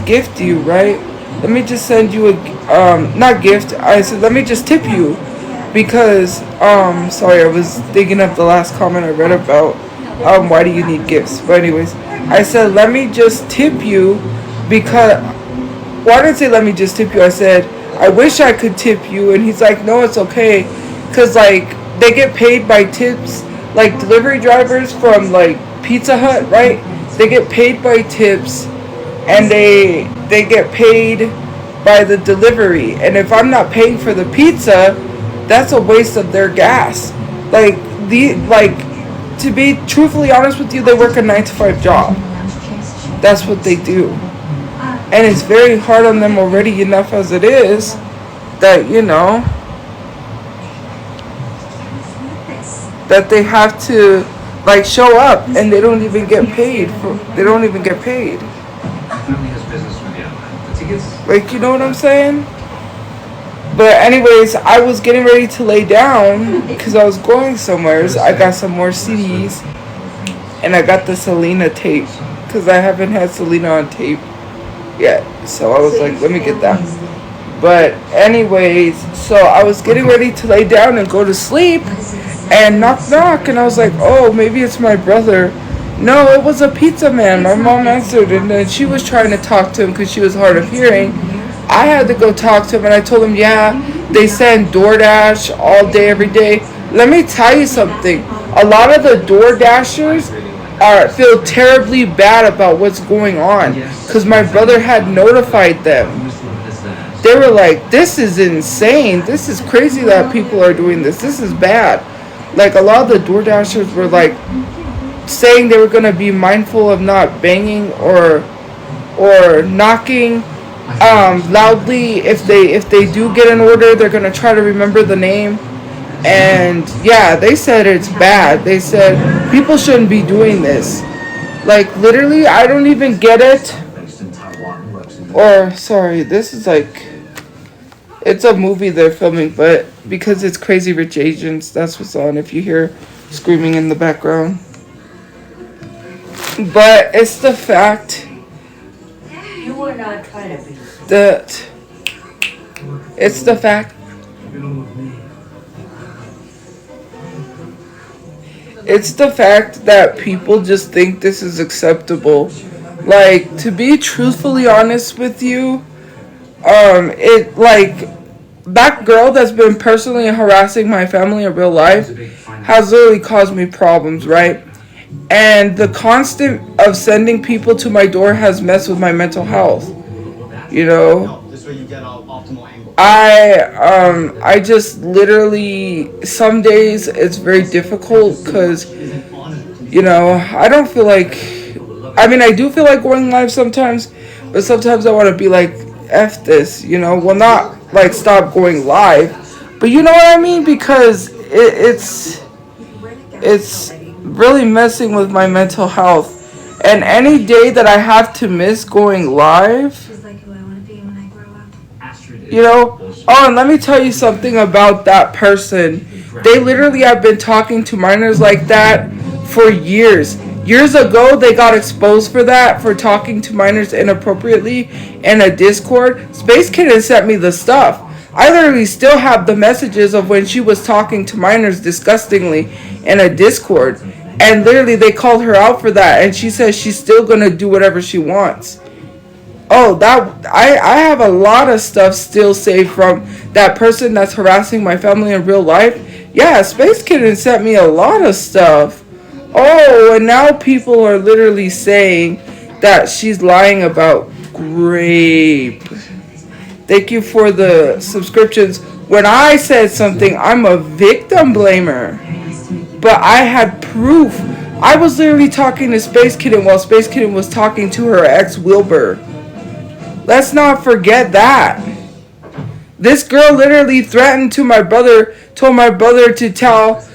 gift you, right? Let me just send you a not gift. I said let me just tip you because sorry, I was digging up the last comment I read about why do you need gifts. But anyways, I said let me just tip you because well, I didn't say let me just tip you. I said I wish I could tip you, and he's like no, it's okay, cause like they get paid by tips, like delivery drivers from like Pizza Hut, right? They get paid by tips, and they get paid by the delivery. And if I'm not paying for the pizza, that's a waste of their gas. Like to be truthfully honest with you, they work a 9 to 5 job. That's what they do, and it's very hard on them already enough as it is that that they have to like show up and they don't even get paid like you know what I'm saying. But anyways, I was getting ready to lay down because I was going somewhere. So I got some more CDs and I got the Selena tape because I haven't had Selena on tape yet, so I was like let me get that. But anyways, so I was getting ready to lay down and go to sleep, and knock knock, and I was like, oh, maybe it's my brother. No, it was a pizza man. My mom answered, and then she was trying to talk to him because she was hard of hearing. I had to go talk to him, and I told him, yeah, they send DoorDash all day, every day. Let me tell you something. A lot of the DoorDashers feel terribly bad about what's going on because my brother had notified them. They were like, this is insane. This is crazy that people are doing this. This is bad. Like, a lot of the DoorDashers were like saying they were going to be mindful of not banging or knocking loudly. If they do get an order, they're going to try to remember the name. And yeah, they said it's bad. They said people shouldn't be doing this. Like, literally, I don't even get it. Or, sorry, this is like, it's a movie they're filming, but because it's Crazy Rich Asians, that's what's on if you hear screaming in the background. But it's the fact that it's the fact that people just think this is acceptable. Like, to be truthfully honest with you, it like that girl that's been personally harassing my family in real life has literally caused me problems, right? And the constant of sending people to my door has messed with my mental health. I just literally, some days it's very difficult because I don't feel like, I do feel like going live sometimes, but sometimes I want to be like, F this, well, not like stop going live, but you know what I mean, because it's really messing with my mental health. And any day that I have to miss going live, oh, and let me tell you something about that person. They literally have been talking to minors like that for years. Years ago, they got exposed for that, for talking to minors inappropriately in a Discord. Space Kitten sent me the stuff. I literally still have the messages of when she was talking to minors disgustingly in a Discord. And literally, they called her out for that. And she says she's still going to do whatever she wants. Oh, I have a lot of stuff still saved from that person that's harassing my family in real life. Yeah, Space Kitten sent me a lot of stuff. Oh, and now people are literally saying that she's lying about Grape. Thank you for the subscriptions. When I said something, I'm a victim blamer. But I had proof. I was literally talking to Space Kitten while Space Kitten was talking to her ex Wilbur. Let's not forget that. This girl literally threatened to my brother, told my brother to tell him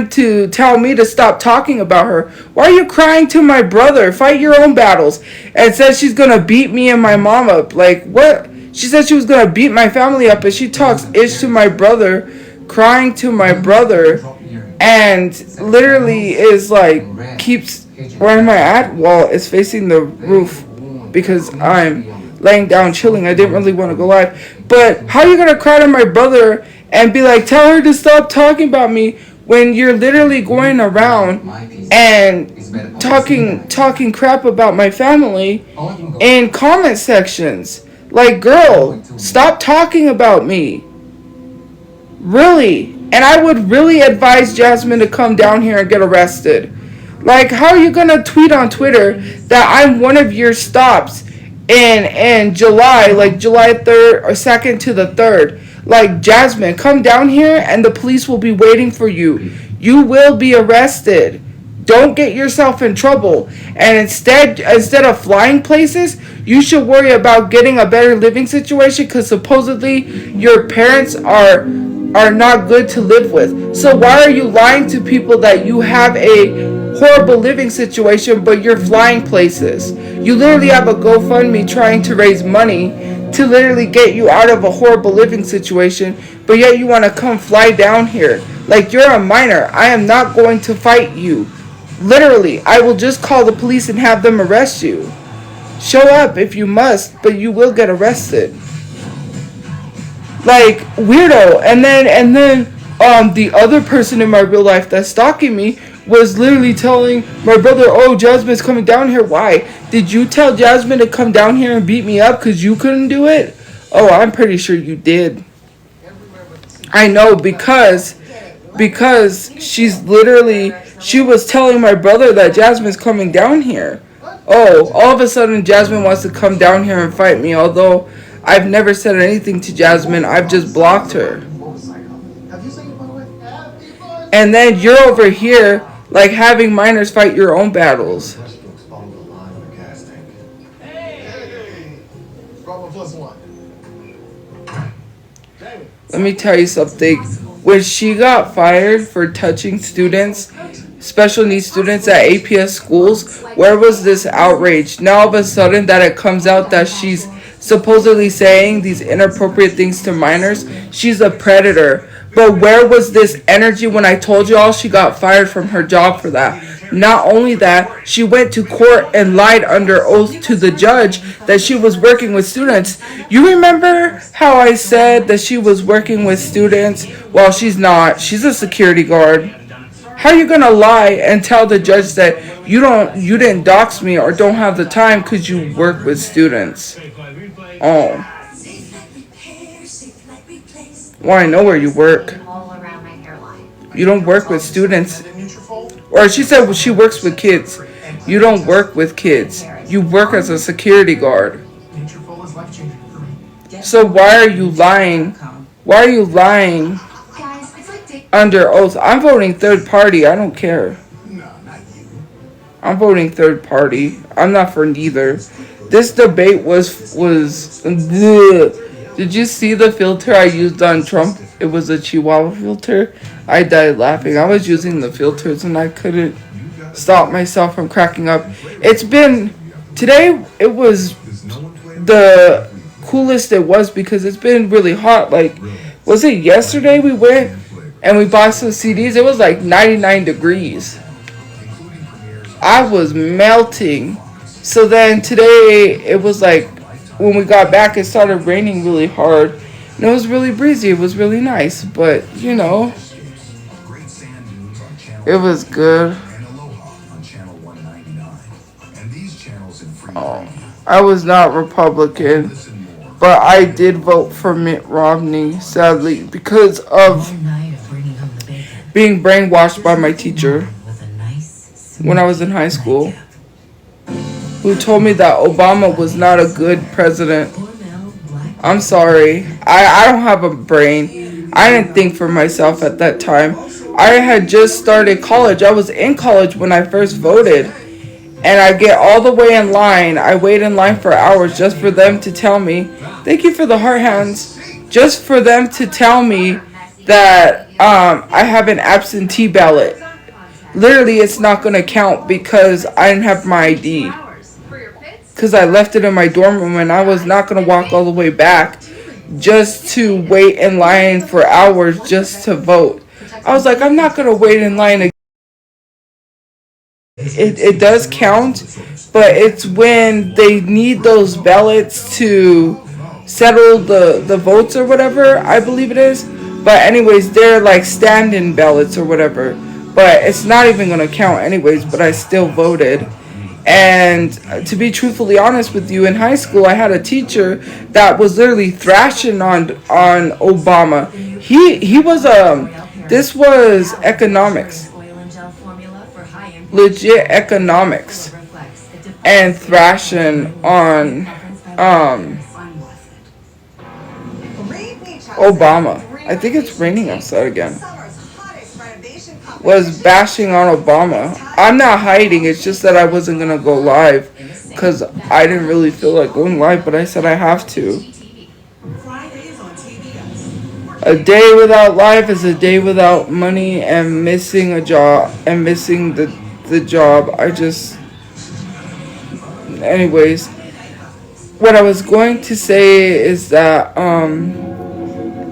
to tell me to stop talking about her. Why are you crying to my brother? Fight your own battles. And says she's gonna beat me and my mom up. Like, what? She said she was gonna beat my family up, and she talks ish to my brother, crying to my brother, and literally is like, keeps, where am I at? Well, it's facing the roof. because I'm laying down chilling. I didn't really want to go live. But how are you going to cry to my brother and be like, tell her to stop talking about me when you're literally going around and talking crap about my family in comment sections? Like, girl, stop talking about me. Really. And I would really advise Jasmine to come down here and get arrested. Like, how are you going to tweet on Twitter that I'm one of your stops in July, like July 3rd or 2nd to the 3rd? Like, Jasmine, come down here and the police will be waiting for you. You will be arrested. Don't get yourself in trouble. And instead of flying places, you should worry about getting a better living situation, because supposedly your parents are not good to live with. So why are you lying to people that you have a horrible living situation but you're flying places? You literally have a GoFundMe trying to raise money to literally get you out of a horrible living situation, but yet you want to come fly down here. Like, you're a minor. I am not going to fight you. Literally, I will just call the police and have them arrest you. Show up if you must, but you will get arrested. Like, weirdo. And then the other person in my real life that's stalking me was literally telling my brother, oh, Jasmine's coming down here. Why? Did you tell Jasmine to come down here and beat me up because you couldn't do it? Oh, I'm pretty sure you did. I know, because she was telling my brother that Jasmine's coming down here. Oh, all of a sudden Jasmine wants to come down here and fight me, although I've never said anything to Jasmine. I've just blocked her. And then you're over here, like, having minors fight your own battles. Let me tell you something. When she got fired for touching students, special needs students at APS schools, where was this outrage? Now all of a sudden that it comes out that she's supposedly saying these inappropriate things to minors, she's a predator. But where was this energy when I told you all she got fired from her job for that? Not only that, she went to court and lied under oath to the judge that she was working with students. You remember how I said that she was working with students? Well, she's not. She's a security guard. How are you gonna lie and tell the judge that you didn't dox me or don't have the time because you work with students? Oh. Well, I know where you work. You don't work with students. Or she said she works with kids. You don't work with kids. You work as a security guard. So why are you lying? Why are you lying under oath? I'm voting third party. I don't care. I'm voting third party. I'm not for neither. This debate was ugh. Did you see the filter I used on Trump? It was a Chihuahua filter. I died laughing. I was using the filters and I couldn't stop myself from cracking up. Today it was the coolest it was because it's been really hot. Like, was it yesterday we went and we bought some CDs? It was like 99 degrees. I was melting. So then today it was like, when we got back, it started raining really hard. And it was really breezy. It was really nice. But, you know, it was good. Oh, I was not Republican. But I did vote for Mitt Romney, sadly, because of being brainwashed by my teacher when I was in high school, who told me that Obama was not a good president. I'm sorry. I don't have a brain. I didn't think for myself at that time. I had just started college. I was in college when I first voted. And I get all the way in line. I wait in line for hours just for them to tell me, thank you for the heart hands, just for them to tell me that I have an absentee ballot. Literally, it's not going to count because I didn't have my ID. Because I left it in my dorm room and I was not going to walk all the way back just to wait in line for hours just to vote. I was like, I'm not going to wait in line again. It does count, but it's when they need those ballots to settle the votes or whatever, I believe it is. But anyways, they're like stand-in ballots or whatever. But it's not even going to count anyways, but I still voted. And to be truthfully honest with you, in high school, I had a teacher that was literally thrashing on Obama. He was this was economics, legit economics, and thrashing on Obama. I think it's raining outside again. Was bashing on Obama. I'm not hiding, it's just that I wasn't gonna go live because I didn't really feel like going live, but I said I have to. A day without life is a day without money and missing a job and missing the job. Anyways, what I was going to say is that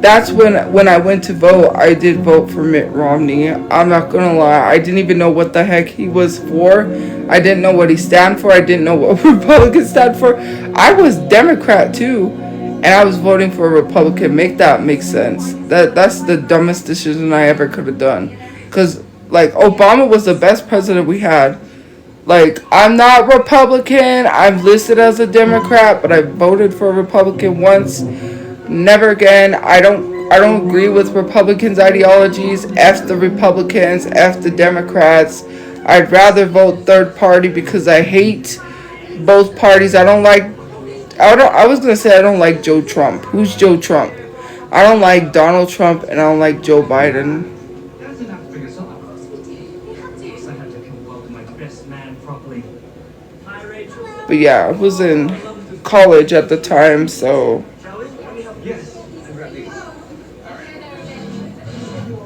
that's when I went to vote, I did vote for Mitt Romney. I'm not gonna lie, I didn't even know what the heck he was for. I didn't know what he stand for. I didn't know what Republicans stand for. I was Democrat too, and I was voting for a Republican. Make that make sense. That's the dumbest decision I ever could have done. Cause like Obama was the best president we had. Like, I'm not Republican. I'm listed as a Democrat, but I voted for a Republican once. Never again. I don't agree with Republicans' ideologies. F the Republicans, F the Democrats. I'd rather vote third party because I hate both parties. I was gonna say I don't like Joe Trump. Who's Joe Trump? I don't like Donald Trump and I don't like Joe Biden. But yeah, I was in college at the time, so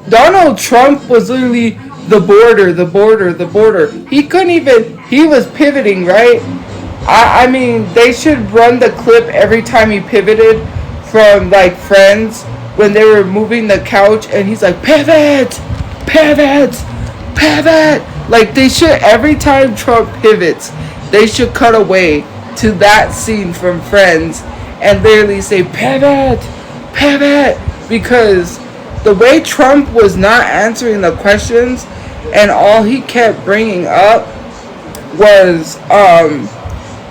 Donald Trump was literally the border. He couldn't even, he was pivoting, right? I mean, they should run the clip every time he pivoted from, like, Friends when they were moving the couch and he's like, pivot! Like, they should, every time Trump pivots, they should cut away to that scene from Friends and literally say, pivot! Because the way Trump was not answering the questions and all he kept bringing up was,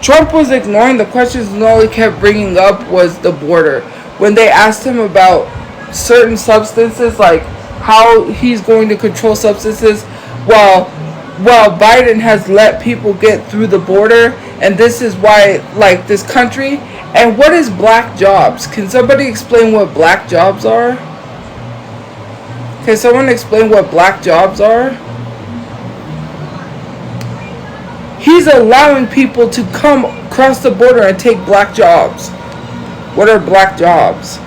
Trump was ignoring the questions and all he kept bringing up was the border. When they asked him about certain substances, like how he's going to control substances while Biden has let people get through the border, and this is why, like, this country, and what is black jobs? Can somebody explain what black jobs are? Can someone explain what black jobs are? He's allowing people to come across the border and take black jobs. What are black jobs?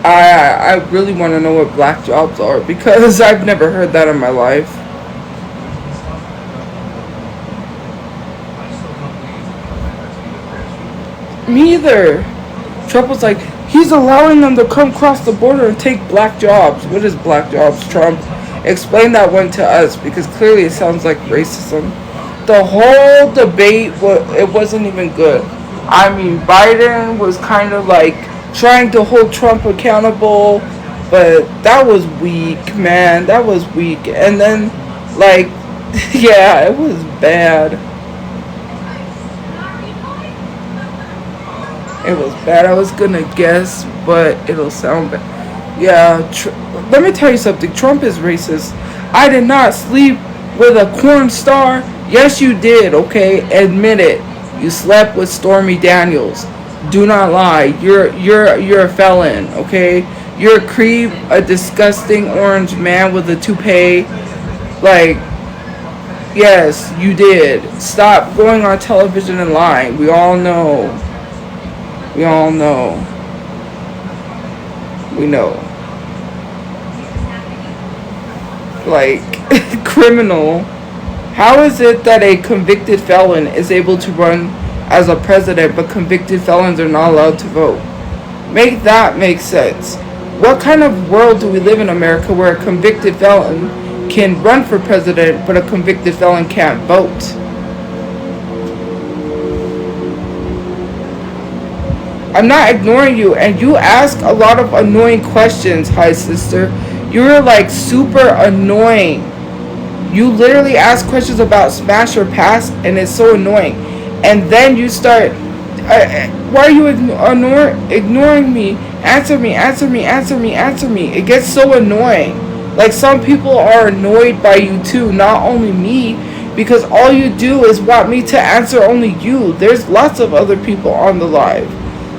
I really want to know what black jobs are because I've never heard that in my life. Me either. Trump was like, he's allowing them to come across the border and take black jobs. What is black jobs, Trump? Explain that one to us because clearly it sounds like racism. The whole debate, it wasn't even good. I mean, Biden was kind of like trying to hold Trump accountable, but that was weak, man. That was weak. And then, like, yeah, it was bad. It was bad. I was gonna guess, but it'll sound bad. Yeah, let me tell you something. Trump is racist. I did not sleep with a porn star. Yes, you did, okay? Admit it. You slept with Stormy Daniels. Do not lie. You're a felon, okay? You're a creep, a disgusting orange man with a toupee. Like, yes, you did. Stop going on television and lying. We all know. We all know. We know. Like, criminal. How is it that a convicted felon is able to run as a president, but convicted felons are not allowed to vote? Make that make sense. What kind of world do we live in America where a convicted felon can run for president, but a convicted felon can't vote. I'm not ignoring you, and you ask a lot of annoying questions, hi sister. You're like super annoying. You literally ask questions about smash or pass, and it's so annoying. And then you start, why are you ignoring me? Answer me. It gets so annoying. Like, some people are annoyed by you too, not only me, because all you do is want me to answer only you. There's lots of other people on the live.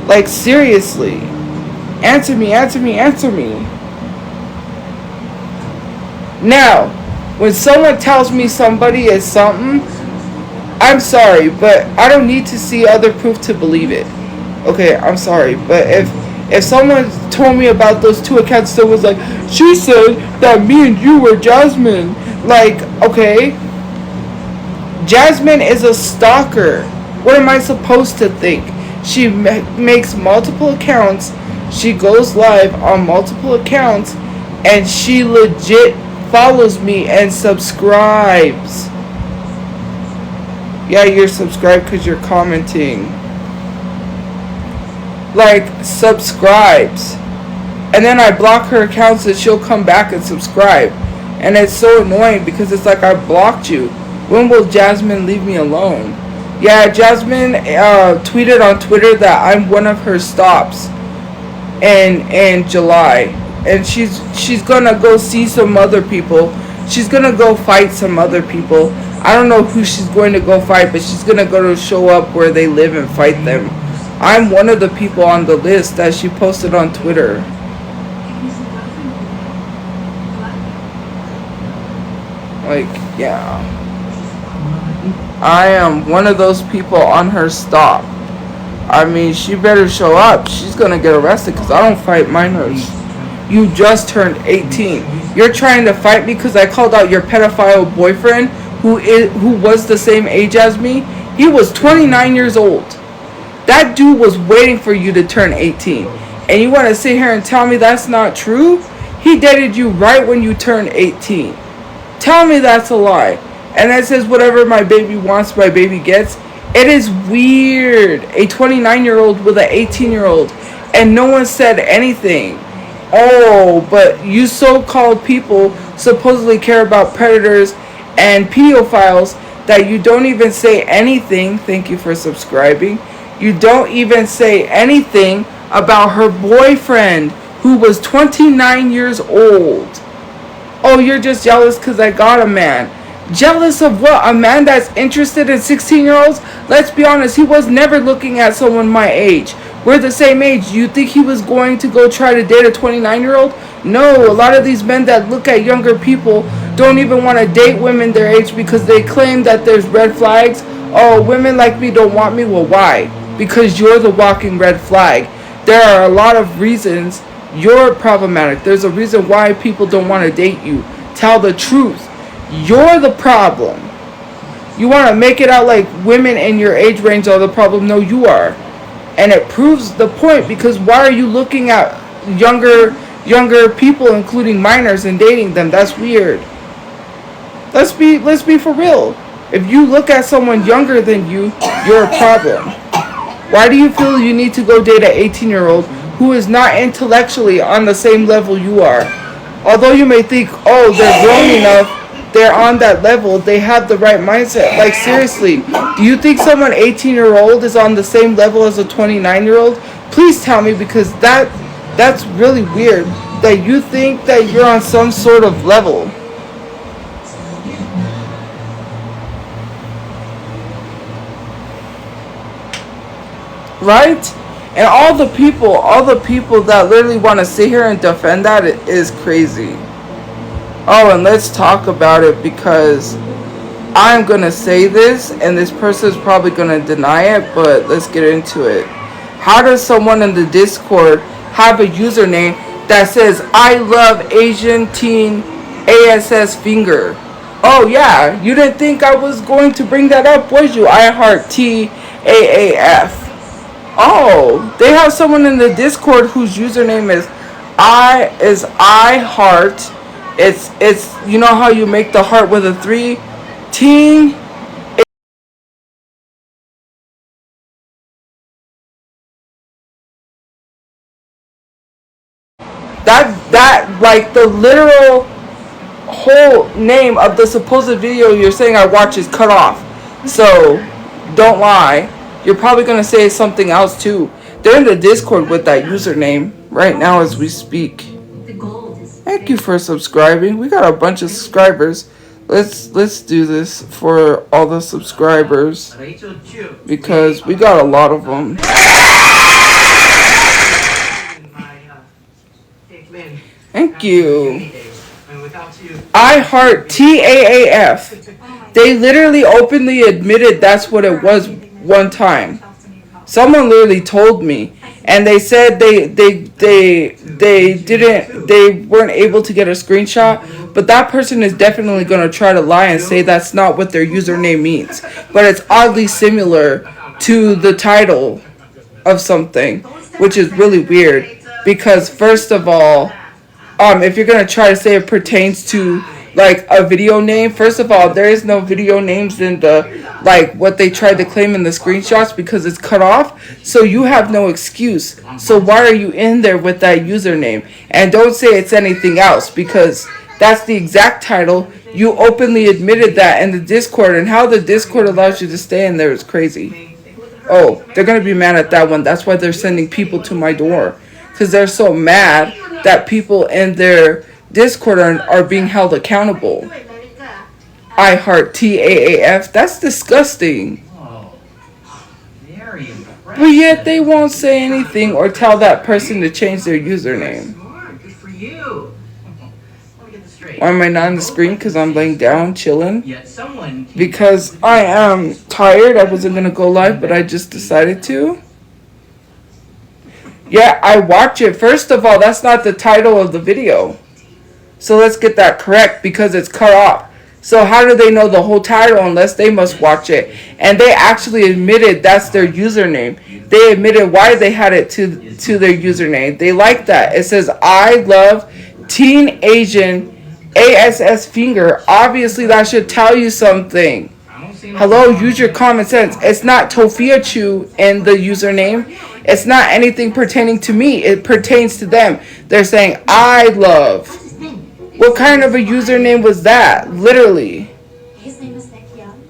Like, seriously. Answer me. Now, when someone tells me somebody is something, I'm sorry, but I don't need to see other proof to believe it. Okay, I'm sorry, but if someone told me about those 2 accounts that was like, she said that me and you were Jasmine. Like, okay. Jasmine is a stalker. What am I supposed to think? She makes multiple accounts. She goes live on multiple accounts. And she legit follows me and subscribes. Yeah, you're subscribed because you're commenting. Like, subscribes. And then I block her accounts and she'll come back and subscribe. And it's so annoying because it's like, I blocked you. When will Jasmine leave me alone? Yeah, Jasmine tweeted on Twitter that I'm one of her stops in July. And she's gonna go see some other people. She's gonna go fight some other people. I don't know who she's going to go fight, but she's gonna go to show up where they live and fight them. I'm one of the people on the list that she posted on Twitter. Like, yeah. I am one of those people on her stop. I mean, she better show up. She's gonna get arrested because I don't fight minors. You just turned 18. You're trying to fight me because I called out your pedophile boyfriend who was the same age as me. He was 29 years old. That dude was waiting for you to turn 18. And you want to sit here and tell me that's not true? He dated you right when you turned 18. Tell me that's a lie. And that says whatever my baby wants, my baby gets. It is weird. A 29-year-old with an 18-year-old. And no one said anything. Oh, but you so-called people supposedly care about predators and pedophiles that you don't even say anything. Thank you for subscribing. You don't even say anything about her boyfriend who was 29 years old. Oh, you're just jealous because I got a man. Jealous of what? A man that's interested in 16-year-olds? Let's be honest, he was never looking at someone my age. We're the same age. You think he was going to go try to date a 29-year-old? No, a lot of these men that look at younger people don't even want to date women their age because they claim that there's red flags. Oh, women like me don't want me. Well, why? Because you're the walking red flag. There are a lot of reasons you're problematic. There's a reason why people don't want to date you. Tell the truth. You're the problem. You want to make it out like women in your age range are the problem. No, you are. And it proves the point, because why are you looking at younger people, including minors, and dating them? That's weird. Let's be for real. If you look at someone younger than you, you're a problem. Why do you feel you need to go date an 18-year-old who is not intellectually on the same level you are? Although you may think, oh, they're grown enough, they're on that level, they have the right mindset. Like, seriously, do you think someone 18-year-old is on the same level as a 29-year-old? Please tell me, because that's really weird that you think that you're on some sort of level. Right? And all the people that literally want to sit here and defend that is crazy. Oh, and let's talk about it, because I'm going to say this, and this person is probably going to deny it, but let's get into it. How does someone in the Discord have a username that says, I love Asian teen ASS finger? Oh, yeah, you didn't think I was going to bring that up, was you? I heart TAAF. Oh, they have someone in the Discord whose username is I heart It's you know how you make the heart with a 3? Teen. That like the literal whole name of the supposed video you're saying I watch is cut off. So don't lie. You're probably gonna say something else too. They're in the Discord with that username right now as we speak. Thank you for subscribing. We got a bunch of subscribers. Let's do this for all the subscribers because we got a lot of them. Thank you. I heart TAAF. They literally openly admitted that's what it was one time. Someone literally told me, and they said they weren't able to get a screenshot, but that person is definitely going to try to lie and say that's not what their username means. But it's oddly similar to the title of something, which is really weird because first of all, if you're going to try to say it pertains to like a video name, first of all, there is no video names in the like what they tried to claim in the screenshots because it's cut off, so you have no excuse. So why are you in there with that username? And don't say it's anything else because that's the exact title. You openly admitted that in the Discord, and how the Discord allows you to stay in there is crazy. Oh, they're going to be mad at that one. That's why they're sending people to my door, because they're so mad that people in their Discord are being held accountable. I heart TAAF. That's disgusting. But yet they won't say anything or tell that person to change their username. Why am I not on the screen? Because I'm laying down, chilling. Because I am tired. I wasn't going to go live, but I just decided to. Yeah, I watch it. First of all, that's not the title of the video. So let's get that correct because it's cut off. So how do they know the whole title unless they must watch it? And they actually admitted that's their username. They admitted why they had it to their username. They like that. It says, I love Teen Asian ASS Finger. Obviously, that should tell you something. Hello, use your common sense. It's not Tophiachu in the username. It's not anything pertaining to me. It pertains to them. They're saying, I love. What kind of a username was that? Literally. His name is Nick Young.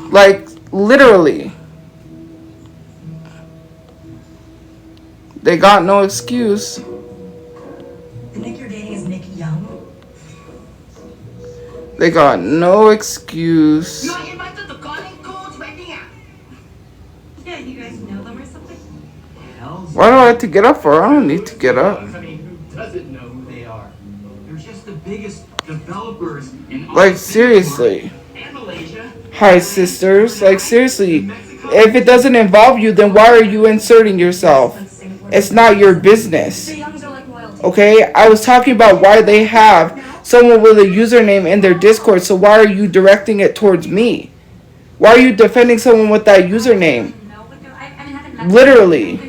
Like, literally. They got no excuse. The Nick you're dating is Nick Young? They got no excuse. Yeah, you guys know them or something? Why do I have to get up for? I don't need to get up. I mean, who doesn't know who they are? They're just the biggest developers in Like, seriously. and Malaysia. Hi, sisters. Like, seriously. If it doesn't involve you, then why are you inserting yourself? It's not your business. Okay? I was talking about why they have someone with a username in their Discord, so why are you directing it towards me? Why are you defending someone with that username? Literally.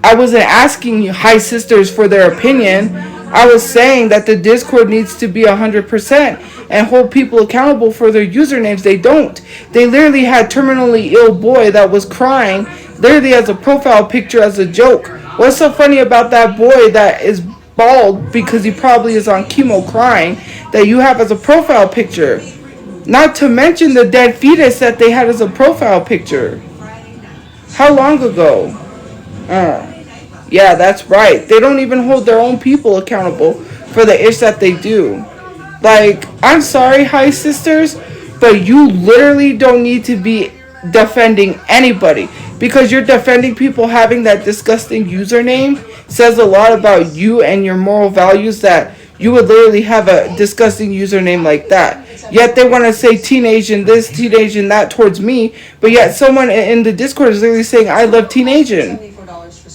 I wasn't asking you, hi sisters, for their opinion. I was saying that the Discord needs to be 100% and hold people accountable for their usernames. They don't. They literally had terminally ill boy that was crying, literally as a profile picture as a joke. What's so funny about that boy that is bald because he probably is on chemo crying that you have as a profile picture? Not to mention the dead fetus that they had as a profile picture. How long ago? Yeah, that's right. They don't even hold their own people accountable for the ish that they do. Like, I'm sorry, hi sisters, but you literally don't need to be defending anybody because you're defending people having that disgusting username. Says a lot about you and your moral values that you would literally have a disgusting username like that. Yet they want to say Teen Asian this, Teen Asian that towards me, but yet someone in the Discord is literally saying I love Teen Asian.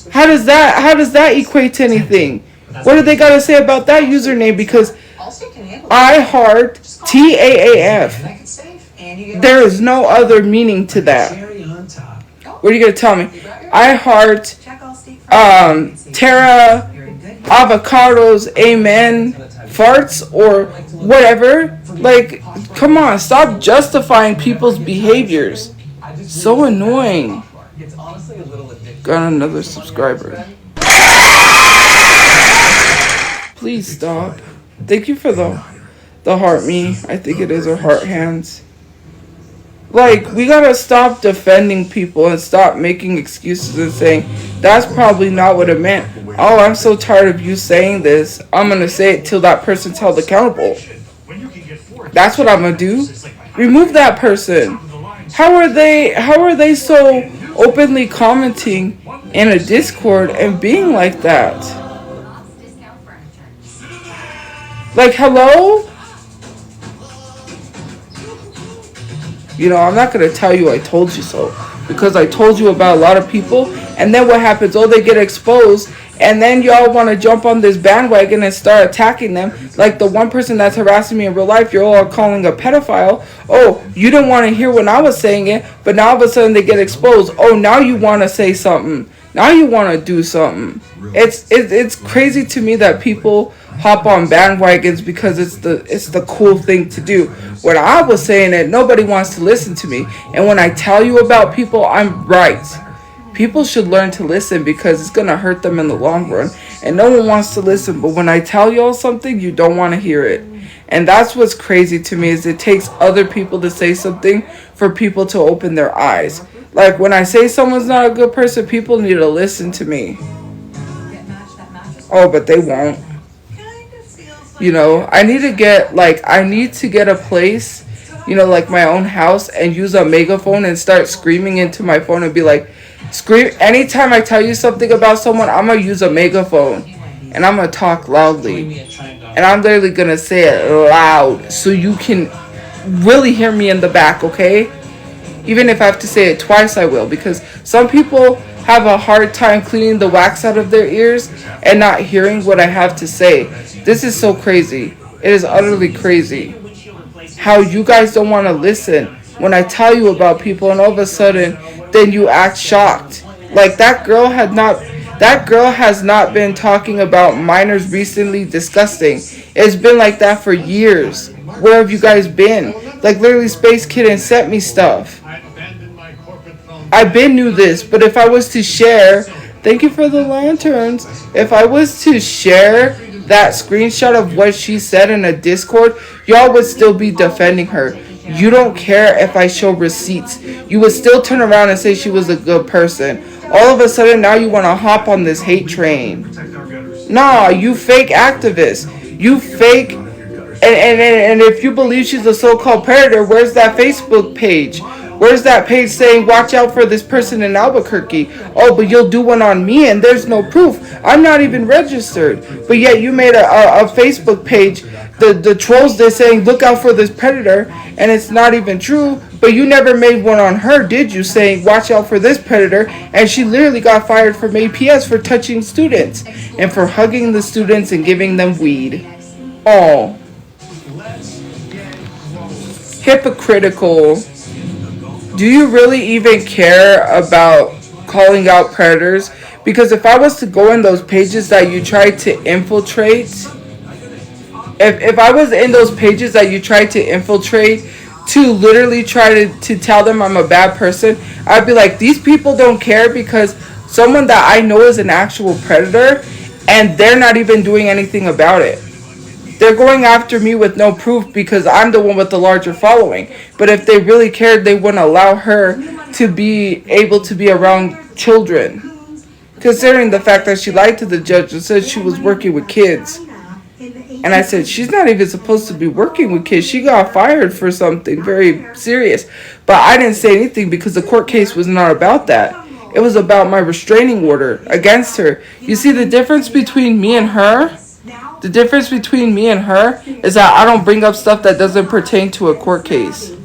How does that equate to anything? What do they got to say about that username? Because I heart TAAF. There is no other meaning to that. What are you gonna tell me? I heart Tara avocados, amen, farts, or whatever. Like, come on, stop justifying people's behaviors. So annoying. Got another subscriber. Please stop. Thank you for the heart me. I think it is, or heart hands. Like, we gotta stop defending people and stop making excuses and saying, that's probably not what it meant. Oh, I'm so tired of you saying this. I'm gonna say it till that person's held accountable. That's what I'm gonna do. Remove that person. How are they so openly commenting in a Discord and being like that? Like, hello? You know, I'm not going to tell you I told you so, because I told you about a lot of people, and then what happens? Oh, they get exposed, and then y'all want to jump on this bandwagon and start attacking them. Like the one person that's harassing me in real life, you're all calling a pedophile. Oh, you didn't want to hear when I was saying it, but now all of a sudden they get exposed. Oh, now you want to say something. Now you want to do something. It's crazy to me that people hop on bandwagons because it's the cool thing to do. When I was saying it, nobody wants to listen to me. And when I tell you about people, I'm right. People should learn to listen because it's going to hurt them in the long run. And no one wants to listen. But when I tell y'all something, you don't want to hear it. And that's what's crazy to me, is it takes other people to say something for people to open their eyes. Like, when I say someone's not a good person, people need to listen to me. Oh, but they won't. You know, I need to get a place, you know, like my own house, and use a megaphone and start screaming into my phone and be like, scream. Anytime I tell you something about someone, I'm going to use a megaphone and I'm going to talk loudly. And I'm literally going to say it loud so you can really hear me in the back, okay? Even if I have to say it twice, I will, because some people have a hard time cleaning the wax out of their ears and not hearing what I have to say. This is so crazy. It is utterly crazy how you guys don't want to listen when I tell you about people, and all of a sudden then you act shocked. Like, that girl has not been talking about minors recently disgusting. It's been like that for years. Where have you guys been? Like, literally, Space Kitten sent me stuff. I've been knew this, but if I was to share, thank you for the lanterns. If I was to share that screenshot of what she said in a Discord, y'all would still be defending her. You don't care if I show receipts. You would still turn around and say she was a good person. All of a sudden, now you want to hop on this hate train. Nah, you fake activist. You fake. And if you believe she's a so-called predator, where's that Facebook page? Where's that page saying, watch out for this person in Albuquerque? Oh, but you'll do one on me and there's no proof. I'm not even registered. But yet you made a Facebook page. The trolls, they're saying, look out for this predator. And it's not even true. But you never made one on her, did you? Saying, watch out for this predator. And she literally got fired from APS for touching students. And for hugging the students and giving them weed. Oh. Hypocritical. Do you really even care about calling out predators? Because if I was to go in those pages that you tried to infiltrate, if I was in those pages that you tried to infiltrate to literally try to tell them I'm a bad person, I'd be like, these people don't care because someone that I know is an actual predator and they're not even doing anything about it. They're going after me with no proof because I'm the one with the larger following. But if they really cared, they wouldn't allow her to be able to be around children. Considering the fact that she lied to the judge and said she was working with kids. And I said, she's not even supposed to be working with kids. She got fired for something very serious. But I didn't say anything because the court case was not about that. It was about my restraining order against her. You see the difference between me and her? The difference between me and her is that I don't bring up stuff that doesn't pertain to a court case.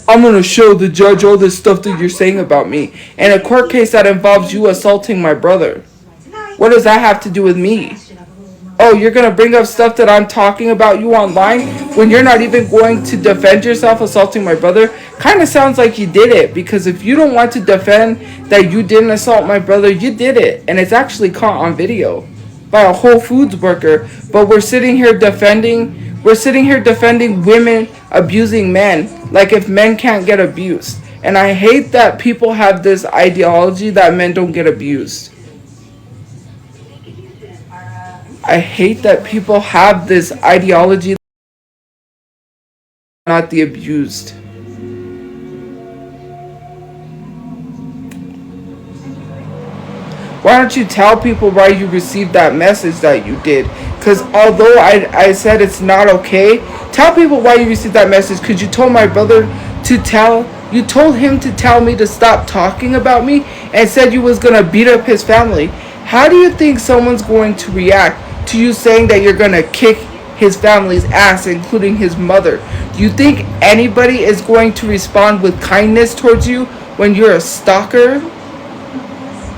I'm going to show the judge all this stuff that you're saying about me. In a court case that involves you assaulting my brother. What does that have to do with me? Oh, you're going to bring up stuff that I'm talking about you online when you're not even going to defend yourself assaulting my brother? Kind of sounds like you did it, because if you don't want to defend that you didn't assault my brother, you did it. And it's actually caught on video. by a Whole Foods worker, but we're sitting here defending women abusing men, like if men can't get abused. And I hate that people have this ideology that men don't get abused. I hate that people have this ideology not the abused. Why don't you tell people why you received that message that you did? Because although I said it's not okay, tell people why you received that message. Because you told my brother you told him to tell me to stop talking about me and said you was going to beat up his family. How do you think someone's going to react to you saying that you're going to kick his family's ass, including his mother? Do you think anybody is going to respond with kindness towards you when you're a stalker?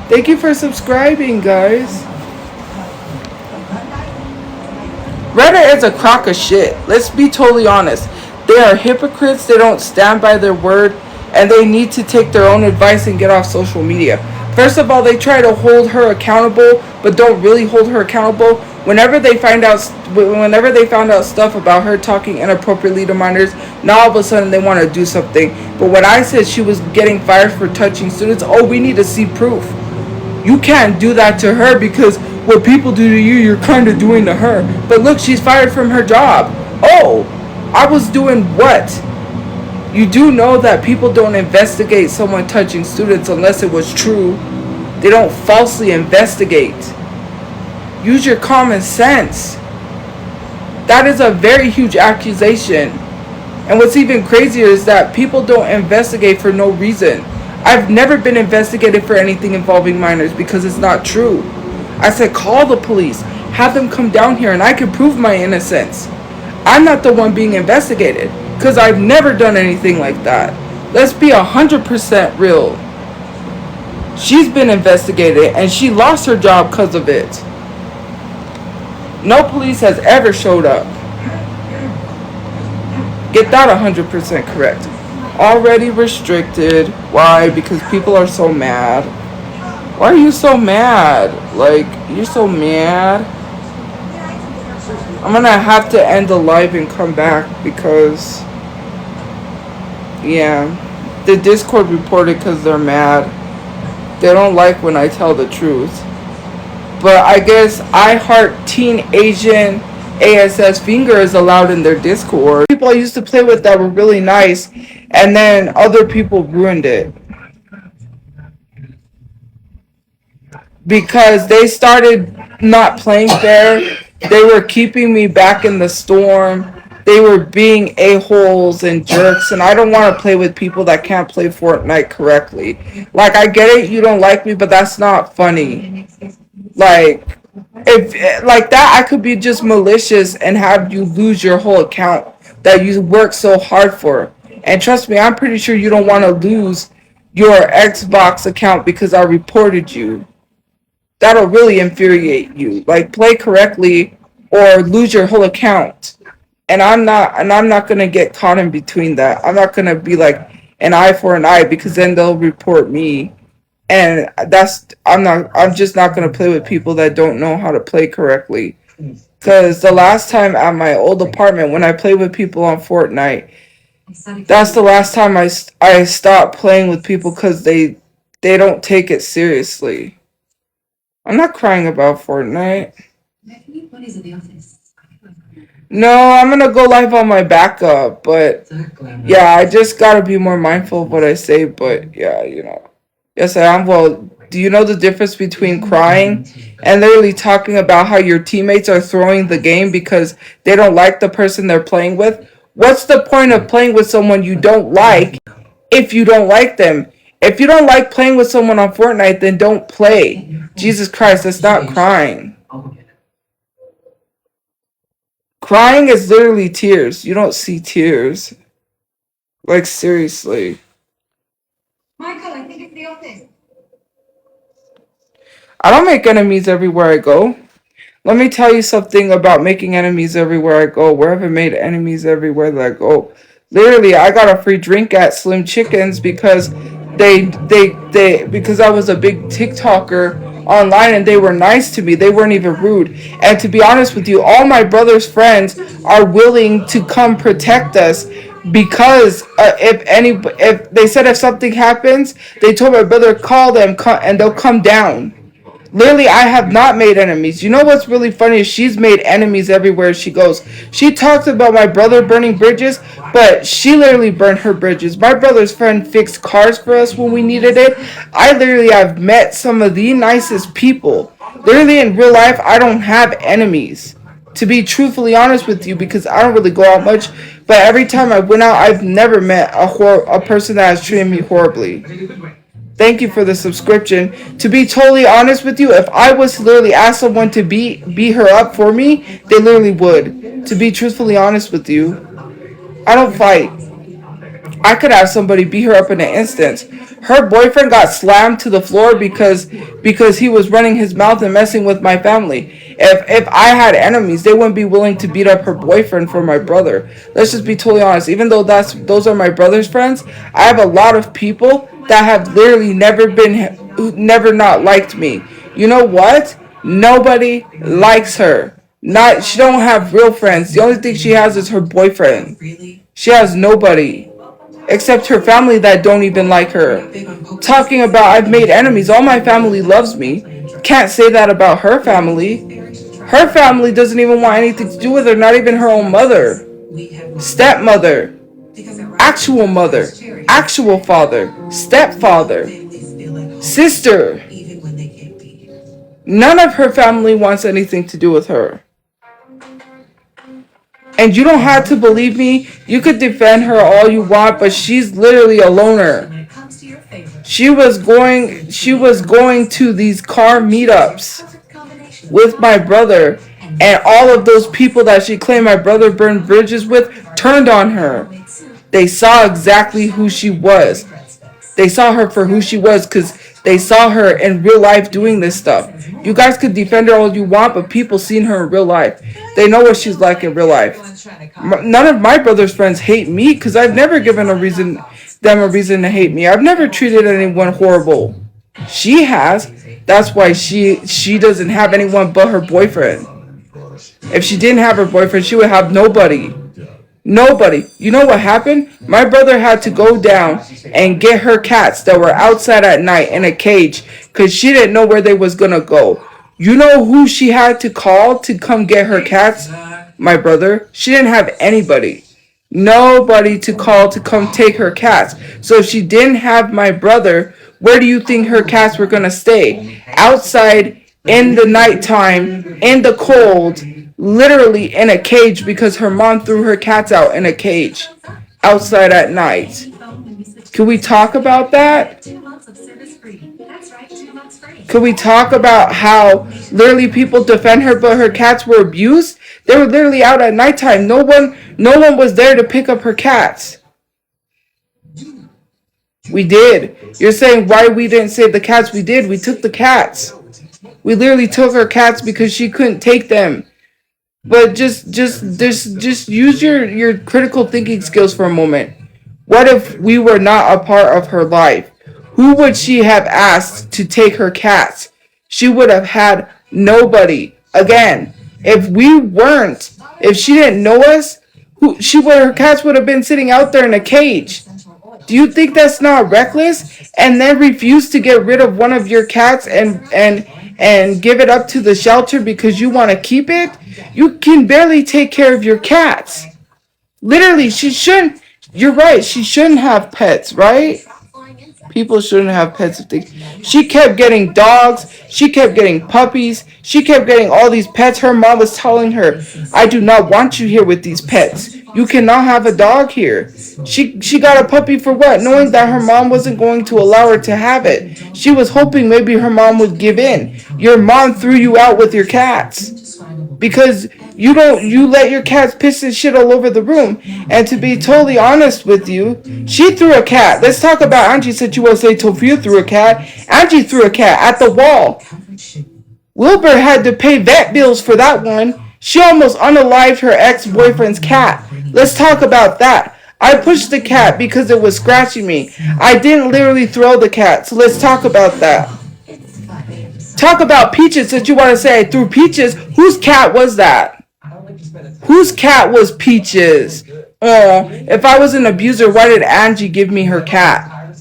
Thank you for subscribing, guys. Reddit is a crock of shit. Let's be totally honest. They are hypocrites. They don't stand by their word, and they need to take their own advice and get off social media. First of all, they try to hold her accountable, but don't really hold her accountable. Whenever they found out stuff about her talking inappropriately to minors, now all of a sudden they want to do something. But when I said she was getting fired for touching students, oh, we need to see proof. You can't do that to her because what people do to you, you're kind of doing to her. But look, she's fired from her job. Oh, I was doing what? You do know that people don't investigate someone touching students unless it was true. They don't falsely investigate. Use your common sense. That is a very huge accusation. And what's even crazier is that people don't investigate for no reason. I've never been investigated for anything involving minors because it's not true. I said call the police, have them come down here and I can prove my innocence. I'm not the one being investigated because I've never done anything like that. Let's be 100% real. She's been investigated and she lost her job because of it. No police has ever showed up. Get that 100% correct. Already restricted. Why? Because people are so mad. Why are you so mad? Like, you're so mad. I'm gonna have to end the live and come back because, yeah, the Discord reported because they're mad. They don't like when I tell the truth. But I guess I Heart Teen Asian ASS Finger is allowed in their Discord. People I used to play with that were really nice, and then other people ruined it. Because they started not playing fair. They were keeping me back in the storm. They were being a-holes and jerks, and I don't want to play with people that can't play Fortnite correctly. Like, I get it, you don't like me, but that's not funny. Like, if like that, I could be just malicious and have you lose your whole account that you worked so hard for. And trust me, I'm pretty sure you don't want to lose your Xbox account because I reported you. That'll really infuriate you. Like, play correctly or lose your whole account. And I'm not gonna get caught in between that. I'm not gonna be like an eye for an eye because then they'll report me. And I'm just not gonna play with people that don't know how to play correctly. Because the last time at my old apartment, when I played with people on Fortnite, that's the last time I stopped playing with people because they don't take it seriously. I'm not crying about Fortnite. No, I'm gonna go live on my backup, but yeah, I just gotta be more mindful of what I say, but yeah, you know. Yes, I am. Well, do you know the difference between crying and literally talking about how your teammates are throwing the game because they don't like the person they're playing with? What's the point of playing with someone you don't like if you don't like them? If you don't like playing with someone on Fortnite, then don't play. Jesus Christ, that's not crying. Crying is literally tears. You don't see tears. Like, seriously. Michael, I think it's the office. I don't make enemies everywhere I go. Let me tell you something about making enemies everywhere I go. Where have I made enemies everywhere that I go? Literally, I got a free drink at Slim Chickens because because I was a big TikToker online and they were nice to me. They weren't even rude. And to be honest with you, all my brother's friends are willing to come protect us because if they said if something happens, they told my brother call them and they'll come down. Literally, I have not made enemies. You know what's really funny is she's made enemies everywhere she goes. She talks about my brother burning bridges, but she literally burned her bridges. My brother's friend fixed cars for us when we needed it. I literally have met some of the nicest people. Literally, in real life, I don't have enemies. To be truthfully honest with you, because I don't really go out much, but every time I went out, I've never met a person that has treated me horribly. Thank you for the subscription. To be totally honest with you, if I was to literally ask someone to beat her up for me, they literally would. To be truthfully honest with you, I don't fight. I could have somebody beat her up in an instant. Her boyfriend got slammed to the floor because he was running his mouth and messing with my family. If I had enemies, they wouldn't be willing to beat up her boyfriend for my brother. Let's just be totally honest. Even though those are my brother's friends, I have a lot of people that have literally never not liked me. You know what? Nobody likes her. She don't have real friends. The only thing she has is her boyfriend. She has nobody except her family that don't even like her. Talking about I've made enemies. All my family loves me. Can't say that about her family. Her family doesn't even want anything to do with her. Not even her own mother. Stepmother. Actual mother. Actual father. Stepfather. Sister. None of her family wants anything to do with her. And you don't have to believe me. You could defend her all you want, but she's literally a loner. She was going to these car meetups with my brother, and all of those people that she claimed my brother burned bridges with turned on her. They saw exactly who she was. They saw her for who she was because they saw her in real life doing this stuff. You guys could defend her all you want, but people seen her in real life. They know what she's like in real life. None of my brother's friends hate me because I've never given them a reason to hate me. I've never treated anyone horrible. She has. That's why she doesn't have anyone but her boyfriend. If she didn't have her boyfriend, she would have nobody. Nobody. You know what happened? My brother had to go down and get her cats that were outside at night in a cage because she didn't know where they was going to go. You know who she had to call to come get her cats? My brother. She didn't have anybody. Nobody to call to come take her cats. So if she didn't have my brother, where do you think her cats were going to stay? Outside in the nighttime, in the cold, literally in a cage because her mom threw her cats out in a cage outside at night. Can we talk about that? Can we talk about how literally people defend her but her cats were abused? They were literally out at nighttime. No one was there to pick up her cats. We did. You're saying why we didn't save the cats? We did. We took the cats. We literally took her cats because she couldn't take them. But just use your critical thinking skills for a moment. What if we were not a part of her life? Who would she have asked to take her cats? She would have had nobody. Again, if she didn't know us, her cats would have been sitting out there in a cage. Do you think that's not reckless? And then refuse to get rid of one of your cats and give it up to the shelter because you want to keep it? You can barely take care of your cats. Literally, she shouldn't. You're right. She shouldn't have pets, right? People shouldn't have pets. She kept getting dogs. She kept getting puppies. She kept getting all these pets. Her mom was telling her, I do not want you here with these pets. You cannot have a dog here. She got a puppy for what? Knowing that her mom wasn't going to allow her to have it. She was hoping maybe her mom would give in. Your mom threw you out with your cats. Because you let your cats piss and shit all over the room. And to be totally honest with you, she threw a cat. Let's talk about Angie said you want to say Tophiachu threw a cat. Angie threw a cat at the wall. Wilbur had to pay vet bills for that one. She almost unalived her ex-boyfriend's cat. Let's talk about that. I pushed the cat because it was scratching me. I didn't literally throw the cat. So let's talk about that. Talk about Peaches since you want to say I threw Peaches. Whose cat was that? Whose cat was Peaches? Oh, if I was an abuser, why did Angie give me her cat?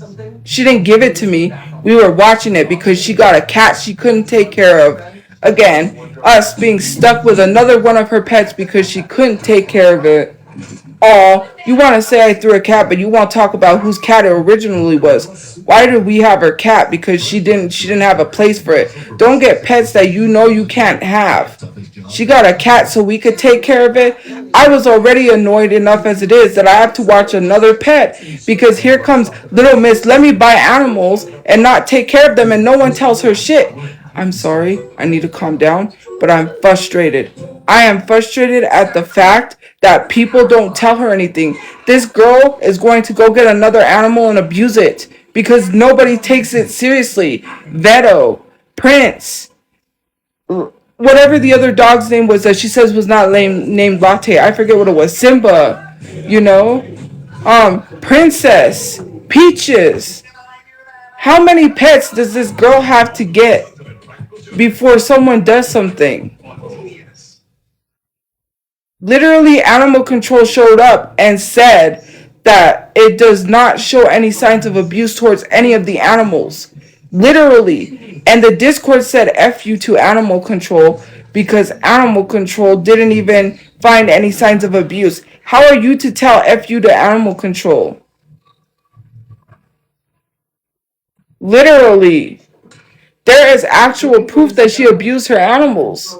She didn't give it to me. We were watching it because she got a cat she couldn't take care of. Again, us being stuck with another one of her pets because she couldn't take care of it. Oh, you want to say I threw a cat, but you won't talk about whose cat it originally was. Why did we have her cat? Because she didn't have a place for it. Don't get pets that you know you can't have. She got a cat so we could take care of it. I was already annoyed enough as it is that I have to watch another pet because here comes little miss, let me buy animals and not take care of them and no one tells her shit. I'm sorry, I need to calm down, but I'm frustrated. I am frustrated at the fact that people don't tell her anything. This girl is going to go get another animal and abuse it because nobody takes it seriously. Veto, Prince, whatever the other dog's name was that she says was not named Latte. I forget what it was. Simba, you know? Princess, Peaches. How many pets does this girl have to get before someone does something? Literally, animal control showed up and said that it does not show any signs of abuse towards any of the animals. Literally. And the Discord said F you to animal control because animal control didn't even find any signs of abuse. How are you to tell F you to animal control? Literally. There is actual proof that she abused her animals.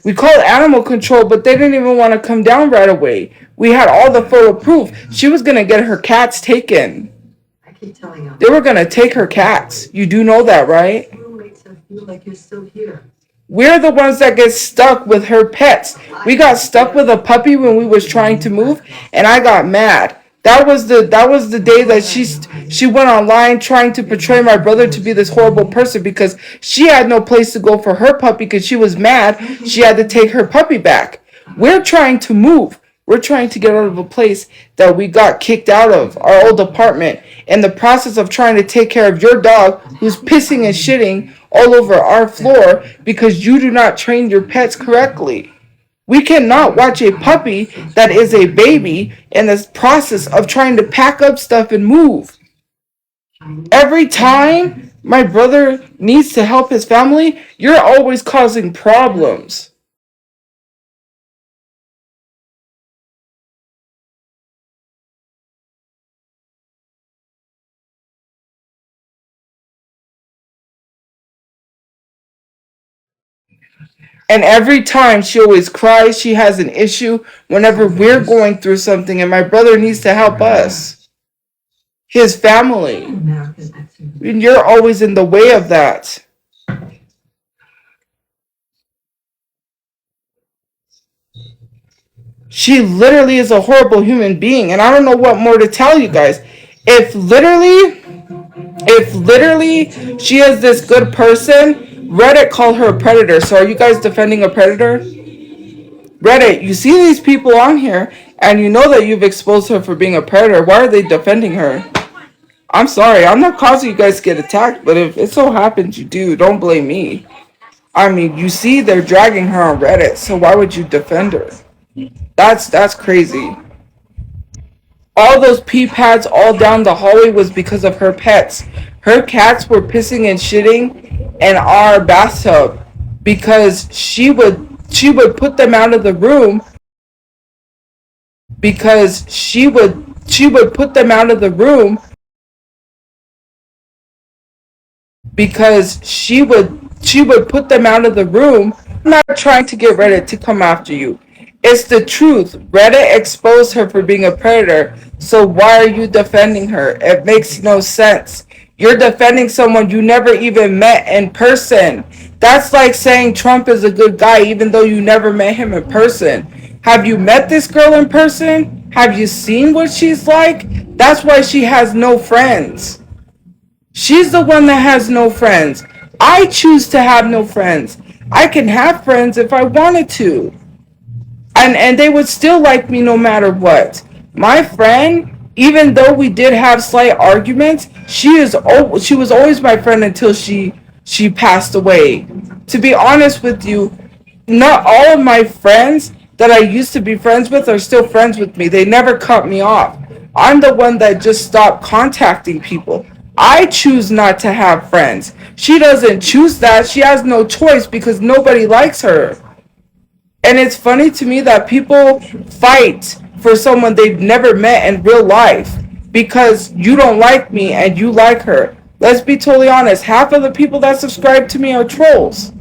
We called animal control, but they didn't even want to come down right away. We had all the photo proof. She was going to get her cats taken. They were going to take her cats. You do know that, right? We're the ones that get stuck with her pets. We got stuck with a puppy when we was trying to move, and I got mad. That was the day that she went online trying to portray my brother to be this horrible person because she had no place to go for her puppy because she was mad. She had to take her puppy back. We're trying to move. We're trying to get out of a place that we got kicked out of, our old apartment, in the process of trying to take care of your dog who's pissing and shitting all over our floor because you do not train your pets correctly. We cannot watch a puppy that is a baby in this process of trying to pack up stuff and move. Every time my brother needs to help his family, you're always causing problems. And every time she always cries, she has an issue whenever we're going through something and my brother needs to help us. His family. And you're always in the way of that. She literally is a horrible human being. And I don't know what more to tell you guys. If literally she is this good person, Reddit called her a predator. So are you guys defending a predator? Reddit, you see these people on here and you know that you've exposed her for being a predator. Why are they defending her? I'm sorry, I'm not causing you guys to get attacked, but if it so happens you do, don't blame me. I mean, you see they're dragging her on Reddit, so why would you defend her? That's crazy. All those pee pads all down the hallway was because of her pets. Her cats were pissing and shitting in our bathtub because she would put them out of the room because she would put them out of the room because she would put them out of the room. I'm not trying to get Reddit to come after you. It's the truth. Reddit exposed her for being a predator, so why are you defending her? It makes no sense. You're defending someone you never even met in person. That's like saying Trump is a good guy even though you never met him in person. Have you met this girl in person? Have you seen what she's like? That's why she has no friends. She's the one that has no friends. I choose to have no friends. I can have friends if I wanted to. And they would still like me no matter what. My friend, even though we did have slight arguments, she was always my friend until she she passed away. To be honest with you, not all of my friends that I used to be friends with are still friends with me. They never cut me off. I'm the one that just stopped contacting people. I choose not to have friends. She doesn't choose that. She has no choice because nobody likes her. And it's funny to me that people fight for someone they've never met in real life because you don't like me and you like her. Let's be totally honest. Half of the people that subscribe to me are trolls.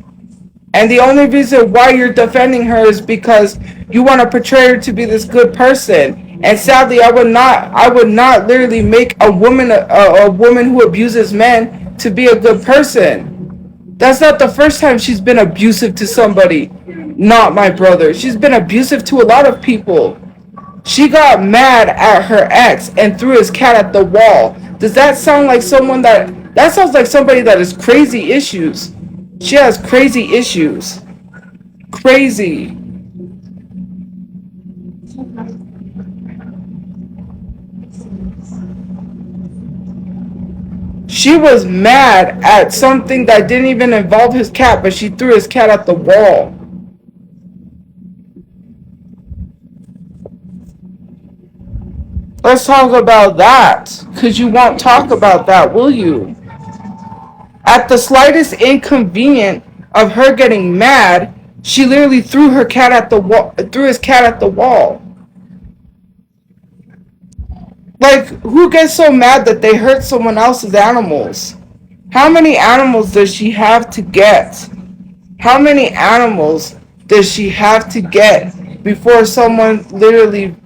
And the only reason why you're defending her is because you want to portray her to be this good person. And sadly, I would not literally make a woman who abuses men to be a good person. That's not the first time she's been abusive to somebody. Not my brother. She's been abusive to a lot of people. She got mad at her ex and threw his cat at the wall. Does that sound like someone that sounds like somebody that has crazy issues? She has crazy issues. Crazy. She was mad at something that didn't even involve his cat, but she threw his cat at the wall. Let's talk about that. Because you won't talk about that, will you? At the slightest inconvenience of her getting mad, she literally threw her cat at the wall, threw his cat at the wall. Like, who gets so mad that they hurt someone else's animals? How many animals does she have to get? How many animals does she have to get before someone literally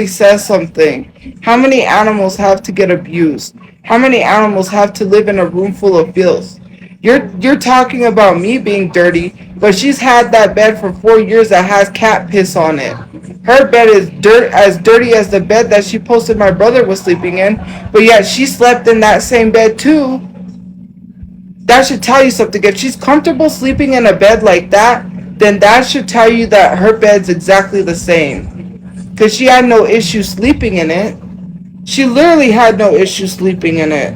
says something? How many animals have to get abused? How many animals have to live in a room full of filth? You're talking about me being dirty, but she's had that bed for 4 years that has cat piss on it. Her bed is as dirty as the bed that she posted my brother was sleeping in, but yet she slept in that same bed too. That should tell you something. If she's comfortable sleeping in a bed like that, then that should tell you that her bed's exactly the same. Because she had no issue sleeping in it. She literally had no issue sleeping in it.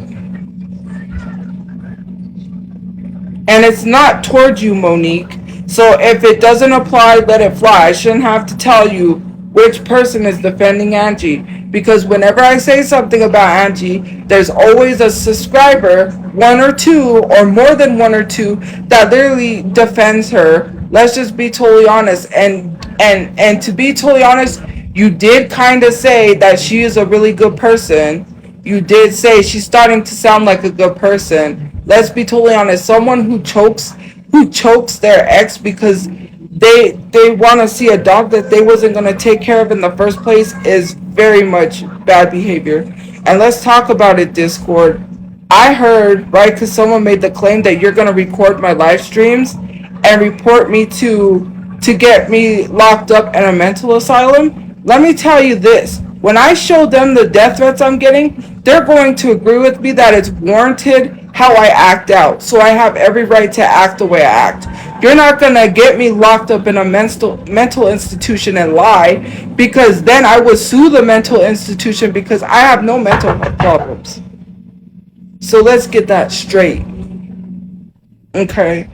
And it's not towards you, Monique. So if it doesn't apply, let it fly. I shouldn't have to tell you which person is defending Angie. Because whenever I say something about Angie, there's always a subscriber, one or two, or more than one or two, that literally defends her. Let's just be totally honest. And to be totally honest, you did kind of say that she is a really good person. You did say she's starting to sound like a good person. Let's be totally honest. Someone who chokes their ex because they want to see a dog that they wasn't going to take care of in the first place is very much bad behavior. And let's talk about it, Discord. I heard, right, because someone made the claim that you're going to record my live streams and report me to get me locked up in a mental asylum. Let me tell you this. When I show them the death threats I'm getting, they're going to agree with me that it's warranted how I act out. So I have every right to act the way I act. You're not going to get me locked up in a mental institution and lie, because then I would sue the mental institution because I have no mental health problems. So let's get that straight. Okay.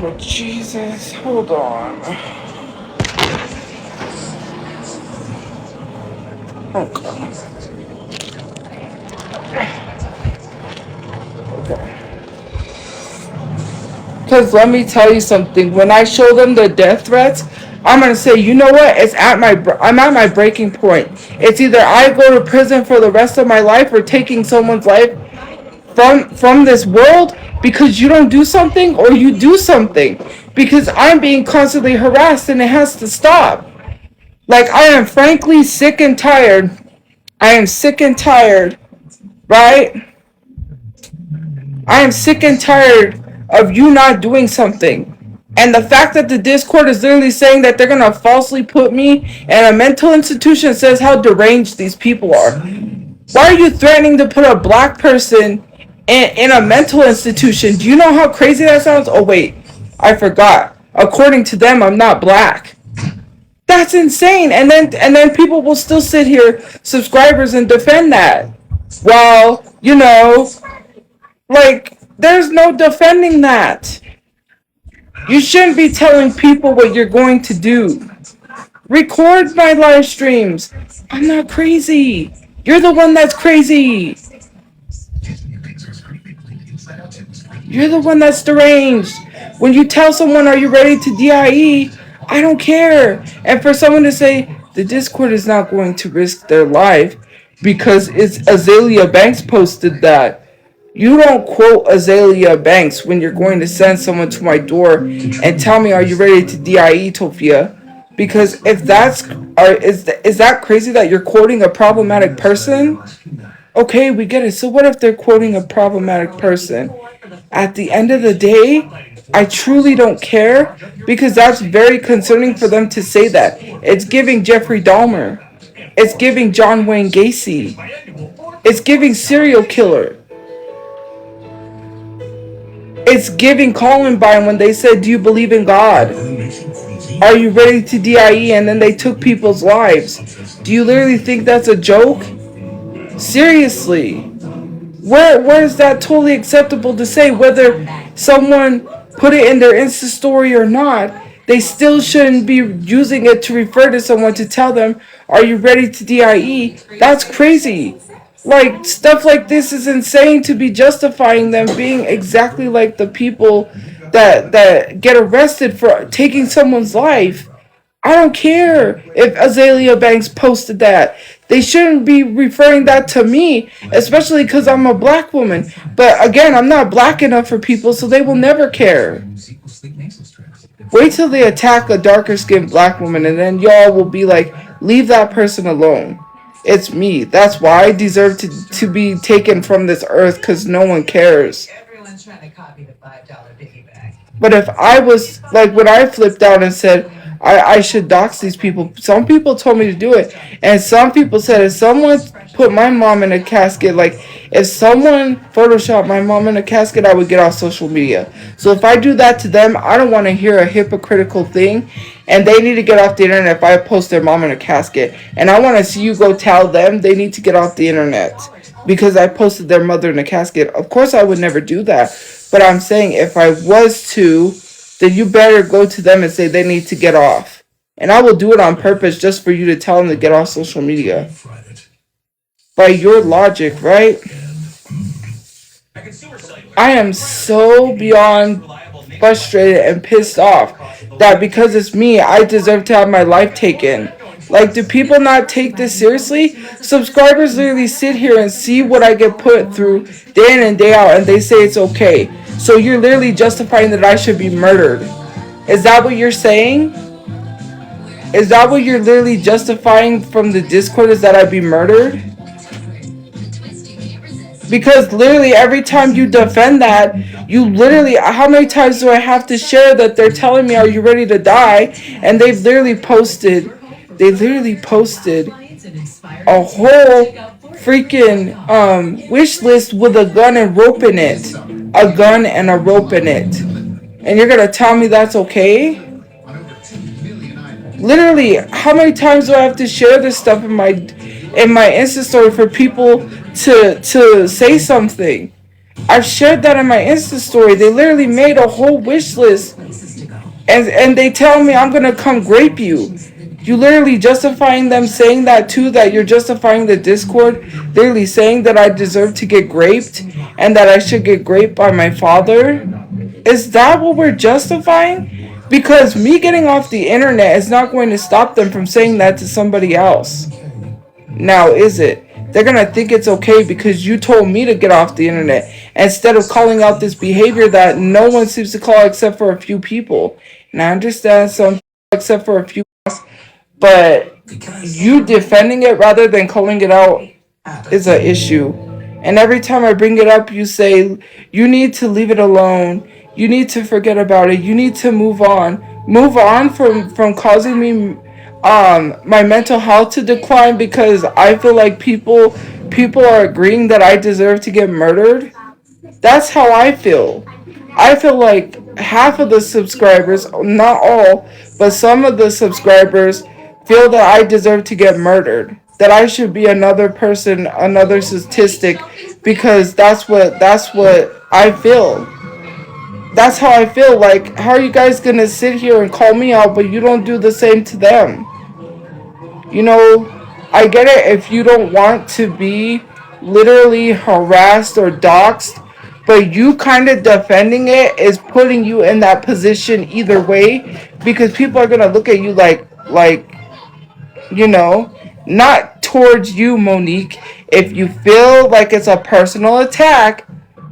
But Jesus, hold on. Okay. Okay. Because let me tell you something. When I show them the death threats, I'm gonna say, you know what? I'm at my breaking point. It's either I go to prison for the rest of my life or taking someone's life from this world because you don't do something, or you do something, because I'm being constantly harassed and it has to stop. Like, I am frankly sick and tired. I am sick and tired, right? I am sick and tired of you not doing something. And the fact that the Discord is literally saying that they're gonna falsely put me in a mental institution says how deranged these people are. Why are you threatening to put a black person in a mental institution? Do you know how crazy that sounds? Oh wait, I forgot. According to them, I'm not black. That's insane. And then people will still sit here, subscribers, and defend that. Well, like, there's no defending that. You shouldn't be telling people what you're going to do. Record my live streams. I'm not crazy. You're the one that's crazy. You're the one that's deranged. When you tell someone, are you ready to DIE? I don't care. And for someone to say, the Discord is not going to risk their life because it's Azalea Banks posted that. You don't quote Azalea Banks when you're going to send someone to my door and tell me, are you ready to DIE, Tophia? Because if is that crazy that you're quoting a problematic person? Okay, we get it. So what if they're quoting a problematic person? At the end of the day, I truly don't care, because that's very concerning for them to say that. It's giving Jeffrey Dahmer. It's giving John Wayne Gacy. It's giving serial killer. It's giving Columbine when they said, do you believe in God? Are you ready to DIE? And then they took people's lives. Do you literally think that's a joke? Seriously. Where is that totally acceptable to say? Whether someone put it in their Insta story or not, they still shouldn't be using it to refer to someone to tell them, are you ready to DIE? That's crazy. Like, stuff like this is insane to be justifying them being exactly like the people that get arrested for taking someone's life. I don't care if Azalea Banks posted that. They shouldn't be referring that to me, especially because I'm a black woman. But again, I'm not black enough for people, so they will never care. Wait till they attack a darker skinned black woman, and then y'all will be like, leave that person alone. It's me. That's why I deserve to be taken from this earth, because no one cares. Everyone's trying to copy the $5 piggyback. But if I was, like, when I flipped out and said, I should dox these people, some people told me to do it. And some people said, if someone put my mom in a casket, like, if someone photoshopped my mom in a casket, I would get off social media. So if I do that to them, I don't want to hear a hypocritical thing. And they need to get off the internet if I post their mom in a casket. And I want to see you go tell them they need to get off the internet because I posted their mother in a casket. Of course, I would never do that. But I'm saying, if I was to, then you better go to them and say they need to get off. And I will do it on purpose just for you to tell them to get off social media. By your logic, right? I am so beyond frustrated and pissed off that because it's me, I deserve to have my life taken. Like, do people not take this seriously? Subscribers literally sit here and see what I get put through day in and day out, and they say it's okay. So you're literally justifying that I should be murdered. Is that what you're saying? Is that what you're literally justifying from the Discord, is that I be murdered? Because literally every time you defend that, you literally, how many times do I have to share that they're telling me, are you ready to die? And they've literally posted a whole freaking wish list with a gun and rope in it. A gun and a rope in it. And you're gonna tell me that's okay? Literally, how many times do I have to share this stuff in my Insta story for people to say something? I've shared that in my Insta story. They literally made a whole wish list and they tell me I'm gonna come grape you. You literally justifying them saying that too, that you're justifying the Discord, literally saying that I deserve to get graped and that I should get graped by my father. Is that what we're justifying? Because me getting off the internet is not going to stop them from saying that to somebody else. Now, is it? They're gonna think it's okay because you told me to get off the internet instead of calling out this behavior that no one seems to call except for a few people. And I understand some except for a few, but you defending it rather than calling it out is an issue. And every time I bring it up, you say you need to leave it alone. You need to forget about it. You need to move on. Move on from causing me my mental health to decline because I feel like people are agreeing that I deserve to get murdered. That's how I feel. I feel like half of the subscribers, not all, but some of the subscribers feel that I deserve to get murdered. That I should be another person, another statistic because that's what I feel. That's how I feel. Like, how are you guys gonna sit here and call me out, but you don't do the same to them? You know, I get it if you don't want to be literally harassed or doxxed, but you kind of defending it is putting you in that position either way because people are gonna look at you like you know, not towards you, Monique. If you feel like it's a personal attack,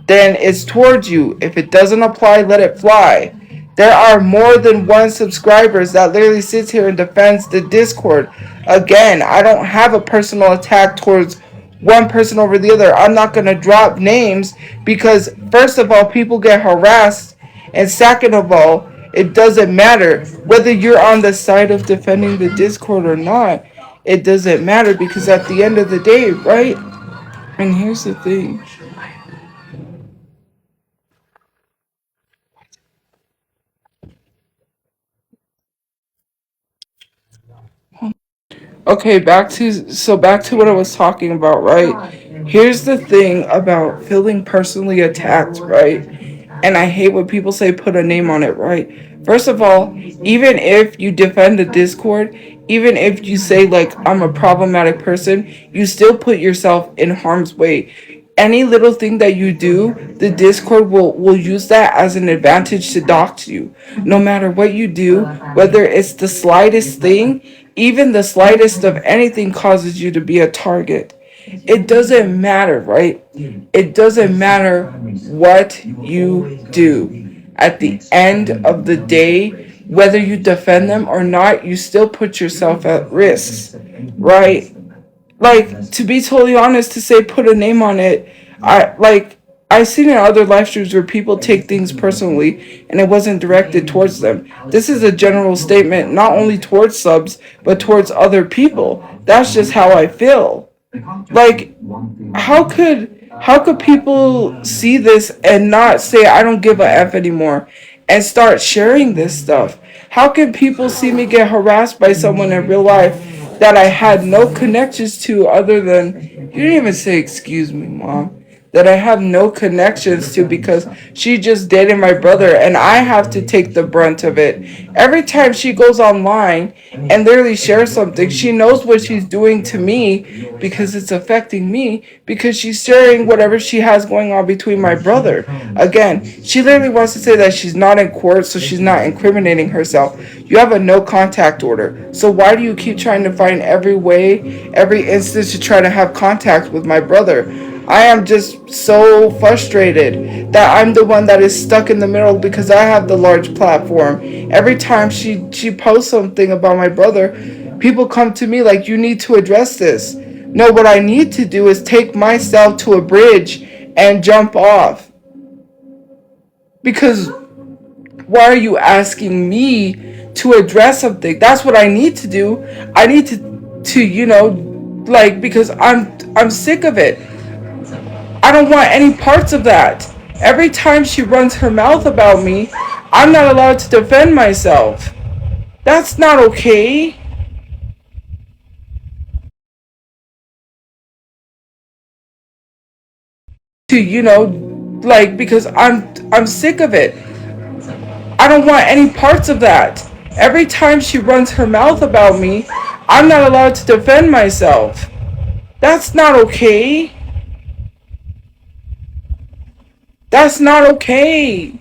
then it's towards you. If it doesn't apply, let it fly. There are more than one subscribers that literally sits here and defends the Discord. Again, I don't have a personal attack towards one person over the other. I'm not going to drop names because, first of all, people get harassed, and second of all, it doesn't matter whether you're on the side of defending the Discord or not. It doesn't matter because at the end of the day, right? And here's the thing. Okay, back to what I was talking about, right? Here's the thing about feeling personally attacked, right? And I hate when people say put a name on it, right? First of all, even if you defend the Discord, even if you say like I'm a problematic person, you still put yourself in harm's way. Any little thing that you do, the Discord will use that as an advantage to dox you. No matter what you do, whether it's the slightest thing, even the slightest of anything causes you to be a target. It doesn't matter, right? It doesn't matter what you do. At the end of the day, whether you defend them or not, you still put yourself at risk, right? Like, to be totally honest, to say put a name on it, I've seen in other live streams where people take things personally and it wasn't directed towards them. This is a general statement not only towards subs but towards other people. That's just how I feel. Like, how could people see this and not say I don't give a F anymore and start sharing this stuff? How can people see me get harassed by someone in real life that I had no connections to other than you didn't even say excuse me, mom. That I have no connections to because she just dated my brother and I have to take the brunt of it. Every time she goes online and literally shares something, she knows what she's doing to me because it's affecting me because she's sharing whatever she has going on between my brother. Again, she literally wants to say that she's not in court, so she's not incriminating herself. You have a no contact order. So why do you keep trying to find every way, every instance to try to have contact with my brother? I am just so frustrated that I'm the one that is stuck in the middle because I have the large platform. Every time she posts something about my brother, people come to me like, you need to address this. No, what I need to do is take myself to a bridge and jump off. Because why are you asking me to address something? That's what I need to do. I need to like, because I'm sick of it. I don't want any parts of that. Every time she runs her mouth about me, I'm not allowed to defend myself. That's not okay. To like, because I'm sick of it. I don't want any parts of that. Every time she runs her mouth about me, I'm not allowed to defend myself. That's not okay. That's not okay.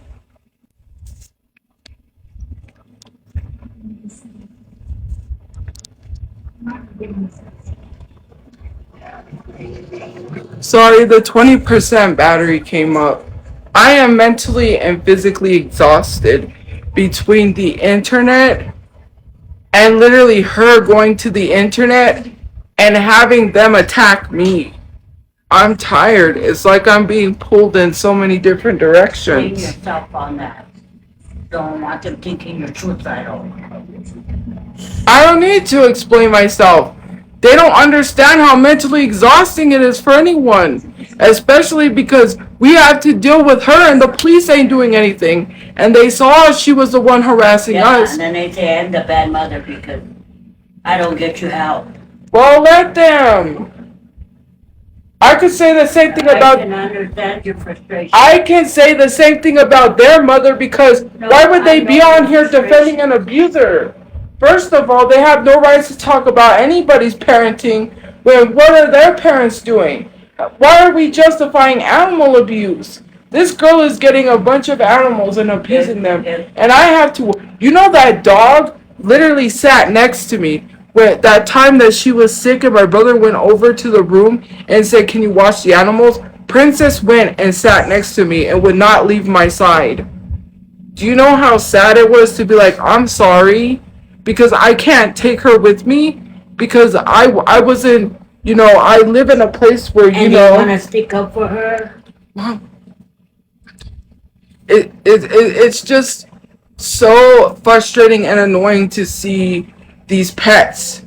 Sorry, the 20% battery came up. I am mentally and physically exhausted between the internet and literally her going to the internet and having them attack me. I'm tired. It's like I'm being pulled in so many different Blame directions. yourself on that. Don't want them thinking you're suicidal. I don't need to explain myself. They don't understand how mentally exhausting it is for anyone, especially because we have to deal with her and the police ain't doing anything. And they saw she was the one harassing us. And then they say I'm the bad mother because I don't get you help. Well, let them. I could say the same thing I about. can understand your frustration. I can say the same thing about their mother because why would they be on here defending an abuser? First of all, they have no rights to talk about anybody's parenting when what are their parents doing? Why are we justifying animal abuse? This girl is getting a bunch of animals and abusing them. And I have to, that dog literally sat next to me. When that time that she was sick and my brother went over to the room and said, "Can you watch the animals?" Princess went and sat next to me and would not leave my side. Do you know how sad it was to be like, "I'm sorry," because I can't take her with me because I wasn't, I live in a place where, And you want to stick up for her? Mom, it's just so frustrating and annoying to see these pets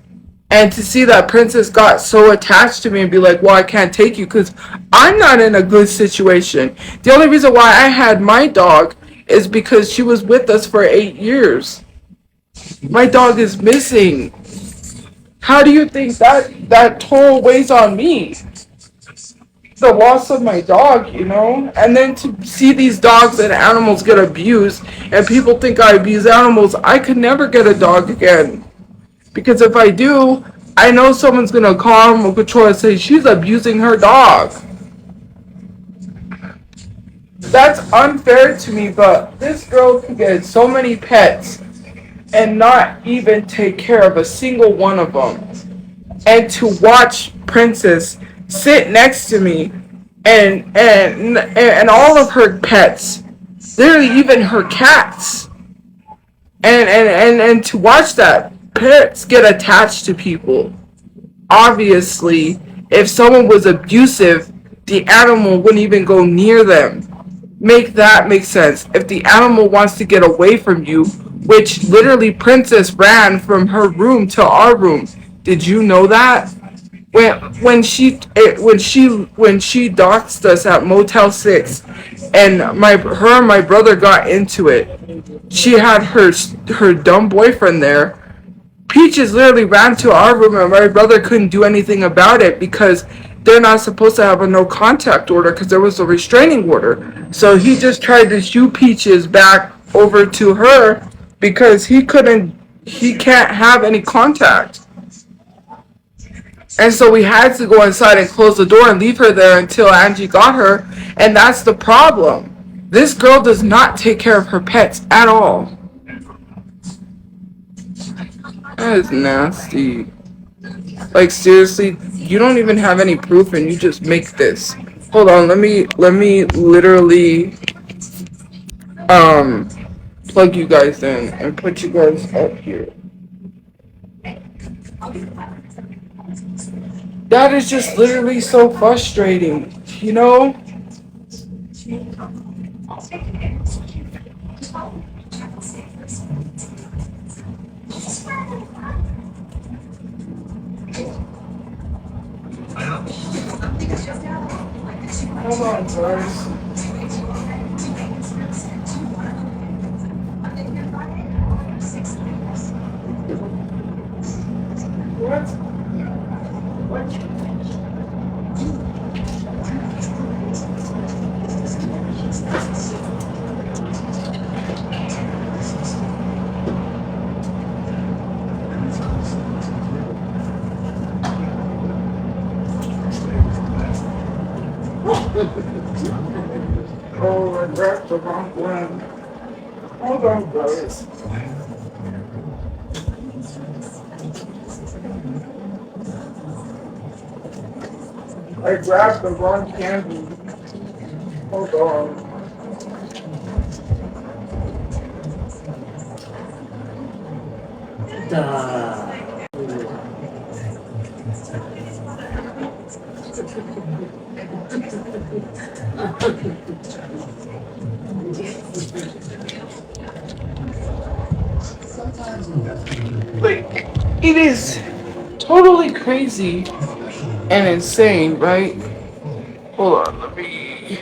and to see that Princess got so attached to me and be like, "Well, I can't take you because I'm not in a good situation." The only reason why I had my dog is because she was with us for 8 years. My dog is missing. How do you think that toll weighs on me? The loss of my dog, and then to see these dogs and animals get abused and people think I abuse animals. I could never get a dog again because if I do, I know someone's gonna call animal control and say she's abusing her dog. That's unfair to me, but this girl can get so many pets and not even take care of a single one of them. And to watch Princess sit next to me and all of her pets, literally even her cats, and to watch that pets get attached to people. Obviously, if someone was abusive, the animal wouldn't even go near them. Make that make sense. If the animal wants to get away from you, which literally Princess ran from her room to our room. Did you know that? When she doxed us at Motel 6 and her and my brother got into it, she had her dumb boyfriend there. Peaches literally ran to our room and my brother couldn't do anything about it because they're not supposed to have a no contact order because there was a restraining order. So he just tried to shoo Peaches back over to her because he can't have any contact. And so we had to go inside and close the door and leave her there until Angie got her. And that's the problem. This girl does not take care of her pets at all. That is nasty. Like seriously, you don't even have any proof and you just make this. Hold on, let me literally plug you guys in and put you guys up here. That is just literally so frustrating, Hold on, first. the wrong one. Hold on, guys. I grabbed the wrong candy. Hold on. Like, it is totally crazy and insane, right? Hold on, let me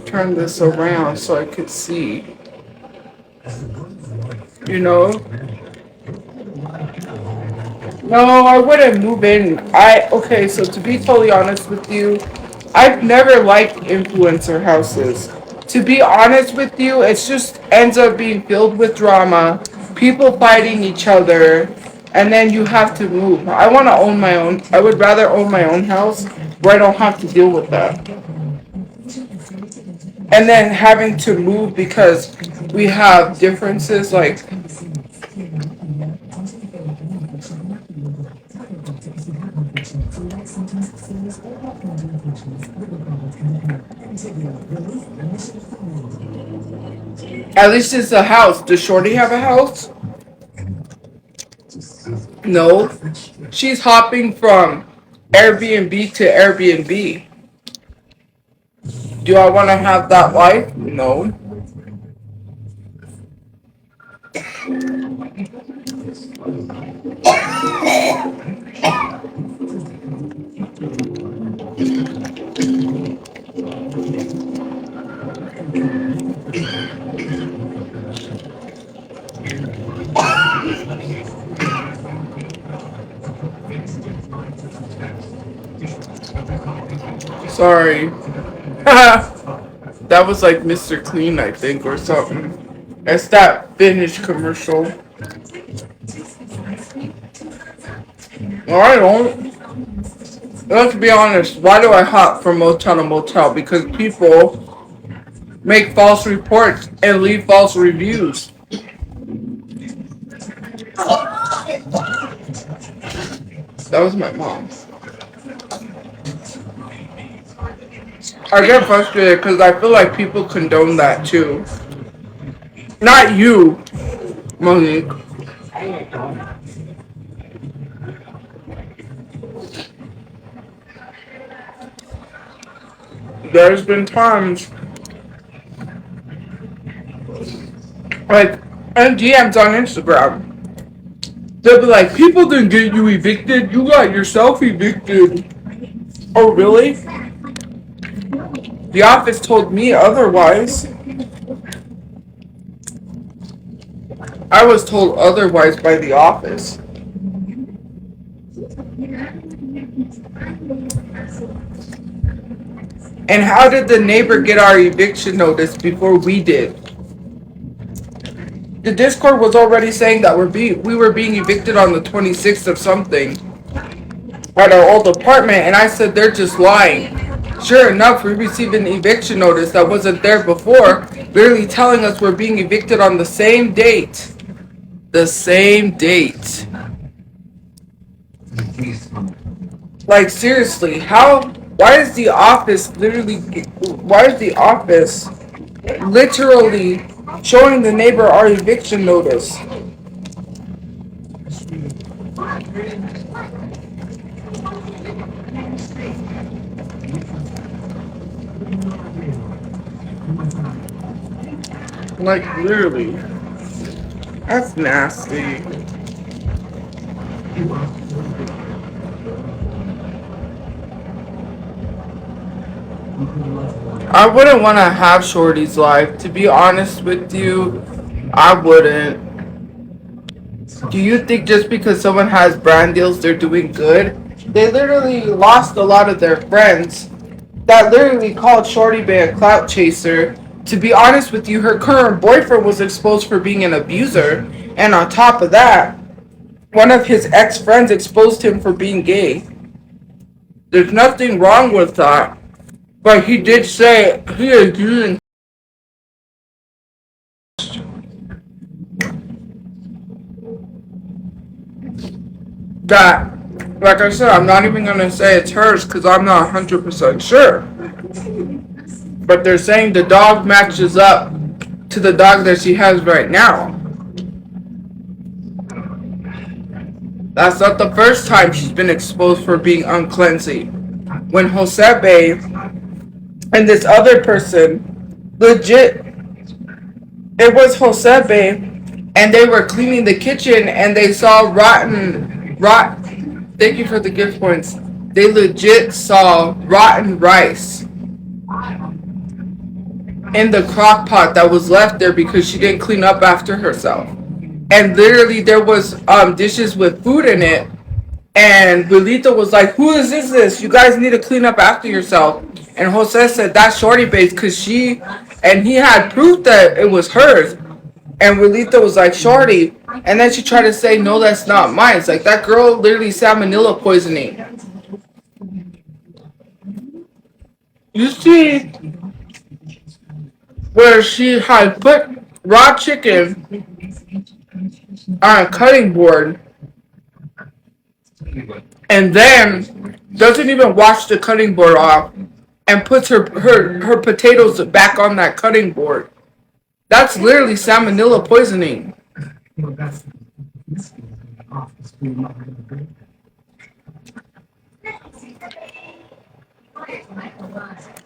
turn this around so I could see. You know? No, I wouldn't move in. Okay, so to be totally honest with you, I've never liked influencer houses. To be honest with you, it just ends up being filled with drama, people fighting each other, and then you have to move. I want to own my own. I would rather own my own house where I don't have to deal with that. And then having to move because we have differences like at least it's a house. Does Shorty have a house? No. She's hopping from Airbnb to Airbnb. Do I want to have that life? No. Sorry. That was like Mr. Clean, I think, or something. It's that Finnish commercial. Well, I don't. Let's be honest. Why do I hop from motel to motel? Because people make false reports and leave false reviews. That was my mom. I get frustrated because I feel like people condone that too. Not you, Monique. There's been times, like, and DMs on Instagram, they'll be like, people didn't get you evicted, you got yourself evicted. Oh, really? The office told me otherwise. I was told otherwise by the office. And how did the neighbor get our eviction notice before we did? The Discord was already saying that we were being evicted on the 26th of something at our old apartment, and I said they're just lying. Sure enough, we received an eviction notice that wasn't there before, literally telling us we're being evicted on the same date. The same date. Like, seriously, why is the office literally showing the neighbor our eviction notice? Like, literally. That's nasty. I wouldn't want to have Shorty's life. To be honest with you, I wouldn't. Do you think just because someone has brand deals, they're doing good? They literally lost a lot of their friends that literally called Shorty Bay a clout chaser. To be honest with you, her current boyfriend was exposed for being an abuser. And on top of that, one of his ex-friends exposed him for being gay. There's nothing wrong with that. But he did say he is using that. Like I said, I'm not even gonna say it's hers because I'm not 100% sure. But they're saying the dog matches up to the dog that she has right now. That's not the first time she's been exposed for being uncleansing. When Josebe and this other person, legit, it was Josebe, and they were cleaning the kitchen and they saw thank you for the gift points. They legit saw rotten rice in the crock pot that was left there because she didn't clean up after herself. And literally there was dishes with food in it. And Belito was like, who is this? You guys need to clean up after yourself. And Jose said, that's Shorty Base because and he had proof that it was hers. And Relita was like, Shorty. And then she tried to say, no, that's not mine. It's like, that girl literally salmonella poisoning. You see where she had put raw chicken on a cutting board and then doesn't even wash the cutting board off and puts her potatoes back on that cutting board. That's literally salmonella poisoning.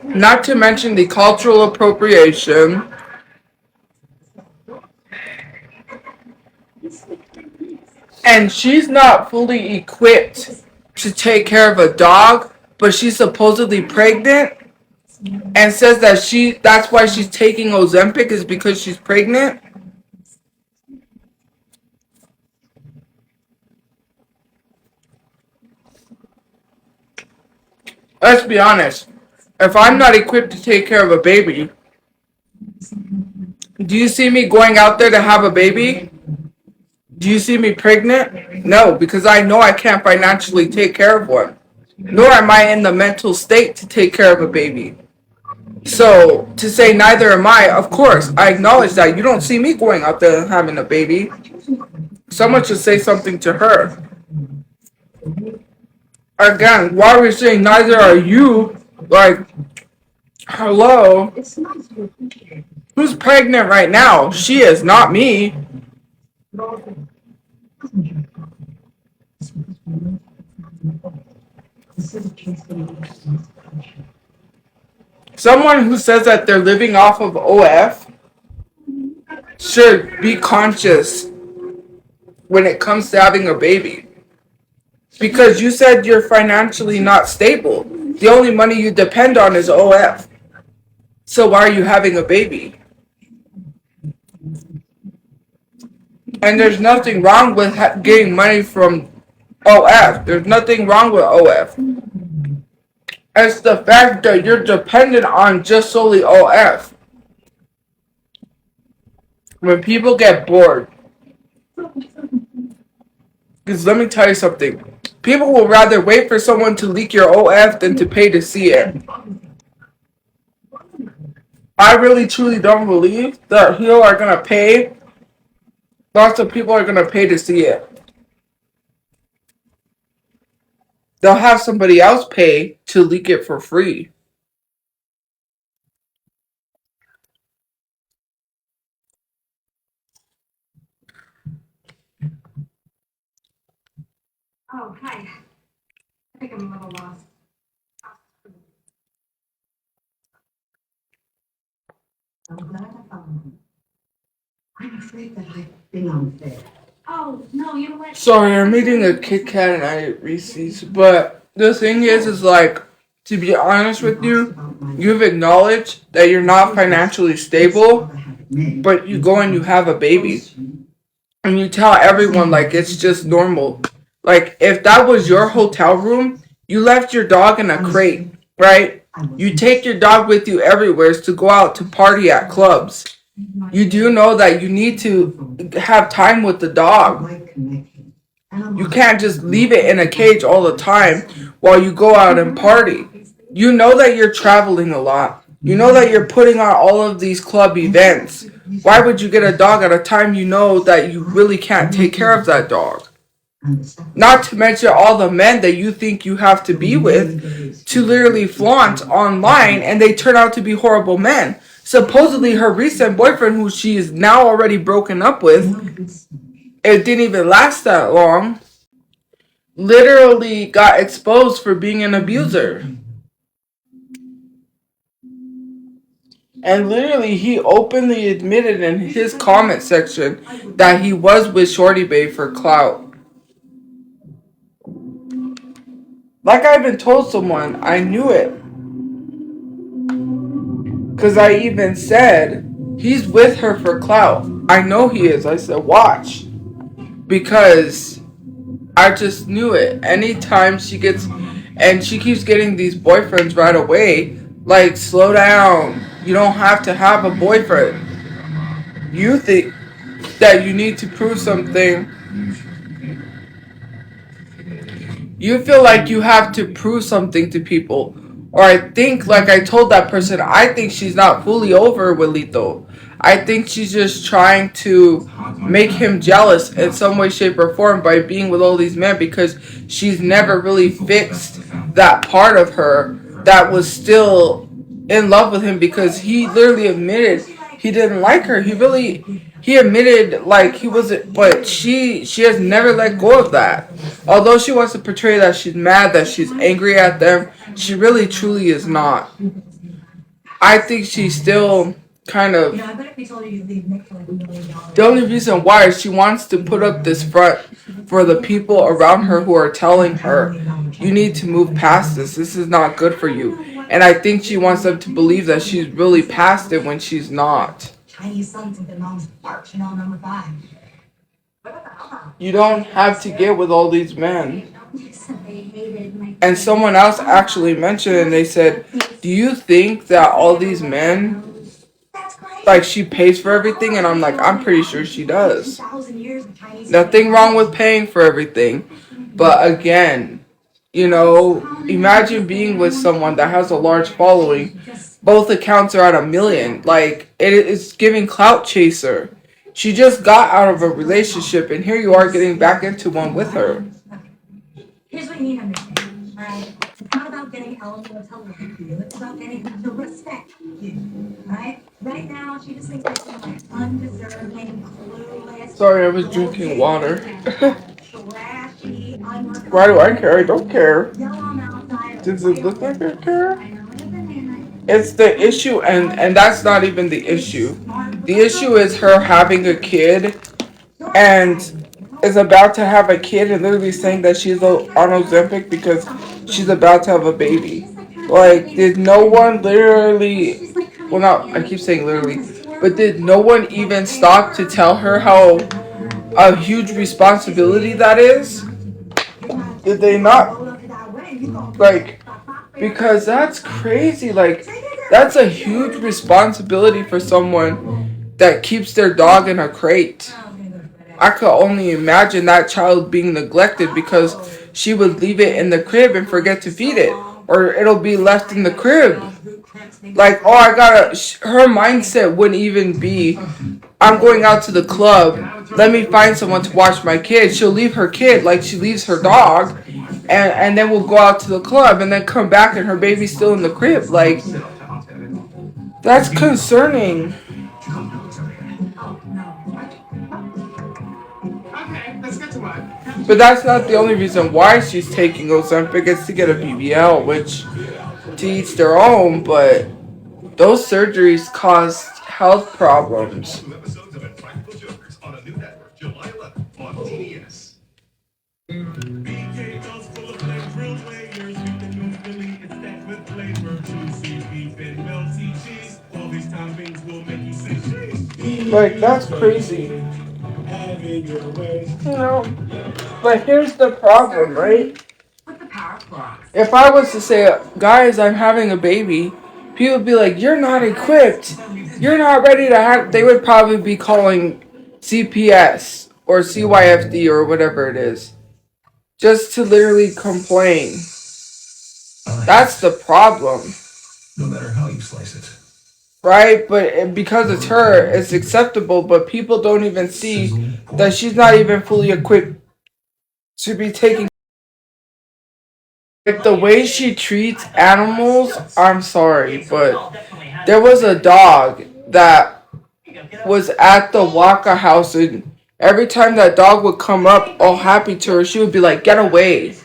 Not to mention the cultural appropriation. And she's not fully equipped to take care of a dog, but she's supposedly pregnant and says that that's why she's taking Ozempic is because she's pregnant. Let's be honest. If I'm not equipped to take care of a baby, do you see me going out there to have a baby? Do you see me pregnant? No, because I know I can't financially take care of one. Nor am I in the mental state to take care of a baby. So, to say neither am I, of course, I acknowledge that. You don't see me going out there and having a baby. Someone should say something to her. Again, why are we saying neither are you? Like, hello? Who's pregnant right now? She is, not me. Someone who says that they're living off of OF should be conscious when it comes to having a baby. Because you said you're financially not stable. The only money you depend on is OF. So why are you having a baby? And there's nothing wrong with getting money from OF. There's nothing wrong with OF. It's the fact that you're dependent on just solely OF. When people get bored. Because let me tell you something. People will rather wait for someone to leak your OF than to pay to see it. I really truly don't believe that people are going to pay. Lots of people are going to pay to see it. They'll have somebody else pay to leak it for free. Oh, hi. I think I'm a little lost. I'm glad I found you. I'm afraid that I've been unfair. Oh, no, you know what? Sorry, I'm eating a Kit Kat and I ate Reese's. But the thing is like, to be honest with you, you've acknowledged that you're not financially stable, but you go and you have a baby. And you tell everyone like it's just normal. Like, if that was your hotel room, you left your dog in a crate, right? You take your dog with you everywhere to go out to party at clubs. You do know that you need to have time with the dog. You can't just leave it in a cage all the time while you go out and party. You know that you're traveling a lot. You know that you're putting on all of these club events. Why would you get a dog at a time you know that you really can't take care of that dog? Not to mention all the men that you think you have to be with to literally flaunt online, and they turn out to be horrible men. Supposedly her recent boyfriend, who she is now already broken up with, it didn't even last that long, literally got exposed for being an abuser. And literally, he openly admitted in his comment section that he was with Shorty Bae for clout. Like I even told someone, I knew it. Because I even said, he's with her for clout. I know he is. I said, watch. Because I just knew it. Anytime she gets, and she keeps getting these boyfriends right away, like, slow down. You don't have to have a boyfriend. You think that you need to prove something. You feel like you have to prove something to people. Or I think, like I told that person, I think she's not fully over with Lito. I think she's just trying to make him jealous in some way, shape, or form by being with all these men, because she's never really fixed that part of her that was still in love with him, because he literally admitted he didn't like her. He admitted like he wasn't, but she has never let go of that. Although she wants to portray that she's mad, that she's angry at them, she really truly is not. I think she's still kind of, the only reason why is she wants to put up this front for the people around her who are telling her, you need to move past this. This is not good for you. And I think she wants them to believe that she's really past it when she's not. You don't have to get with all these men. And someone else actually mentioned, and they said, do you think that all these men, like, she pays for everything? And I'm like, I'm pretty sure she does. Nothing wrong with paying for everything. But again, you know, imagine being with someone that has a large following. Both accounts are at 1 million. Like, it is giving clout chaser. She just got out of a relationship, and here you are getting back into one with her. Here's what you need to understand, alright? It's not about getting Eleanor to like you. It's about getting her to respect you, alright? Right now, she just thinks that you're like undeserving, clueless. Sorry, I was drinking water. Trashy, Why do I care? I don't care. Does it look like I care? It's the issue, and that's not even the issue. The issue is her having a kid, and is about to have a kid, and literally saying that she's on Ozempic because she's about to have a baby. Like, did no one literally, well, not, I keep saying literally, but did no one even stop to tell her how a huge responsibility that is? Did they not? Like, because that's crazy. Like, that's a huge responsibility for someone that keeps their dog in a crate. I could only imagine that child being neglected because she would leave it in the crib and forget to feed it. Or it'll be left in the crib. Like, oh, her mindset wouldn't even be, I'm going out to the club, let me find someone to watch my kid. She'll leave her kid like she leaves her dog, and then we'll go out to the club and then come back and her baby's still in the crib. Like, that's concerning. But that's not the only reason why she's taking Ozempic. It's to get a BBL, which to each their own, but those surgeries cause health problems. Like, that's crazy. You know, but here's the problem, right? If I was to say, guys, I'm having a baby, people would be like, you're not equipped. You're not ready to have, they would probably be calling CPS or CYFD or whatever it is. Just to literally complain. That's the problem. No matter how you slice it. Right? But because it's her, it's acceptable, but people don't even see that she's not even fully equipped to be taking. Like the way she treats animals, I'm sorry, but there was a dog that was at the Waka house, and every time that dog would come up all happy to her, she would be like, "Get away."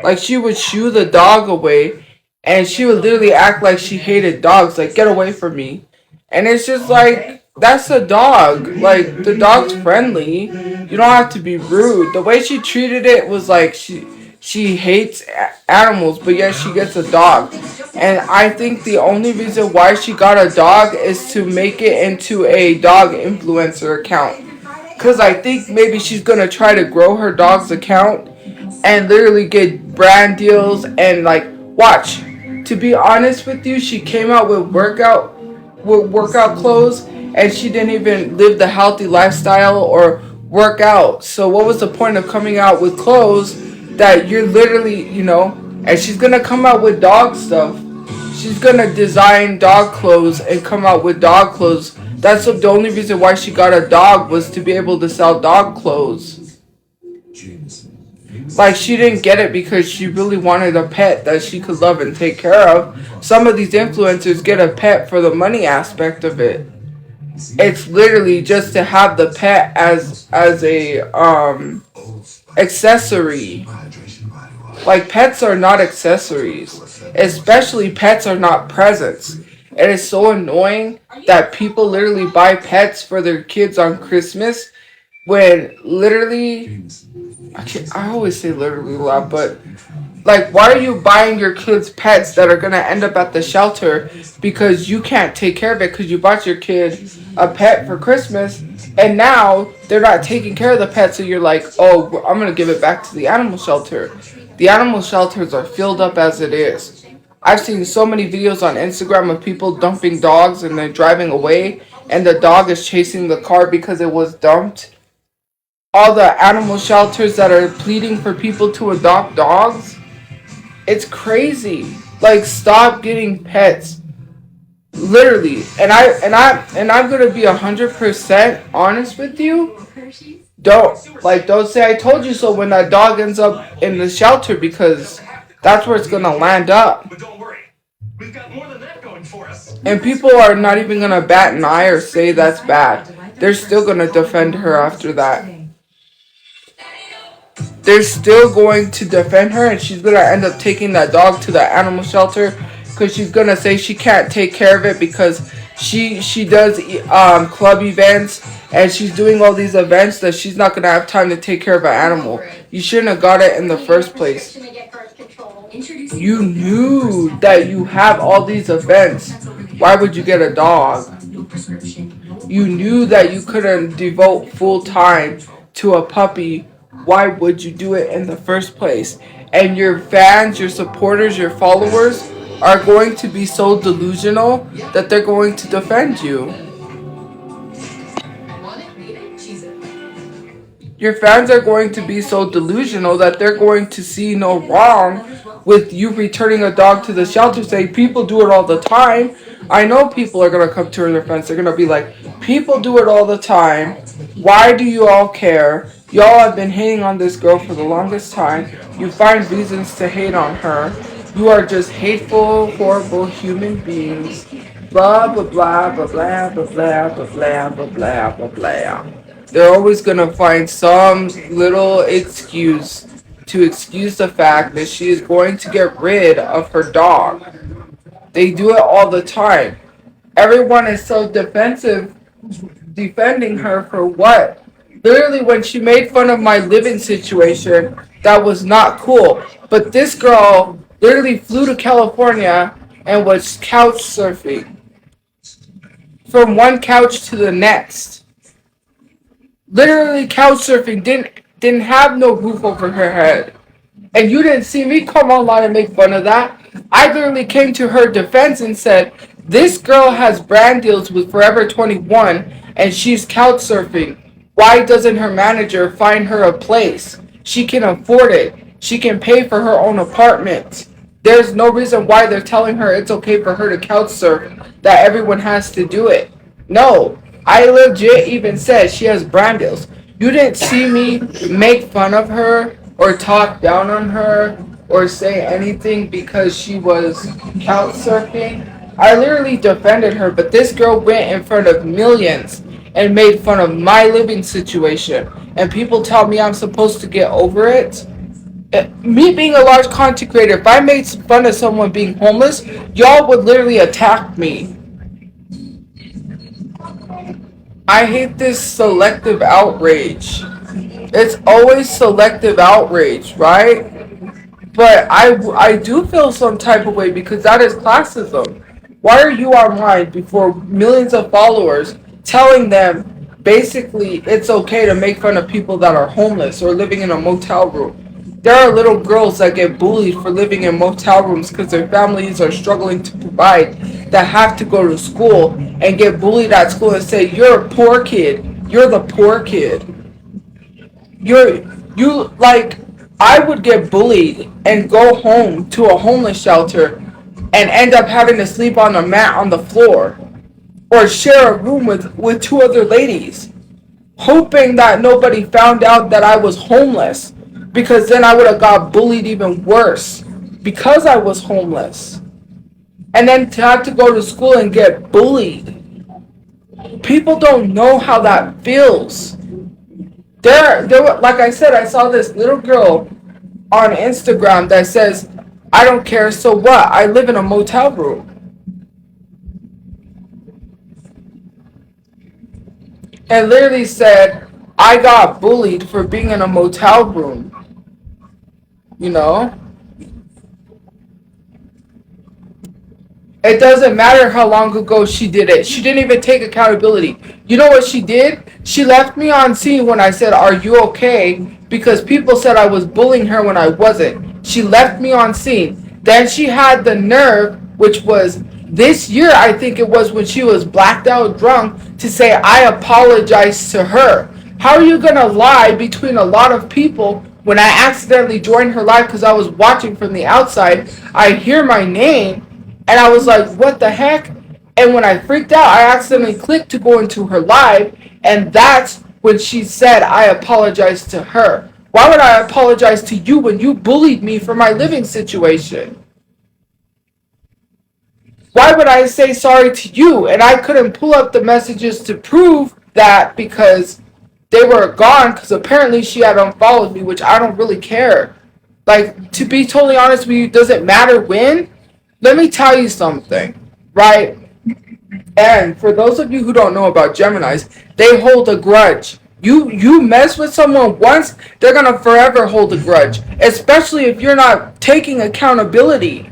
Like she would shoo the dog away, and she would literally act like she hated dogs, like, "Get away from me." And it's just like, that's a dog. Like, the dog's friendly. You don't have to be rude. The way she treated it was like she hates animals, but yet she gets a dog. And I think the only reason why she got a dog is to make it into a dog influencer account. Because I think maybe she's going to try to grow her dog's account and literally get brand deals and like, watch. To be honest with you, she came out with workout clothes, and she didn't even live the healthy lifestyle or work out. So what was the point of coming out with clothes that you're literally, and she's gonna come out with dog stuff. She's gonna design dog clothes and come out with dog clothes. That's the only reason why she got a dog, was to be able to sell dog clothes. Like, she didn't get it because she really wanted a pet that she could love and take care of. Some of these influencers get a pet for the money aspect of it. It's literally just to have the pet as a accessory. Like, pets are not accessories. Especially pets are not presents. It is so annoying that people literally buy pets for their kids on Christmas when literally, I always say literally a lot, but like, why are you buying your kids pets that are gonna end up at the shelter because you can't take care of it because you bought your kid a pet for Christmas, and now they're not taking care of the pet, so you're like, oh, I'm gonna give it back to the animal shelter. The animal shelters are filled up as it is. I've seen so many videos on Instagram of people dumping dogs and they're driving away, and the dog is chasing the car because it was dumped. All the animal shelters that are pleading for people to adopt dogs. It's crazy. Like, stop getting pets. Literally. And I'm gonna be 100% honest with you. Don't say I told you so when that dog ends up in the shelter, because that's where it's gonna land up. But don't worry, we've got more than that going for us. And people are not even gonna bat an eye or say that's bad. They're still gonna defend her after that. They're still going to defend her, and she's going to end up taking that dog to the animal shelter because she's going to say she can't take care of it because she does club events, and she's doing all these events that she's not going to have time to take care of an animal. You shouldn't have got it in the first place. You knew that you have all these events. Why would you get a dog? You knew that you couldn't devote full time to a puppy. Why would you do it in the first place? And your fans, your supporters, your followers are going to be so delusional that they're going to defend you. Your fans are going to be so delusional that they're going to see no wrong with you returning a dog to the shelter, saying people do it all the time. I know people are going to come to her defense. They're going to be like, people do it all the time. Why do you all care? Y'all have been hating on this girl for the longest time. You find reasons to hate on her. You are just hateful, horrible human beings. Blah, blah, blah, blah, blah, blah, blah, blah, blah, blah, blah, blah, blah. They're always going to find some little excuse to excuse the fact that she is going to get rid of her dog. They do it all the time. Everyone is so defensive, defending her for what? Literally, when she made fun of my living situation, that was not cool. But this girl literally flew to California and was couch surfing. From one couch to the next. Literally couch surfing, didn't have no roof over her head. And you didn't see me come online and make fun of that. I literally came to her defense and said, this girl has brand deals with Forever 21 and she's couch surfing. Why doesn't her manager find her a place? She can afford it. She can pay for her own apartment. There's no reason why they're telling her it's okay for her to couch surf, that everyone has to do it. No, I legit even said she has brand deals. You didn't see me make fun of her or talk down on her or say anything because she was couch surfing. I literally defended her, but this girl went in front of millions and made fun of my living situation. And people tell me I'm supposed to get over it. Me being a large content creator, if I made fun of someone being homeless, y'all would literally attack me. I hate this selective outrage. It's always selective outrage, right? But I do feel some type of way because that is classism. Why are you online before millions of followers telling them basically it's okay to make fun of people that are homeless or living in a motel room? There are little girls that get bullied for living in motel rooms because their families are struggling to provide, that have to go to school and get bullied at school and say, "You're a poor kid. You're the poor kid." You like, I would get bullied and go home to a homeless shelter and end up having to sleep on a mat on the floor or share a room with two other ladies, hoping that nobody found out that I was homeless, because then I would have got bullied even worse because I was homeless. And then to have to go to school and get bullied. People don't know how that feels. Like I said, I saw this little girl on Instagram that says, "I don't care, so what? I live in a motel room." And literally said, "I got bullied for being in a motel room." You know? It doesn't matter how long ago she did it. She didn't even take accountability. You know what she did? She left me on scene when I said, "Are you okay?" Because people said I was bullying her when I wasn't. She left me on scene. Then she had the nerve, which was this year, I think it was, when she was blacked out drunk, to say, "I apologize to her." How are you going to lie between a lot of people when I accidentally joined her live because I was watching from the outside? I hear my name. And I was like, "What the heck?" And when I freaked out, I accidentally clicked to go into her live. And that's when she said, "I apologize to her." Why would I apologize to you when you bullied me for my living situation? Why would I say sorry to you? And I couldn't pull up the messages to prove that because they were gone, because apparently she had unfollowed me, which I don't really care. Like, to be totally honest with you, does it matter when? Let me tell you something, right? And for those of you who don't know about Geminis, they hold a grudge. You mess with someone once, they're gonna forever hold a grudge, especially if you're not taking accountability.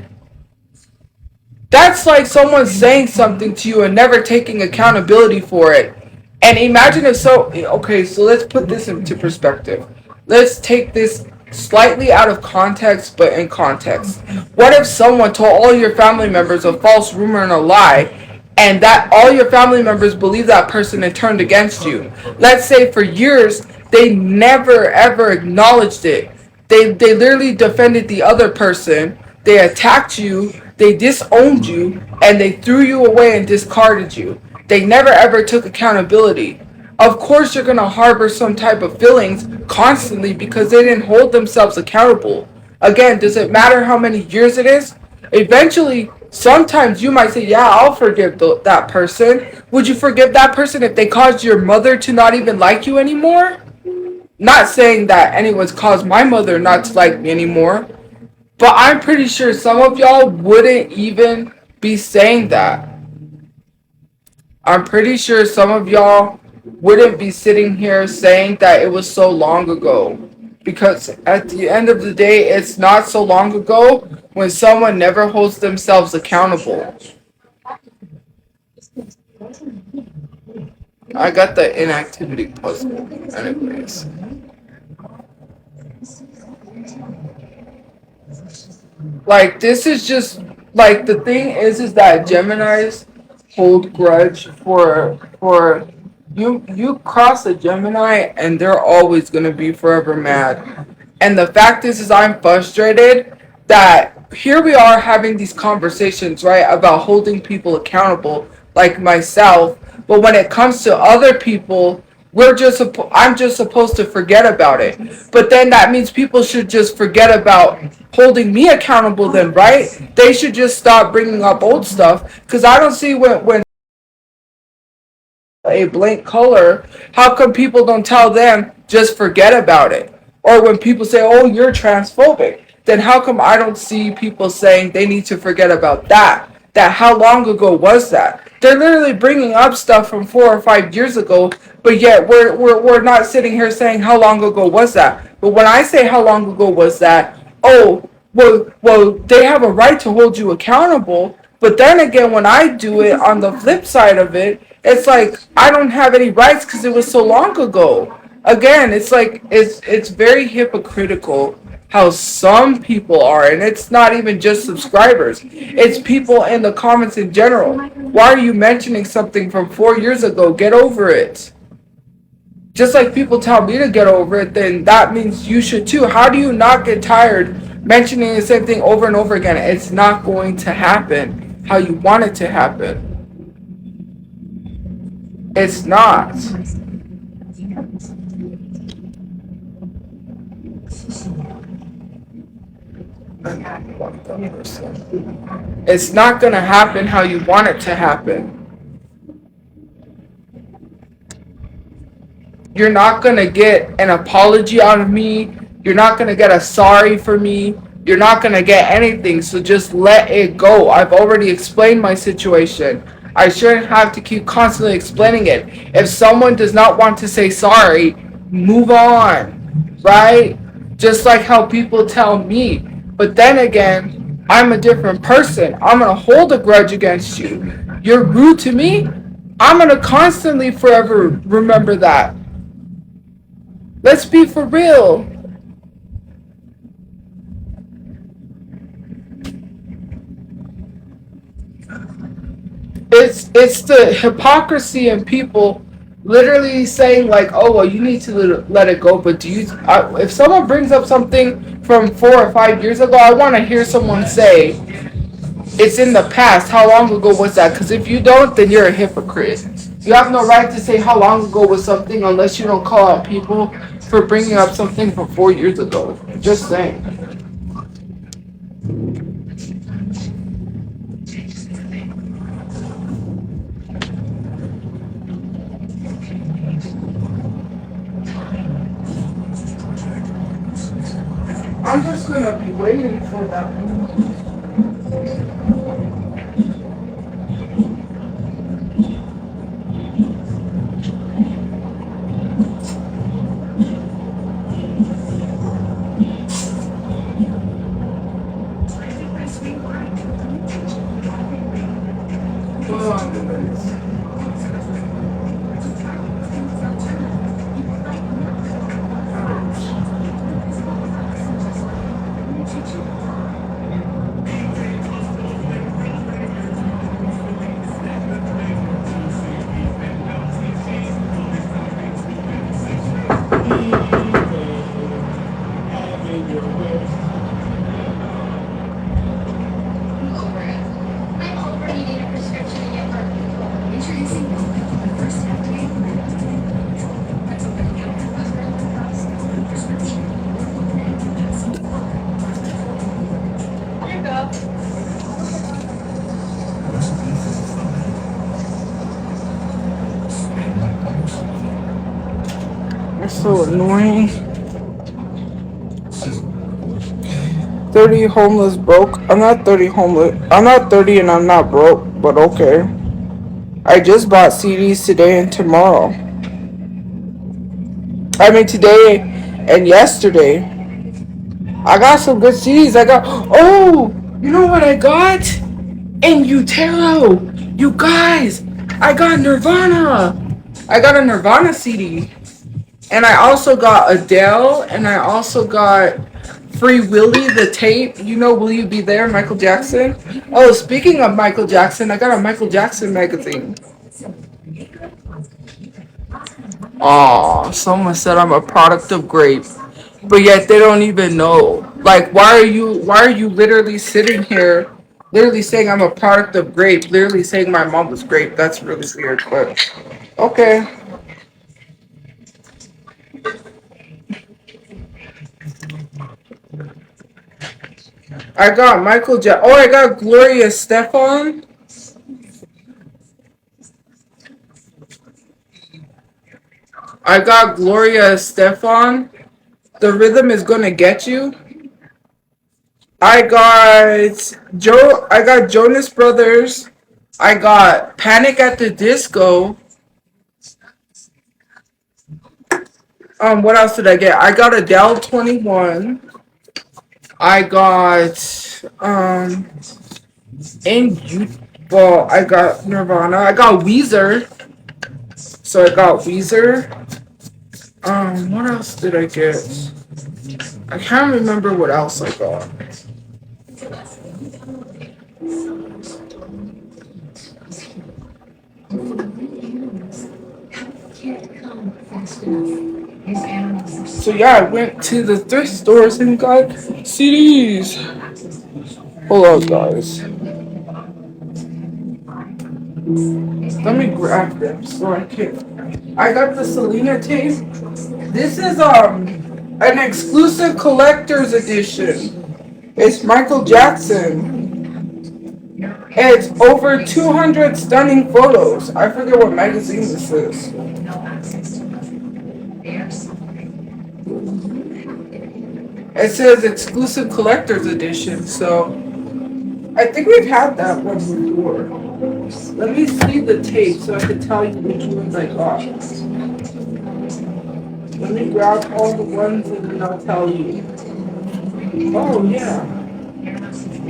That's like someone saying something to you and never taking accountability for it. And imagine if okay, so let's put this into perspective. Let's take this slightly out of context, but in context. What if someone told all your family members a false rumor and a lie, and that all your family members believe that person and turned against you? Let's say for years, they never ever acknowledged it. They literally defended the other person. They attacked you, they disowned you, and they threw you away and discarded you. They never ever took accountability. Of course you're going to harbor some type of feelings constantly because they didn't hold themselves accountable. Again, does it matter how many years it is? Eventually, sometimes you might say, "Yeah, I'll forgive that person." Would you forgive that person if they caused your mother to not even like you anymore? Not saying that anyone's caused my mother not to like me anymore. But I'm pretty sure some of y'all wouldn't even be saying that. I'm pretty sure some of y'all wouldn't be sitting here saying that it was so long ago. Because at the end of the day, it's not so long ago when someone never holds themselves accountable. I got the inactivity puzzle. Anyways. Like, this is just, like, the thing is that Geminis hold grudge for you cross a Gemini and they're always gonna be forever mad. And the fact is I'm frustrated that here we are having these conversations, right, about holding people accountable, like myself. But when it comes to other people, I'm just supposed to forget about it. But then that means people should just forget about holding me accountable. Then, right? They should just stop bringing up old stuff because I don't see when a blank color, how come people don't tell them just forget about it? Or when people say, oh, you're transphobic, then how come I don't see people saying they need to forget about that? That how long ago was that? They're literally bringing up stuff from 4 or 5 years ago, but yet we're not sitting here saying how long ago was that. But when I say how long ago was that, oh, well, they have a right to hold you accountable. But then again, when I do it on the flip side of it, it's like I don't have any rights because it was so long ago. Again, it's like it's very hypocritical how some people are, and it's not even just subscribers. It's people in the comments in general. Why are you mentioning something from 4 years ago? Get over it. Just like people tell me to get over it, then that means you should too. How do you not get tired mentioning the same thing over and over again? It's not going to happen how you want it to happen. It's not. It's not going to happen how you want it to happen. You're not going to get an apology out of me. You're not going to get a sorry for me. You're not going to get anything. So just let it go. I've already explained my situation. I shouldn't have to keep constantly explaining it. If someone does not want to say sorry, move on. Right? Just like how people tell me. But then again, I'm a different person. I'm going to hold a grudge against you. You're rude to me. I'm going to constantly forever remember that. Let's be for real. It's the hypocrisy in people literally saying like, oh well, you need to let it go. But if someone brings up something from 4 or 5 years ago, I want to hear someone say it's in the past. How long ago was that? Because if you don't, then you're a hypocrite. You have no right to say how long ago was something unless you don't call out people for bringing up something from 4 years ago. Just saying. I'm just gonna be waiting for that one. It's so annoying. 30 homeless broke. I'm not 30 homeless. I'm not 30 and I'm not broke, but okay. I just bought CDs today and tomorrow. I mean today and yesterday. I got some good CDs. Oh, you know what I got? In Utero. You guys, I got Nirvana. I got a Nirvana CD. And I also got Adele, and I also got Free Willy, the tape. You know, Will You Be There, Michael Jackson? Oh, speaking of Michael Jackson, I got a Michael Jackson magazine. Aw, someone said I'm a product of grape. But yet they don't even know. Like, why are you literally sitting here, literally saying I'm a product of grape, literally saying my mom was grape? That's really weird, but okay. I got Michael Oh, I got Gloria Stefan. I got Gloria Stefan. The rhythm is gonna get you. I got Jonas Brothers. I got Panic at the Disco. What else did I get? I got Adele 21. I got I got Nirvana. I got Weezer. So I got Weezer. What else did I get? I can't remember what else I got. So yeah, I went to the thrift stores and got CDs. Hold on, guys. Let me grab them so I can. I got the Selena tape. This is an exclusive collector's edition. It's Michael Jackson. It's over 200 stunning photos. I forget what magazine this is. It says exclusive collector's edition, so I think we've had that one before. Let me see the tape so I can tell you which ones I got. Let me grab all the ones and then I'll tell you. Oh yeah.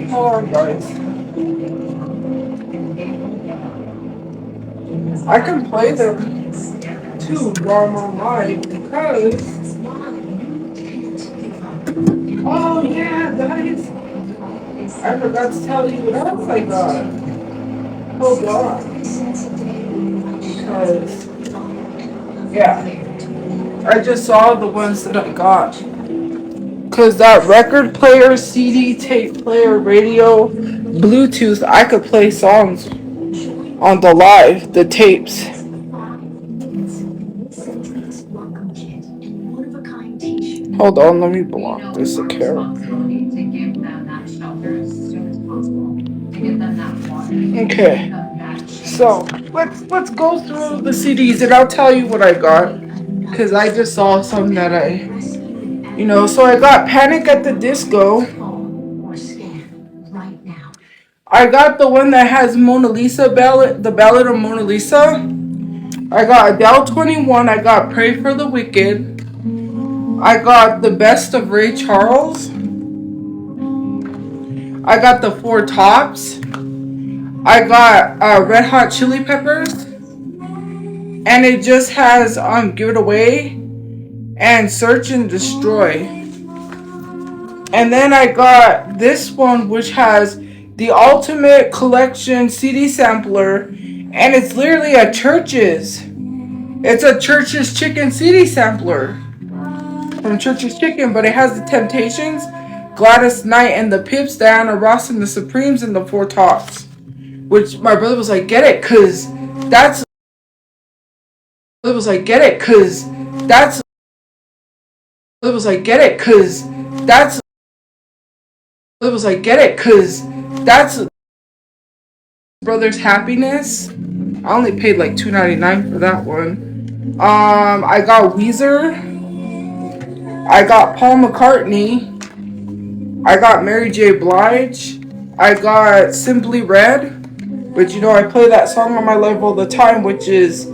Hold on, guys. I can play them too while I'm online because. Oh yeah, guys. I forgot to tell you what else I got. Hold on. Because, yeah. I just saw the ones that I got. Because that record player, CD, tape player, radio, Bluetooth, I could play songs on the live, the tapes. Hold on, let me block this account. Okay. So let's go through the CDs and I'll tell you what I got. Because I just saw some that so I got Panic at the Disco. I got the one that has Mona Lisa ballad, the Ballad of Mona Lisa. I got Adele 21. I got Pray for the Wicked. I got The Best of Ray Charles. I got The Four Tops. I got Red Hot Chili Peppers. And it just has Give It Away and Search and Destroy. And then I got this one, which has the Ultimate Collection CD sampler, and it's literally a Church's. It's a Church's Chicken CD sampler from Church's Chicken, but it has the Temptations, Gladys Knight and the Pips, Diana Ross and the Supremes, and the Four Tops. Which my brother was like, get it, cause that's. It was like, get it, cause that's. It was like, get it, cause that's. It was like, get it, cause that's brother's happiness. I only paid like $2.99 for that one. I got Weezer. I got Paul McCartney. I got Mary J. Blige. I got Simply Red, which I play that song on my live all the time, which is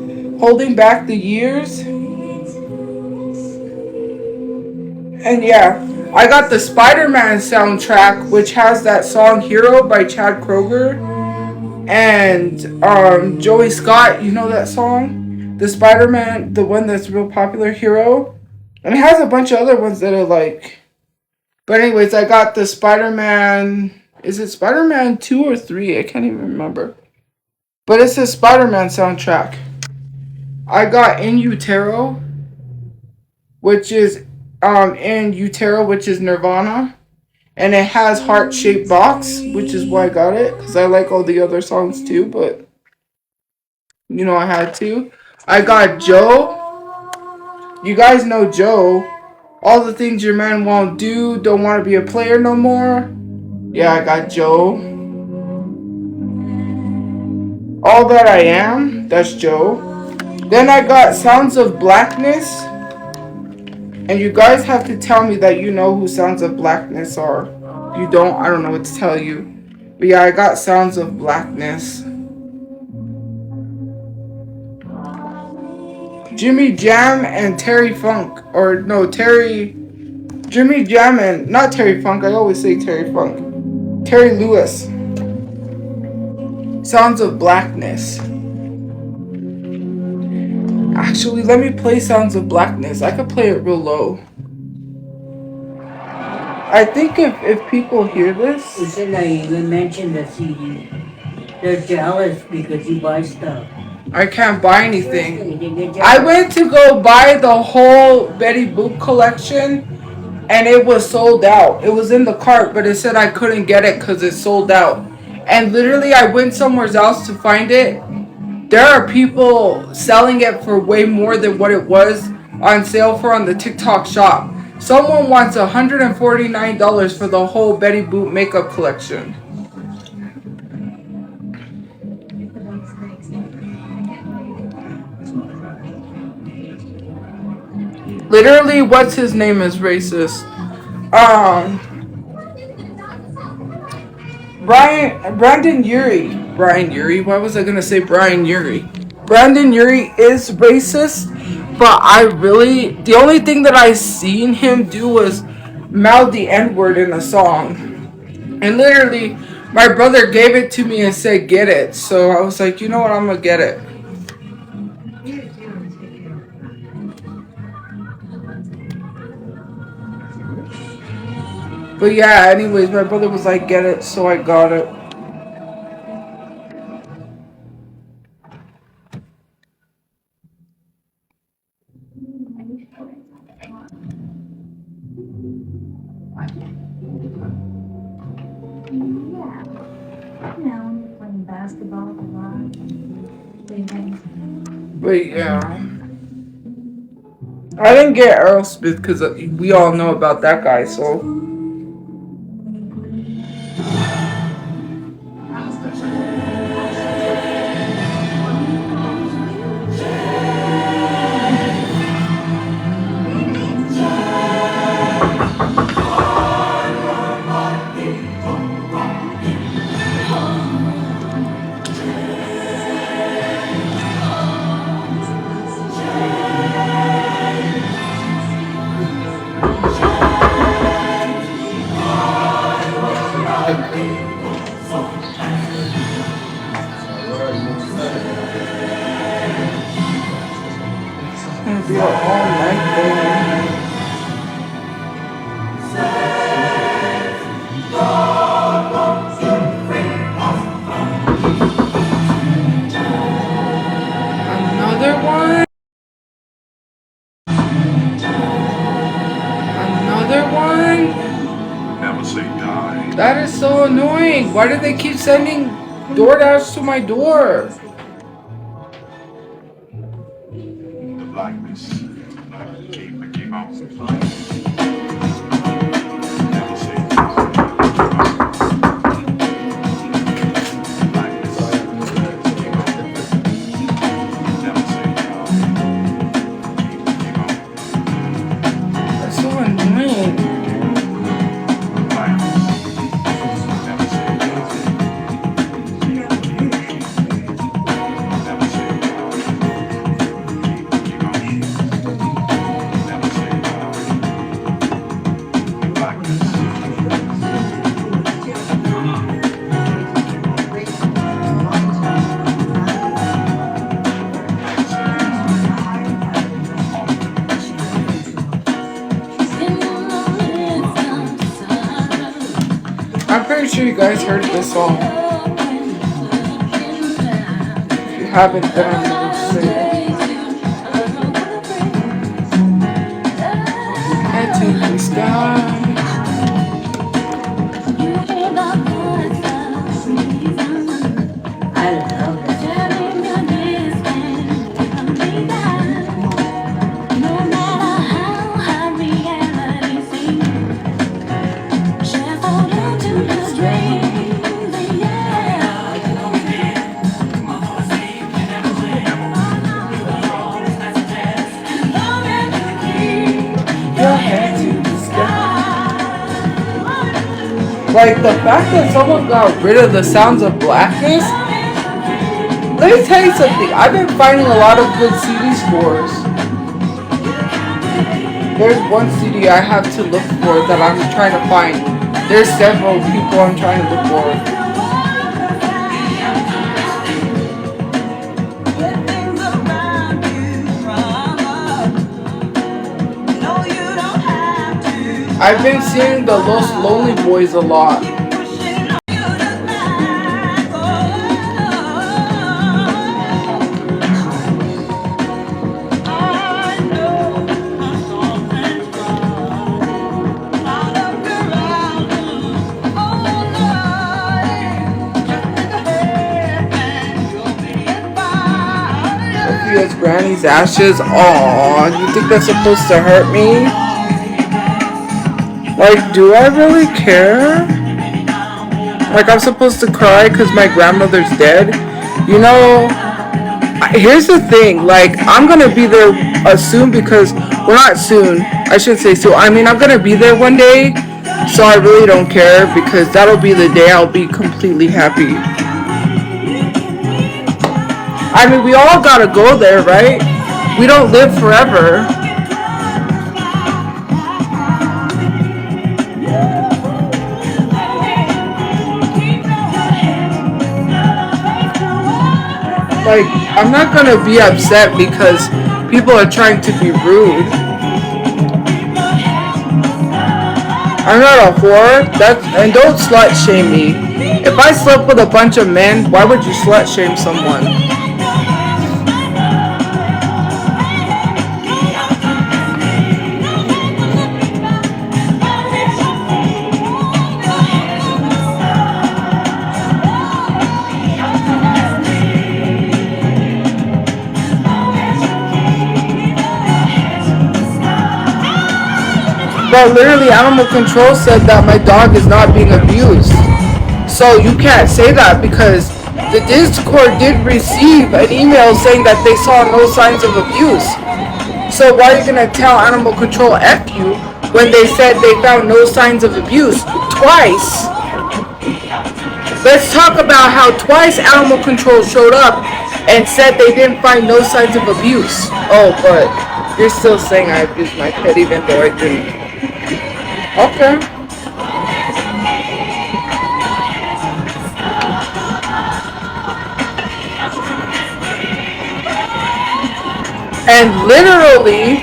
Holding Back the Years. And yeah, I got the Spider-Man soundtrack, which has that song Hero by Chad Kroeger and Joey Scott. You know that song? The Spider-Man, the one that's real popular, Hero. And it has a bunch of other ones that are like. But anyways, I got the Spider-Man. Is it Spider-Man 2 or 3? I can't even remember. But it's a Spider-Man soundtrack. I got In Utero, which is In Utero, which is Nirvana. And it has heart-shaped box, which is why I got it. Because I like all the other songs too, but you know I had to. I got Joe. You guys know Joe. All the things your man won't do. Don't want to be a player no more. Yeah, I got Joe. All That I Am. That's Joe. Then I got Sounds of Blackness. And you guys have to tell me that you know who Sounds of Blackness are. You don't, I don't know what to tell you. But yeah, I got Sounds of Blackness. Jimmy Jam and Terry Funk. Or no, Jimmy Jam and, not Terry Funk, I always say Terry Funk. Terry Lewis. Sounds of Blackness. Actually, let me play Sounds of Blackness. I could play it real low. I think if people hear this... Listen, I even mentioned the CD. They're jealous because you buy stuff. I can't buy anything. I went to go buy the whole Betty Boop collection, and it was sold out. It was in the cart, but it said I couldn't get it because it's sold out. And literally, I went somewhere else to find it. There are people selling it for way more than what it was on sale for on the TikTok shop. Someone wants $149 for the whole Betty Boop makeup collection. Literally, what's his name is racist. Brandon Urie. Brian Urie? Why was I gonna say Brian Urie? Brandon Urie is racist, but the only thing that I seen him do was mouth the N-word in a song. And literally, my brother gave it to me and said, get it. So I was like, you know what, I'm gonna get it. But yeah, anyways, my brother was like, get it, so I got it. But yeah. I didn't get Aerosmith because we all know about that guy, so... Be all night thing. Another one? Another one? Never say die. That is so annoying. Why do they keep sending DoorDash to my door? The blackness. Keep on. Never say die. Blackness. Keep on. Never say die. Keep on. That's so annoying. I'm pretty sure you guys heard this song. If you haven't, then I'm going to say it. I take the sky. Like the fact that someone got rid of the sounds of blackness. Let me tell you something. I've been finding a lot of good CD stores. There's one CD I have to look for that I'm trying to find. There's several people I'm trying to look for. I've been seeing the Los Lonely Boys a lot. Tophia's granny's ashes. Aw, you think that's supposed to hurt me? Like, do I really care? Like, I'm supposed to cry because my grandmother's dead? You know, here's the thing. Like, I'm going to be there soon because, well, not soon. I shouldn't say soon. I mean, I'm going to be there one day. So I really don't care because that'll be the day I'll be completely happy. I mean, we all got to go there, right? We don't live forever. Like, I'm not gonna be upset because people are trying to be rude. I'm not a whore. And don't slut shame me. If I slept with a bunch of men, why would you slut shame someone? But literally, animal control said that my dog is not being abused. So you can't say that because the Discord did receive an email saying that they saw no signs of abuse. So why are you gonna tell animal control F you when they said they found no signs of abuse twice? Let's talk about how twice animal control showed up and said they didn't find no signs of abuse. Oh, but you're still saying I abused my pet even though I didn't. Okay. And literally,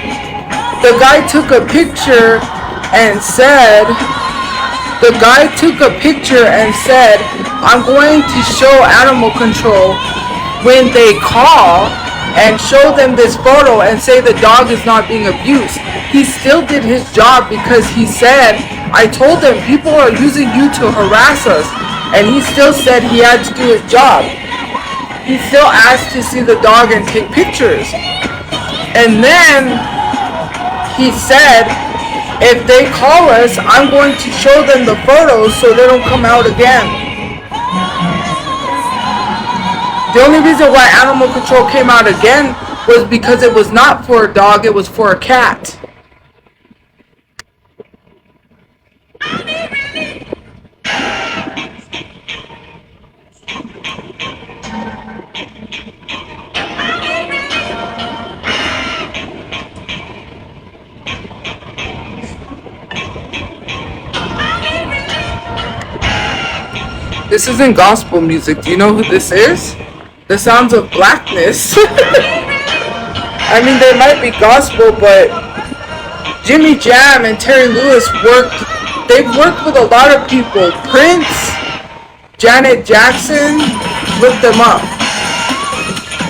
the guy took a picture and said, I'm going to show animal control when they call and show them this photo and say the dog is not being abused. He still did his job because he said, I told them people are using you to harass us. And he still said he had to do his job. He still asked to see the dog and take pictures. And then he said, if they call us, I'm going to show them the photos so they don't come out again. The only reason why animal control came out again was because it was not for a dog, it was for a cat. This isn't gospel music. Do you know who this is? The Sounds of Blackness. I mean, they might be gospel, but Jimmy Jam and Terry Lewis they've worked with a lot of people. Prince, Janet Jackson, look them up.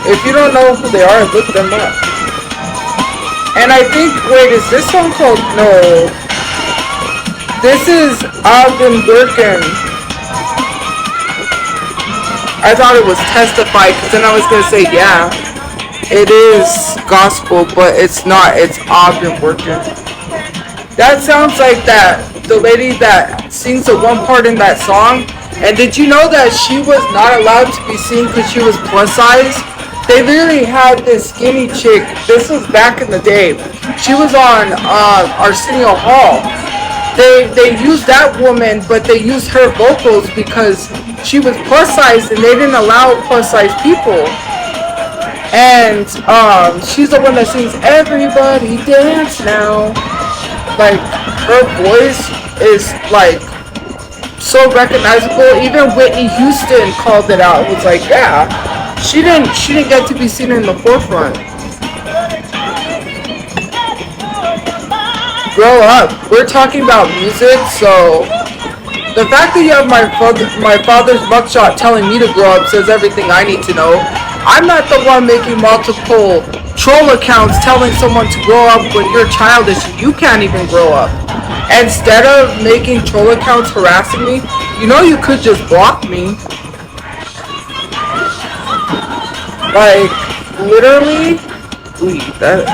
If you don't know who they are, look them up. And I think, wait, is this song called, no. This is I've Been Working. I thought it was Testify, because then I was going to say, yeah, it is gospel, but it's not. It's I've Been Working. That sounds like the lady that sings the one part in that song. And did you know that she was not allowed to be seen because she was plus size? They literally had this skinny chick. This was back in the day. She was on Arsenio Hall. they used that woman, but they used her vocals because she was plus size and they didn't allow plus size people. And she's the one that sings "Everybody Dance Now." Like her voice is like so recognizable. Even Whitney Houston called it out. It was like, yeah, she didn't get to be seen in the forefront. Grow up. We're talking about music, so the fact that you have my father's mugshot telling me to grow up says everything I need to know. I'm not the one making multiple troll accounts telling someone to grow up when you're childish and you can't even grow up. Instead of making troll accounts harassing me, you know you could just block me. Like, literally, that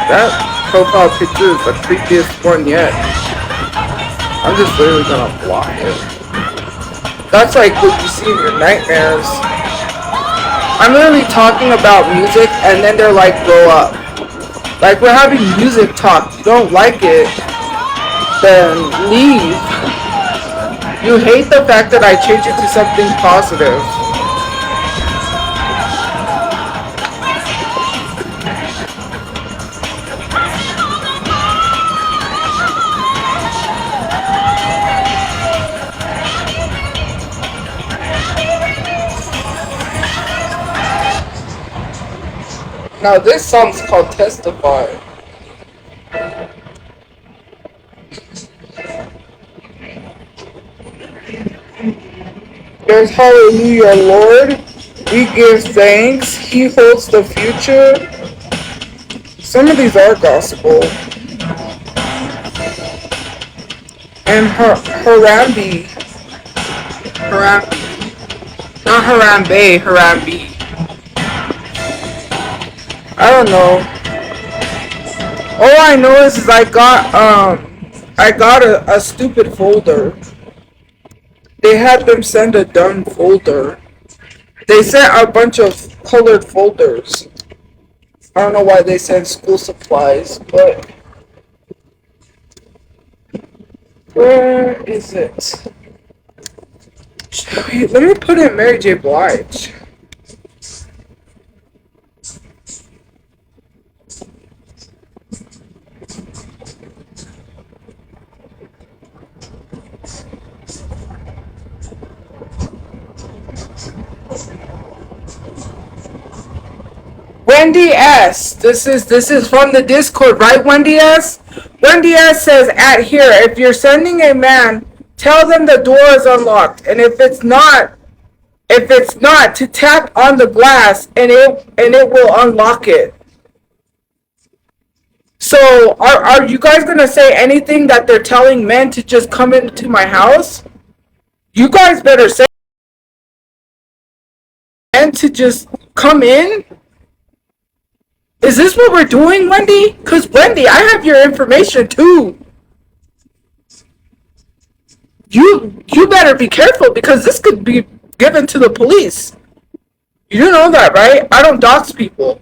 profile picture is the creepiest one yet. I'm just literally gonna block it. That's like what you see in your nightmares. I'm literally talking about music and then they're like, grow up. Like, we're having music talk. You don't like it, then leave. You hate the fact that I changed it to something positive. Now this song's called Testify. There's hallelujah, Lord. We give thanks. He holds the future. Some of these are gospel. And Harambe. Not Harambe, Harambe. I don't know. All I know is I got a stupid folder. They had them send a done folder. They sent a bunch of colored folders. I don't know why they sent school supplies, but where is it? Let me put in Mary J. Blige. Wendy S. This is from the Discord, right, Wendy S? Wendy S says at here, if you're sending a man, tell them the door is unlocked, and if it's not, to tap on the glass and it will unlock it. So are you guys gonna say anything that they're telling men to just come into my house? You guys better say men to just come in. Is this what we're doing, Wendy? Because, Wendy, I have your information, too. You better be careful, because this could be given to the police. You know that, right? I don't dox people.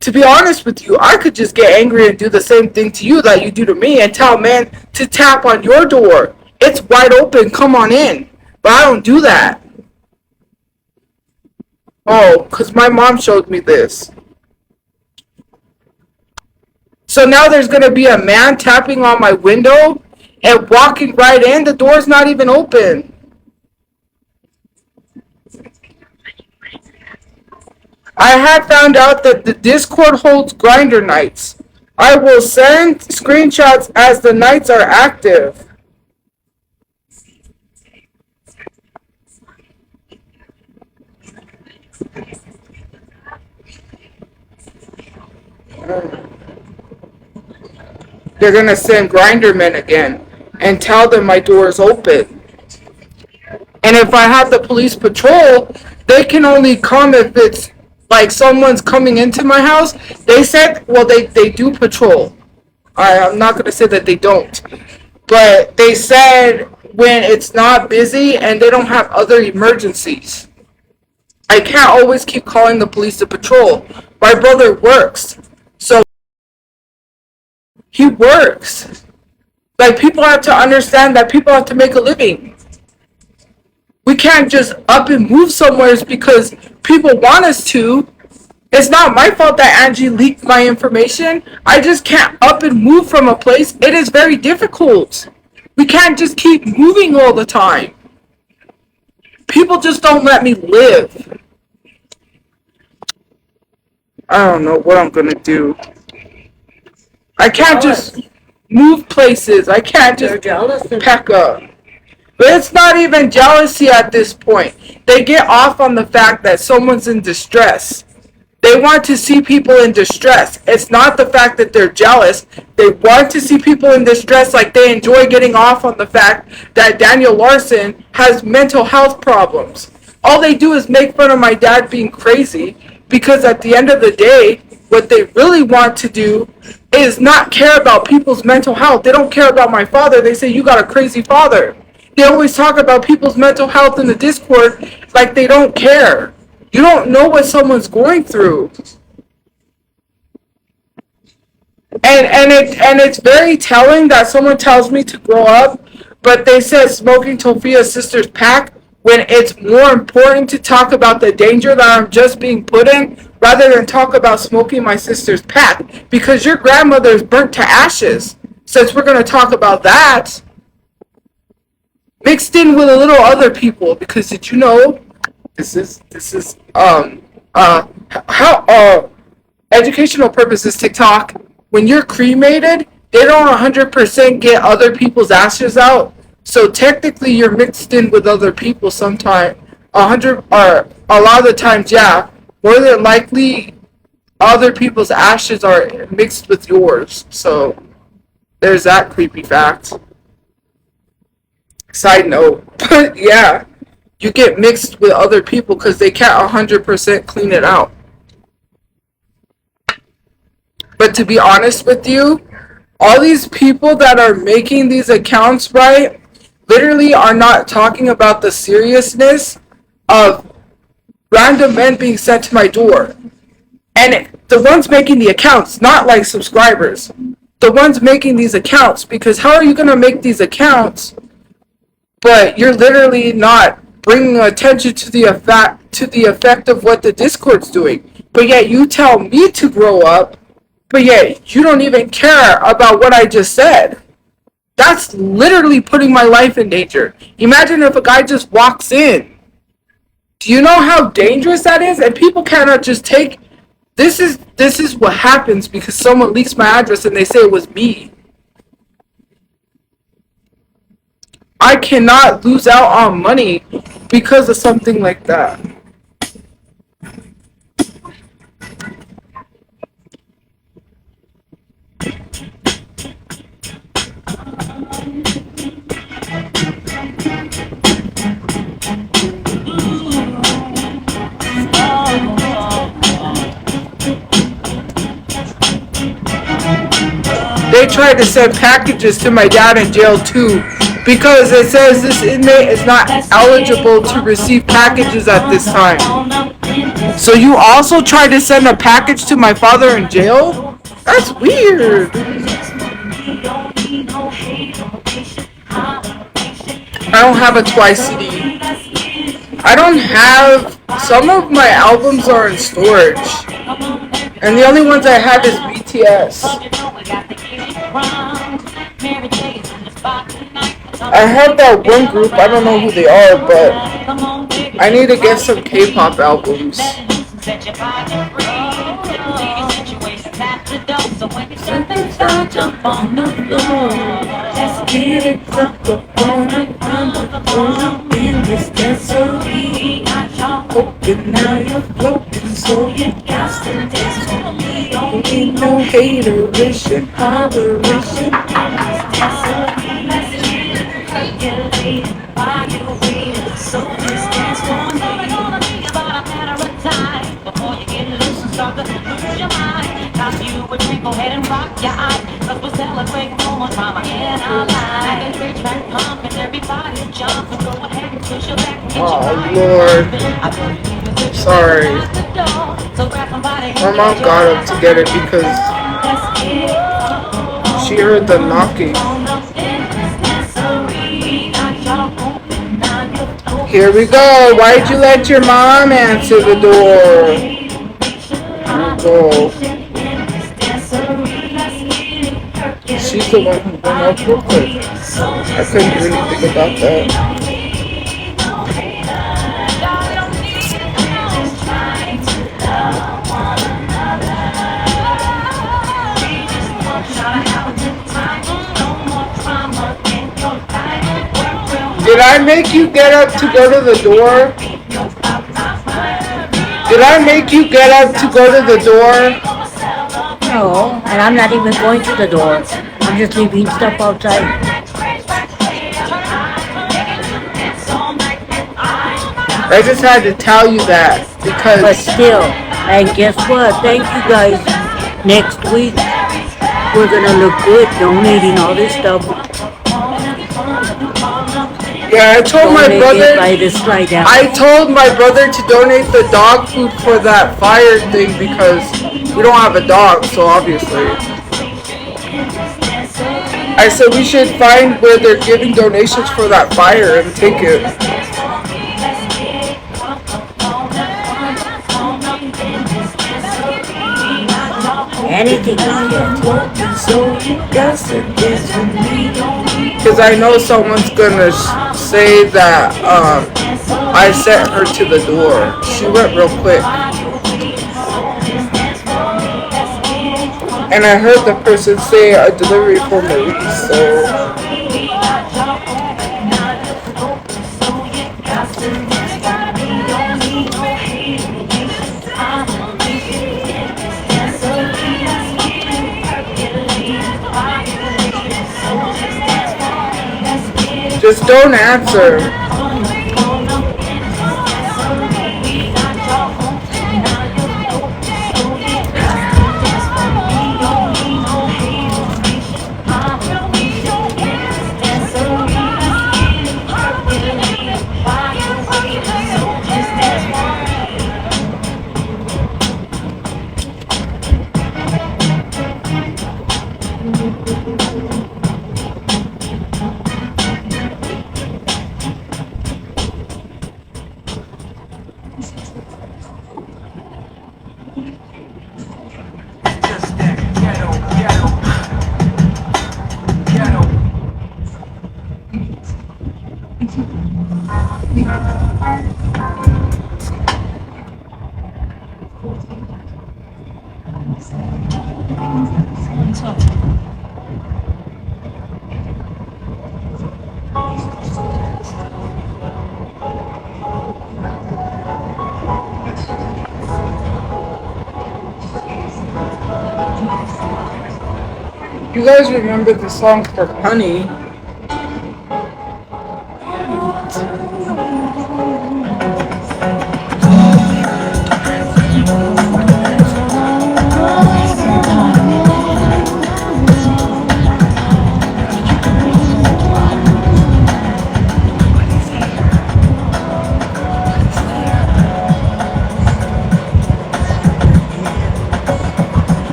To be honest with you, I could just get angry and do the same thing to you that you do to me and tell men to tap on your door. It's wide open, come on in. But I don't do that. Oh, because my mom showed me this. So now there's going to be a man tapping on my window and walking right in. The door's not even open. I had found out that the Discord holds grinder nights. I will send screenshots as the nights are active. They're going to send Grindermen again and tell them my door is open. And if I have the police patrol, they can only come if it's like someone's coming into my house. They said, well, they do patrol. I'm not going to say that they don't. But they said when it's not busy and they don't have other emergencies. I can't always keep calling the police to patrol. My brother works. So he works. Like, people have to understand that people have to make a living. We can't just up and move somewhere because people want us to. It's not my fault that Angie leaked my information. I just can't up and move from a place. It is very difficult. We can't just keep moving all the time. People just don't let me live. I don't know what I'm gonna do. I can't just move places. I can't just pack up. But it's not even jealousy at this point. They get off on the fact that someone's in distress. They want to see people in distress. It's not the fact that they're jealous. They want to see people in distress, like they enjoy getting off on the fact that Daniel Larson has mental health problems. All they do is make fun of my dad being crazy, because at the end of the day, what they really want to do is not care about people's mental health. They don't care about my father. They say, you got a crazy father. They always talk about people's mental health in the Discord like they don't care. You don't know what someone's going through. And it's very telling that someone tells me to grow up, but they said smoking Tophia's sister's pack when it's more important to talk about the danger that I'm just being put in rather than talk about smoking my sister's pack, because your grandmother's burnt to ashes. Since we're going to talk about that, mixed in with a little other people, because did you know this is how educational purposes TikTok, when you're cremated, they don't 100% get other people's ashes out. So technically you're mixed in with other people sometime. 100 or a lot of the times, yeah. More than likely other people's ashes are mixed with yours. So there's that creepy fact. Side note. But yeah. You get mixed with other people because they can't 100% clean it out. But to be honest with you, all these people that are making these accounts, right, literally are not talking about the seriousness of random men being sent to my door. And the ones making the accounts, not like subscribers, the ones making these accounts, because how are you going to make these accounts, but you're literally not bringing attention to the effect of what the Discord's doing. But yet you tell me to grow up, but yet you don't even care about what I just said. That's literally putting my life in danger. Imagine if a guy just walks in. Do you know how dangerous that is? And people cannot just take... This is what happens because someone leaks my address and they say it was me. I cannot lose out on money because of something like that. They tried to send packages to my dad in jail too, because it says this inmate is not eligible to receive packages at this time. So you also tried to send a package to my father in jail? That's weird. I don't have a Twice CD. I don't have... Some of my albums are in storage. And the only ones I have is BTS. I have that one group, I don't know who they are, but I need to get some K-pop albums. Now you're floating, so you got to dance for me. Ain't no hateration, holleration. So just dance for me. About a matter of time before you get loose and start to lose your mind. Time you would drink, go ahead and rock your eyes. Cause we're celebrating so much mama in our lives. Big track pump and everybody jump. So go ahead and push your back and get your Lord. Sorry. My mom got up to get it because she heard the knocking. Here we go. Why'd you let your mom answer the door? Here we go. She's the one who went up real quick. I couldn't do anything about that. Did I make you get up to go to the door? Did I make you get up to go to the door? No, and I'm not even going to the door. I'm just leaving stuff outside. I just had to tell you that But because still, and guess what? Thank you guys. Next week, we're gonna look good donating all this stuff. yeah, I told my Donated by brother. the slide down. I told my brother to donate the dog food for that fire thing because we don't have a dog, so obviously. I said we should find where they're giving donations for that fire and take it. Anything you can. Because I know someone's gonna say that I sent her to the door. She went real quick. And I heard the person say a delivery for Marie, so. Just don't answer. You guys remember the song for Honey?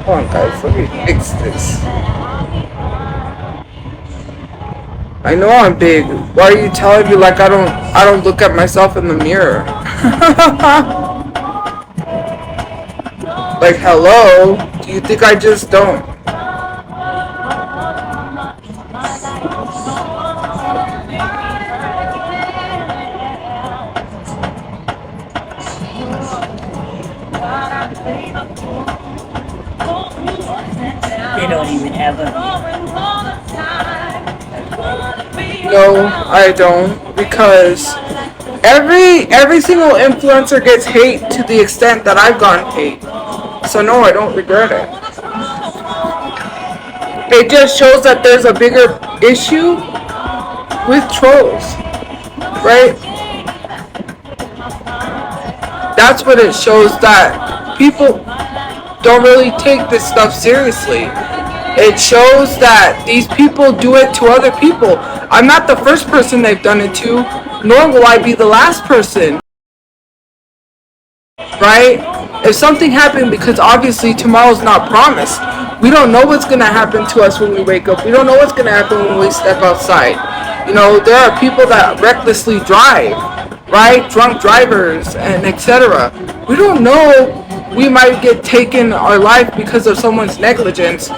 Hold on guys, let me fix this. I know I'm big. Why are you telling me like I don't look at myself in the mirror? Like hello? Do you think I just don't? They don't even have a. No, I don't, because every single influencer gets hate to the extent that I've gotten hate. So no, I don't regret it. It just shows that there's a bigger issue with trolls, right? That's what it shows, that people don't really take this stuff seriously. It shows that these people do it to other people. I'm not the first person they've done it to, nor will I be the last person. right? If something happened, because obviously tomorrow's not promised. We don't know what's going to happen to us when we wake up. We don't know what's going to happen when we step outside. You know, there are people that recklessly drive, right? Drunk drivers and etc. We don't know. We might get taken our life because of someone's negligence.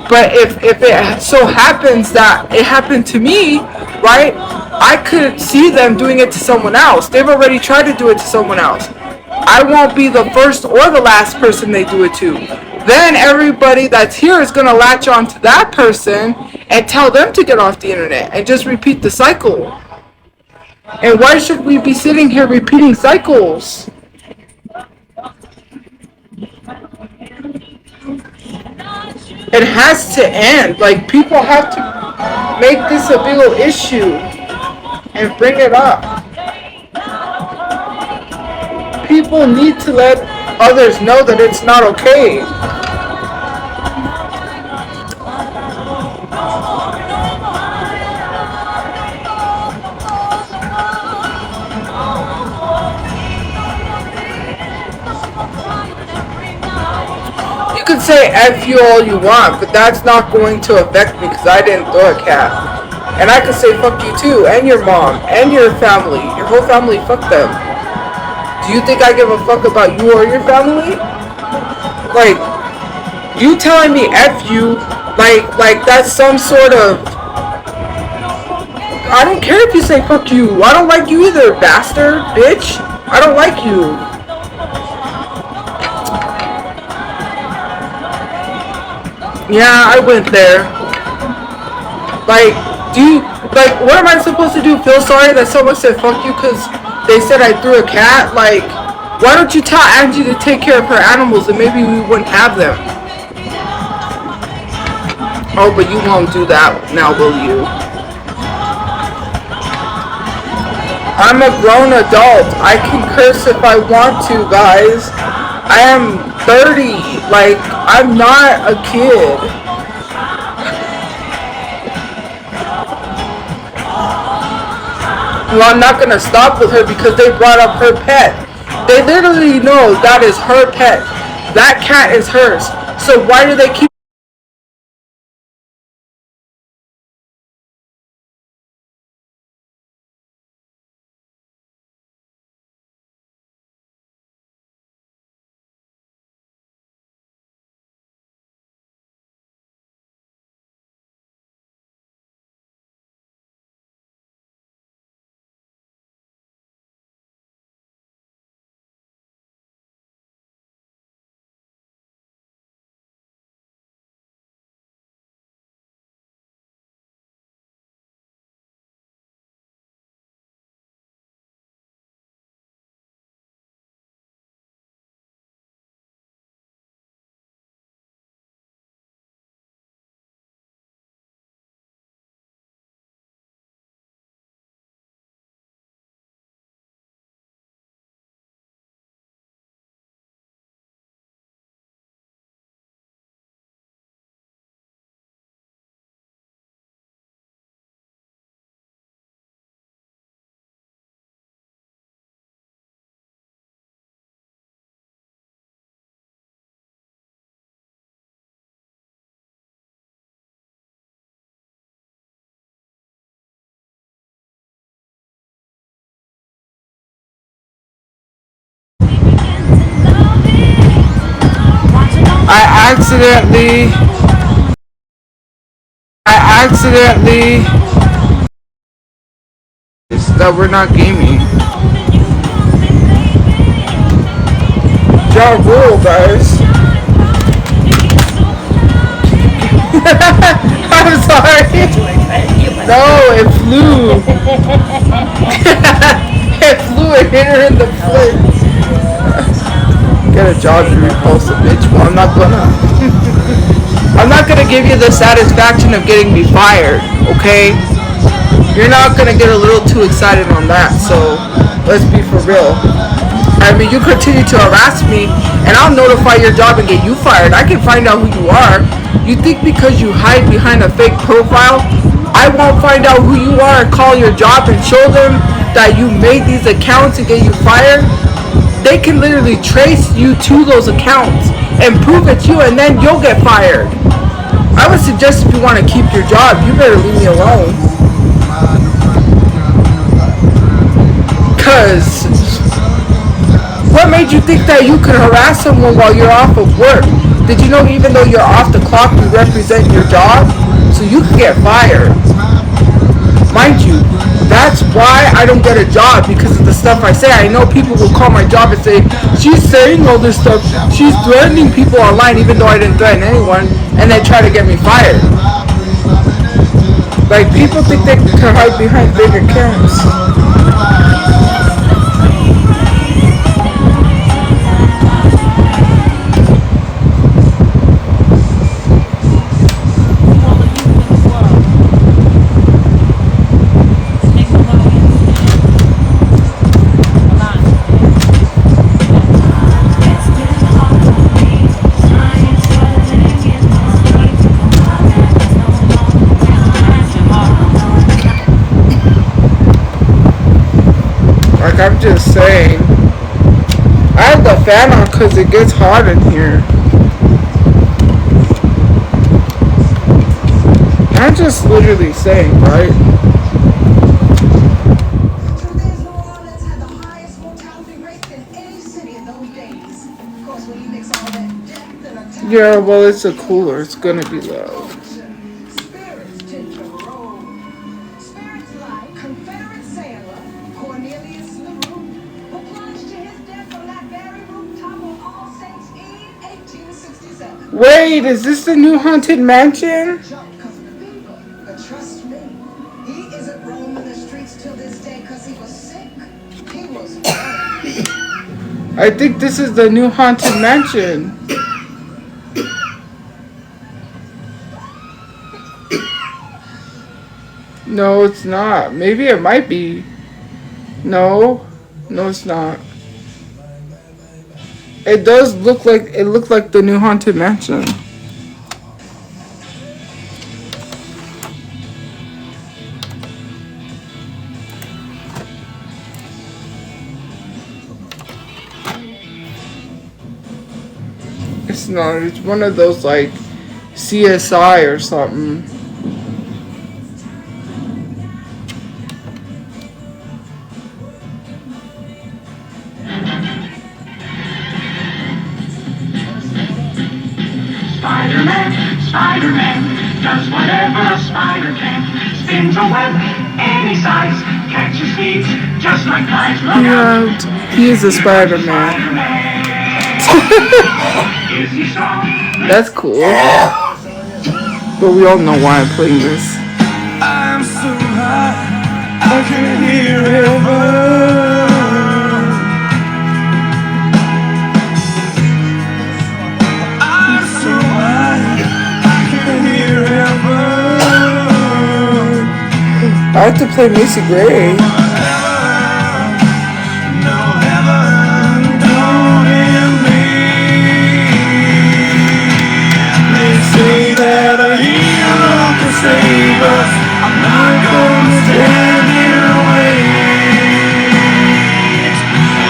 But if it so happens that it happened to me, right, I could see them doing it to someone else. They've already tried to do it to someone else. I won't be the first or the last person they do it to. Then everybody that's here is going to latch on to that person and tell them to get off the internet and just repeat the cycle. And why should we be sitting here repeating cycles? It has to end. Like, people have to make this a big old issue and bring it up. People need to let others know that it's not okay. You can say F you all you want, but that's not going to affect me because I didn't throw a cat. And I could say fuck you too, and your mom, and your family. Your whole family, fuck them. Do you think I give a fuck about you or your family? Like, you telling me F you, like that's some sort of... I don't care if you say fuck you. I don't like you either, bastard, bitch. I don't like you. Yeah, I went there. Like, what am I supposed to do? Feel sorry that someone said fuck you because they said I threw a cat? Like, why don't you tell Angie to take care of her animals and maybe we wouldn't have them? Oh, but you won't do that now, will you? I'm a grown adult. I can curse if I want to, guys. I am 30. Like, I'm not a kid. Well, I'm not gonna stop with her because they brought up her pet. They literally know that is her pet. That cat is hers. So why do they keep... I accidentally that we're not gaming. Ja Rule, guys. I'm sorry. No, it flew. It flew and hit her in the foot. Get a job, you repulsive bitch. Well, I'm not gonna give you the satisfaction of getting me fired, okay? You're not gonna get a little too excited on that, so let's be for real. I mean, you continue to harass me, and I'll notify your job and get you fired. I can find out who you are. You think because you hide behind a fake profile, I won't find out who you are and call your job and show them that you made these accounts to get you fired? they can literally trace you to those accounts and prove it's you, and then you'll get fired. I would suggest if you want to keep your job, you better leave me alone. Cause what made you think that you could harass someone while you're off of work? Did you know even though you're off the clock, you represent your job? So you could get fired. Mind you, that's why I don't get a job, because of the stuff I say. I know people will call my job and say, she's saying all this stuff, she's threatening people online, even though I didn't threaten anyone, and they try to get me fired. Like, people think they can hide behind big accounts. I'm just saying. I have the fan on because it gets hot in here. I'm just literally saying, right? Yeah, well, it's a cooler. It's gonna be loud. Wait, is this the new Haunted Mansion? Trust me, he isn't roaming the streets till this day because he was sick. He was I think this is the new Haunted Mansion. No, it's not. Maybe it might be. No, it's not. It does look like the new Haunted Mansion. It's not. It's one of those like CSI or something. Spider-Man does whatever a spider can. Spins a web any size, catches thieves just like flies. Yeah, he is a Spider-Man. Is he strong? That's cool. But we all know why I'm playing this. I'm so high, I can hear heaven. I have to play Macy Gray. They say that a hero can save us. I'm not gonna stand here and wait.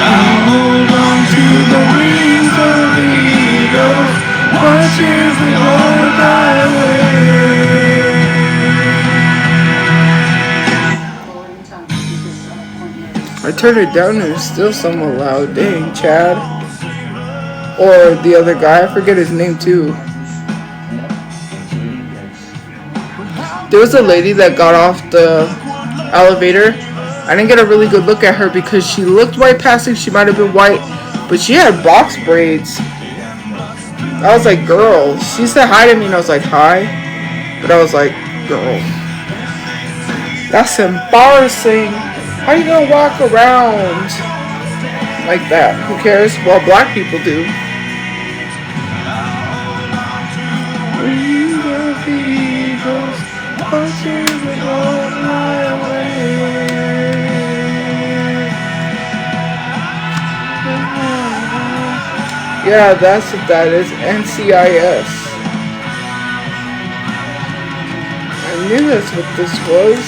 I'll hold on to the wings of the eagle. Watch as we go by way. I turned it down and it's still somewhat loud. Dang, Chad. Or the other guy, I forget his name too. There was a lady that got off the elevator. I didn't get a really good look at her because she looked white passing. She might have been white, but she had box braids. I was like, girl. She said hi to me and I was like, hi. But I was like, girl. That's embarrassing. How are you gonna walk around like that? Who cares? Well, black people do. Yeah, that's what that is. NCIS. I knew that's what this was.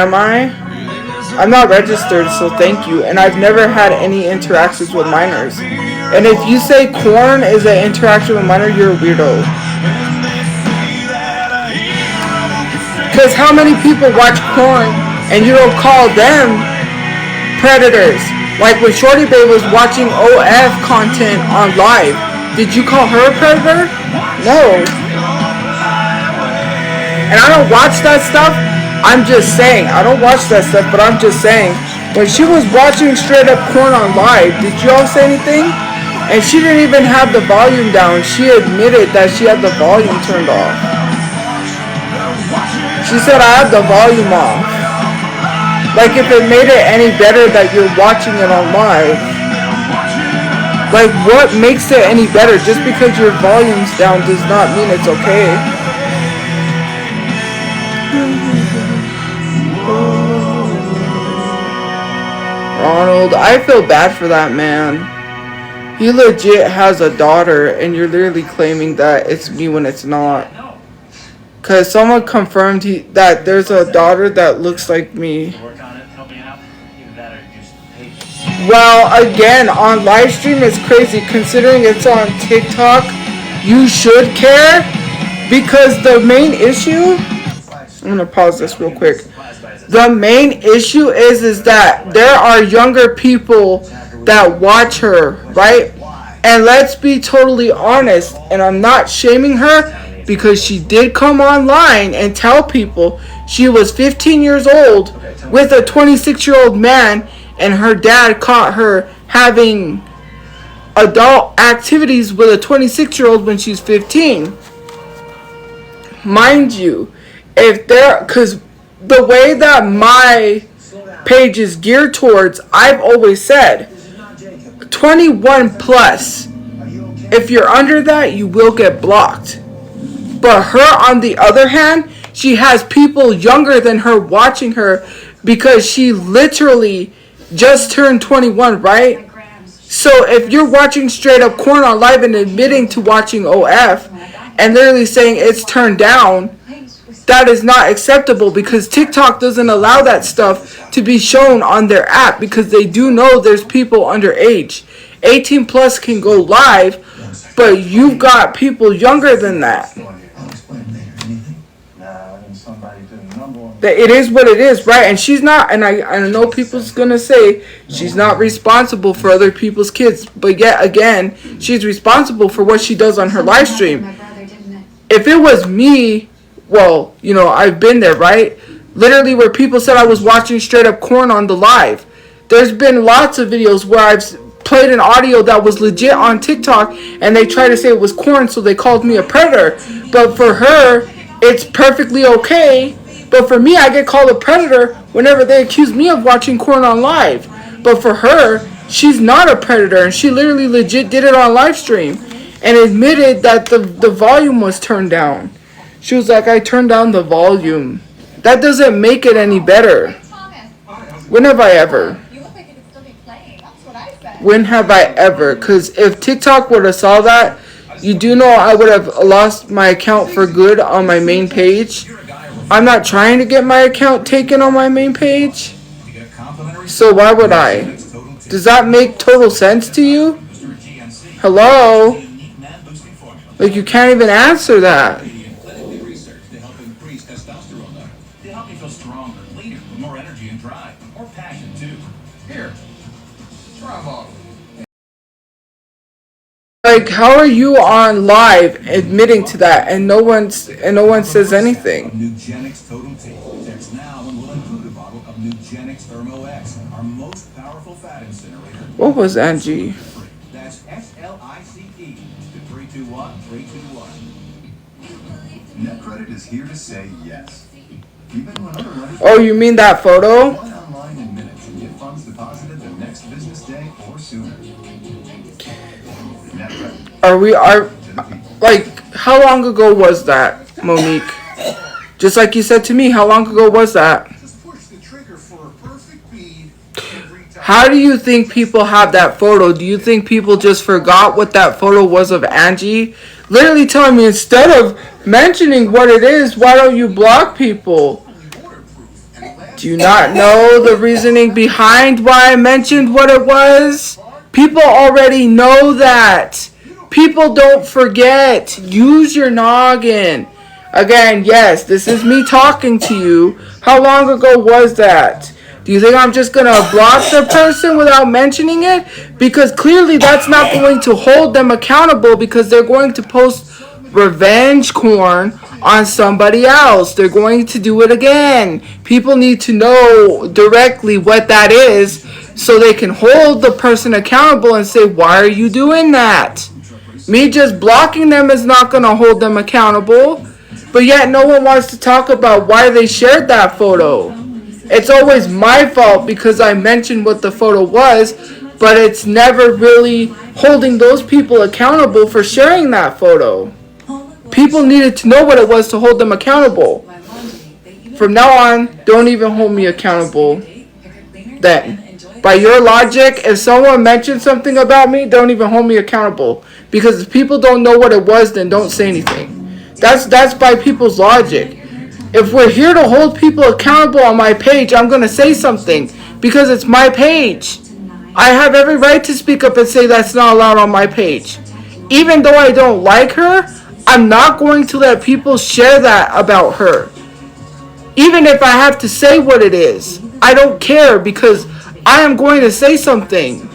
am I? I'm not registered, so thank you. And I've never had any interactions with minors. And if you say corn is an interaction with minor, you're a weirdo. Because how many people watch corn and you don't call them predators? Like when Shorty Bae was watching OF content on live, did you call her a predator? No. And I don't watch that stuff. I'm just saying. I don't watch that stuff, but I'm just saying. When she was watching straight up corn on live, did you all say anything? And she didn't even have the volume down. She admitted that she had the volume turned off. She said, I have the volume off. Like if it made it any better that you're watching it on live. Like what makes it any better? Just because your volume's down does not mean it's okay. Ronald, I feel bad for that man. He legit has a daughter and you're literally claiming that it's me when it's not. Cause someone confirmed that there's a daughter that looks like me. Well, again, on live stream it's crazy considering it's on TikTok. You should care because the main issue, I'm gonna pause this real quick. The main issue is that there are younger people that watch her, right? And let's be totally honest, and I'm not shaming her because she did come online and tell people she was 15 years old with a 26-year-old man and her dad caught her having adult activities with a 26-year-old when she's 15. Mind you, because the way that my page is geared towards, I've always said 21 plus. If you're under that, you will get blocked. But her, on the other hand, she has people younger than her watching her because she literally just turned 21, right? So if you're watching straight up corn on live and admitting to watching OF and literally saying it's turned down, that is not acceptable because TikTok doesn't allow that stuff to be shown on their app because they do know there's people underage. 18 plus can go live, but you've got people younger than that. It is what it is, right? And she's not, and I know people's gonna say she's not responsible for other people's kids, but yet again, she's responsible for what she does on her live stream. If it was me, well, you know, I've been there, right? Literally where people said I was watching straight up corn on the live. There's been lots of videos where I've played an audio that was legit on TikTok and they tried to say it was corn, so they called me a predator. But for her, it's perfectly okay. But for me, I get called a predator whenever they accuse me of watching corn on live. But for her, she's not a predator, and she literally legit did it on live stream and admitted that the volume was turned down. She was like, I turned down the volume. That doesn't make it any better. When have I ever? When have I ever? Because if TikTok would have saw that, you do know I would have lost my account for good on my main page. I'm not trying to get my account taken on my main page. So why would I? Does that make total sense to you? Hello? Like you can't even answer that. Like, how are you on live admitting to that and no one says anything? Nugenix Totem Tea. Text now and we'll include a bottle of Nugenix Thermo X, our most powerful fat incinerator. What was Angie? That's SLICE to 321-321. NetCredit is here to say yes. Even when other lenders. Oh, you mean that photo? Apply online in minutes and get funds deposited the next business day or sooner. Like, how long ago was that, Monique? Just like you said to me, how long ago was that? How do you think people have that photo? Do you think people just forgot what that photo was of Angie? Literally telling me instead of mentioning what it is, why don't you block people? Do you not know the reasoning behind why I mentioned what it was? People already know that. People don't forget. Use your noggin. Again, yes, this is me talking to you. How long ago was that? Do you think I'm just going to block the person without mentioning it? Because clearly that's not going to hold them accountable, because they're going to post revenge corn on somebody else. They're going to do it again. People need to know directly what that is so they can hold the person accountable and say, why are you doing that? Me just blocking them is not going to hold them accountable. But yet no one wants to talk about why they shared that photo. It's always my fault because I mentioned what the photo was, but it's never really holding those people accountable for sharing that photo. People needed to know what it was to hold them accountable. From now on, don't even hold me accountable. Then, by your logic, if someone mentions something about me, don't even hold me accountable. Because if people don't know what it was, then don't say anything. That's by people's logic. If we're here to hold people accountable on my page, I'm going to say something because it's my page. I have every right to speak up and say that's not allowed on my page. Even though I don't like her, I'm not going to let people share that about her. Even if I have to say what it is, I don't care because I am going to say something.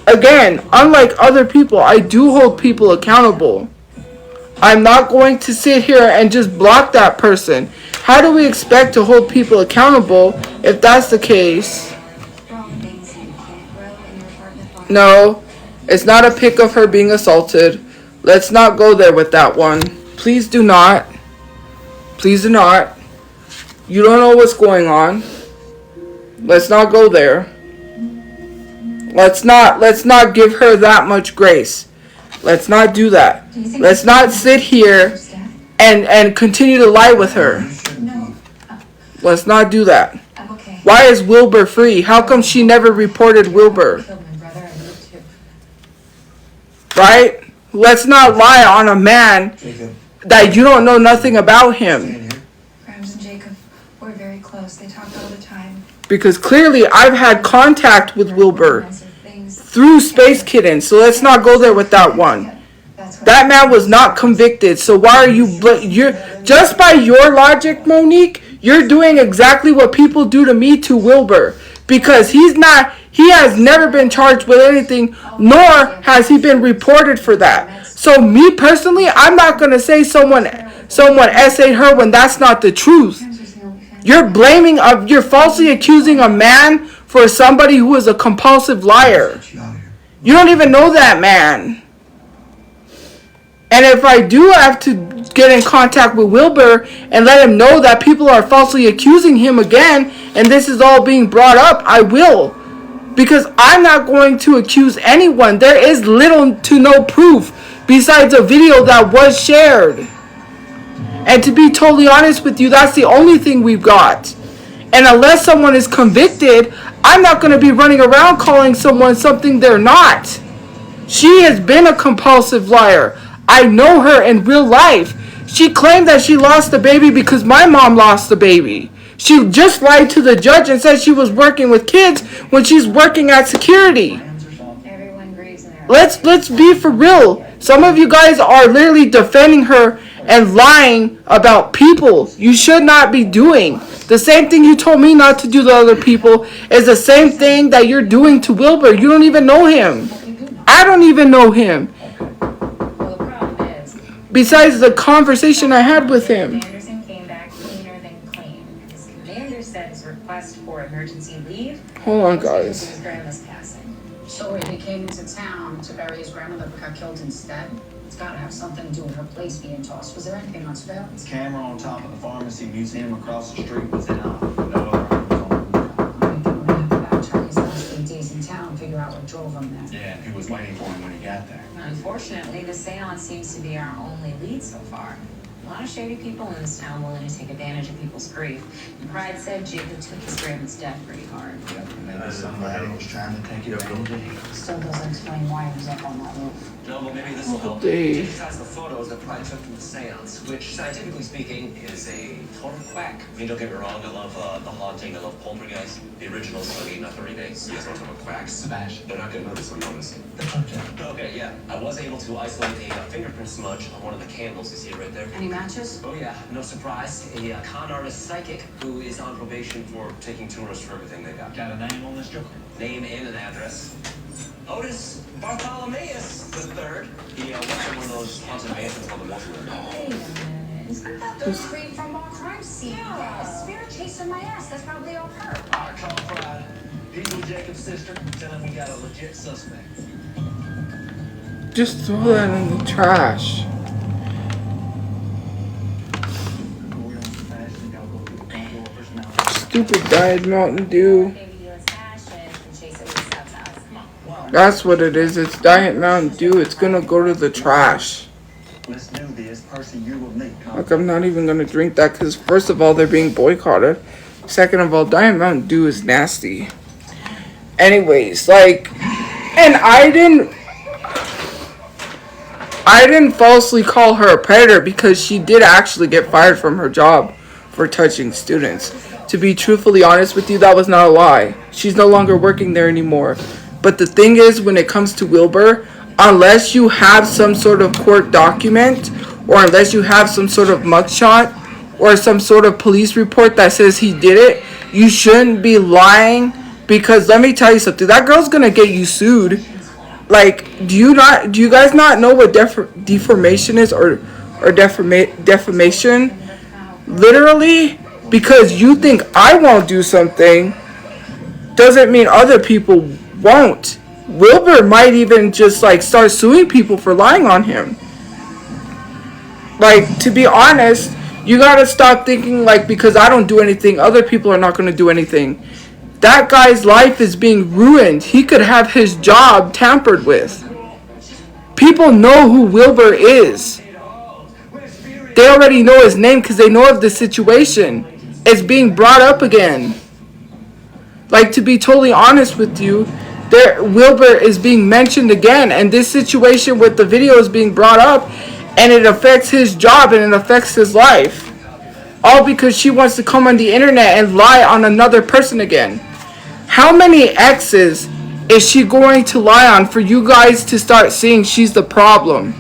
Again, unlike other people, I do hold people accountable. I'm not going to sit here and just block that person. How do we expect to hold people accountable if that's the case? No, it's not a pic of her being assaulted. Let's not go there with that one. Please do not. Please do not. You don't know what's going on. Let's not go there. Let's not give her that much grace. Let's not do that. Let's not sit here and continue to lie with her. Let's not do that. Why is Wilbur free? How come she never reported Wilbur? Right? Let's not lie on a man that you don't know nothing about him. Grimes and Jacob were very close. They talked all the time. Because clearly I've had contact with Wilbur through Space Kitten, so let's not go there with that one. That man was not convicted, so why are you're just by your logic, Monique, you're doing exactly what people do to me to Wilbur, because he has never been charged with anything, nor has he been reported for that. So me personally, I'm not going to say someone essayed her when that's not the truth. You're falsely accusing a man for somebody who is a compulsive liar. You don't even know that man. And if I do have to get in contact with Wilbur and let him know that people are falsely accusing him again, and this is all being brought up, I will. Because I'm not going to accuse anyone. There is little to no proof besides a video that was shared. And to be totally honest with you, that's the only thing we've got. And unless someone is convicted, I'm not going to be running around calling someone something they're not. She has been a compulsive liar. I know her in real life. She claimed that she lost the baby because my mom lost the baby. She just lied to the judge and said she was working with kids when she's working at security. Let's be for real. Some of you guys are literally defending her and lying about people you should not be doing. The same thing you told me not to do to other people is the same thing that you're doing to Wilbur. You don't even know him. I don't even know him. Besides the conversation I had with him. Anderson came back cleaner than clean. His commander said his request for emergency leave. Hold on, guys. His grandma's passing. So he came into town to bury his grandmother but got killed instead? It's got to have something to do with her place being tossed. Was there anything on surveillance? The camera on top of the pharmacy museum across the street was in off. No other items on the ground. Right, then we're gonna have to backtrack his last 8 days in town, figure out what drove him there. Yeah, and who was waiting for him when he got there. Unfortunately, the seance seems to be our only lead so far. A lot of shady people in this town willing to take advantage of people's grief. And Pride said Jacob took his grandma's death pretty hard. Yep, and maybe somebody was trying to take it over. Still doesn't explain why he was up on that roof. No, well, maybe this will help. They- Digitize the photos that Pride took from the seance, which, scientifically speaking, is a total quack. I mean, don't get me wrong, I love The Haunting, I love Poltergeist, the originals, I mean, not the remakes. You guys want to talk about quacks? Sebastian. They're not going to notice what noticing. Okay, yeah. I was able to isolate a fingerprint smudge on one of the candles. You see it right there? Any matches? Oh, yeah. No surprise. A con artist psychic who is on probation for taking tourists for everything they got. Got a name on this joker? Name and an address. Otis Bartholomeus the third. He works in one of those haunted mansions called the Mortuary. Wait a minute. Isn't that the creep from our crime scene? Yeah, a spirit chasing my ass. That's probably all her. All right, call Pride. He's with Jacob's sister. Tell him we got a legit suspect. Just throw that in the trash. Stupid Diet Mountain Dew. That's what it is. It's Diet Mountain Dew. It's gonna go to the trash. Let's do this. Percy, you with me. Like, I'm not even gonna drink that because, first of all, they're being boycotted. Second of all, Diet Mountain Dew is nasty. Anyways, like, and I didn't falsely call her a predator because she did actually get fired from her job for touching students. To be truthfully honest with you, that was not a lie. She's no longer working there anymore. But the thing is, when it comes to Wilbur, unless you have some sort of court document, or unless you have some sort of mugshot, or some sort of police report that says he did it, you shouldn't be lying. Because let me tell you something, that girl's gonna get you sued. Like, do you guys not know what defamation is, or defamation? Literally, because you think I won't do something, doesn't mean other people won't. Wilbur might even just like start suing people for lying on him. Like, to be honest, you gotta stop thinking like because I don't do anything, other people are not gonna do anything. That guy's life is being ruined. He could have his job tampered with. People know who Wilbur is. They already know his name because they know of the situation. It's being brought up again. Like, to be totally honest with you, Wilbur is being mentioned again, and this situation with the video is being brought up, and it affects his job and it affects his life. All because she wants to come on the internet and lie on another person again. How many exes is she going to lie on for you guys to start seeing she's the problem?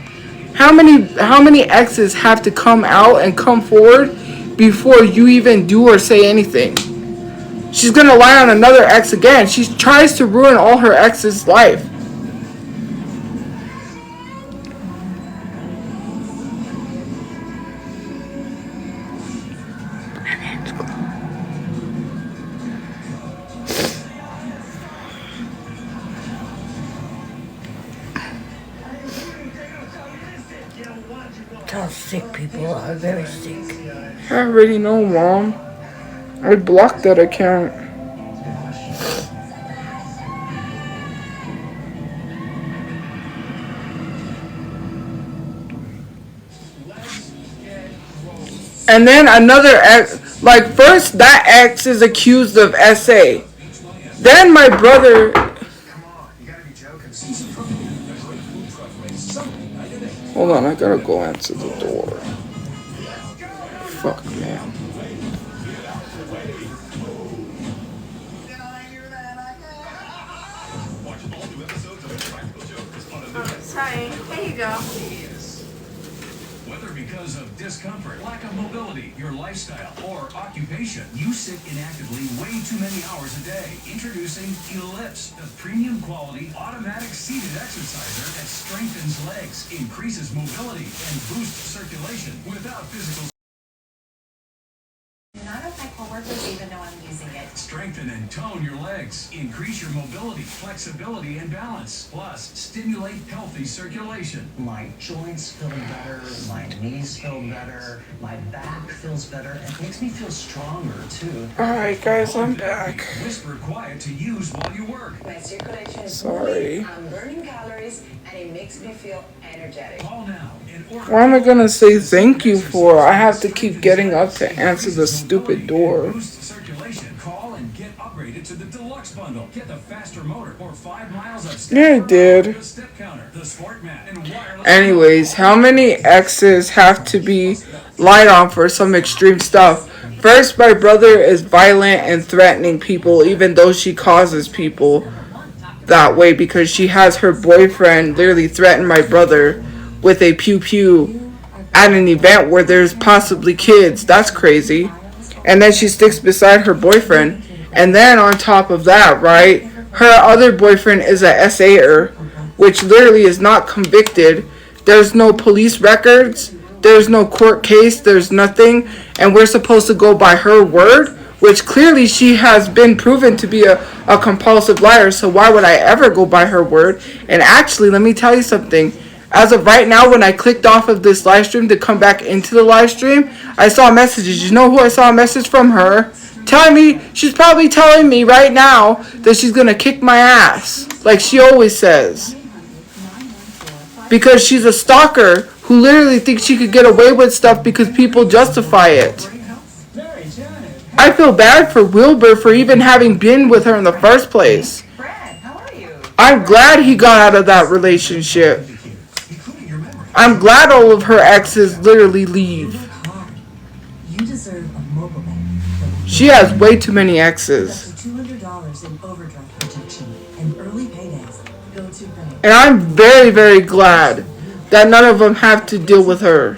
How many exes have to come out and come forward before you even do or say anything? She's gonna lie on another ex again. She tries to ruin all her ex's life. How sick people are, very sick. I already know, Mom. I blocked that account. And then another ex, like first that ex is accused of SA. Then my brother. Hold on, I gotta go answer the door. Fuck, man. Sorry, here you go. Whether because of discomfort, lack of mobility, your lifestyle, or occupation, you sit inactively way too many hours a day. Introducing Ellipse, the premium quality automatic seated exerciser that strengthens legs, increases mobility, and boosts circulation without physical. None of my coworkers even know I'm using it. Strengthen and tone your legs. Increase your mobility, flexibility, and balance. Plus, stimulate healthy circulation. My joints feel better, my knees feel better, my back feels better. It makes me feel stronger, too. Alright, guys, I'm back. Whisper quiet to use while you work. My circulation is Sorry. moving, I'm burning calories, and it makes me feel energetic. Call now and order. What am I gonna say thank you for? I have to keep getting up to answer the stupid door. Boost circulation. Call and get upgraded to the deluxe bundle. Get the faster motor or 5 miles of step Yeah, I did. the step counter, the sport mat, and wireless. Anyways, how many exes have to be lied on for some extreme stuff? First, my brother is violent and threatening people, even though she causes people that way, because she has her boyfriend literally threaten my brother with a pew-pew at an event where there's possibly kids. That's crazy. And then she sticks beside her boyfriend. And then on top of that, right, her other boyfriend is a SA'er, which literally is not convicted. There's no police records. There's no court case. There's nothing. And we're supposed to go by her word, which clearly she has been proven to be a compulsive liar. So why would I ever go by her word? And actually, let me tell you something. As of right now, when I clicked off of this live stream to come back into the live stream, I saw messages. You know who I saw a message from? Her. Telling me, she's probably telling me right now that she's going to kick my ass. Like she always says. Because she's a stalker who literally thinks she could get away with stuff because people justify it. I feel bad for Wilbur for even having been with her in the first place. I'm glad he got out of that relationship. I'm glad all of her exes literally leave. You deserve a mobile bank. She has way too many exes. $200 in overdraft protection and early paydays. Go to bank. And I'm very, very glad that none of them have to deal with her.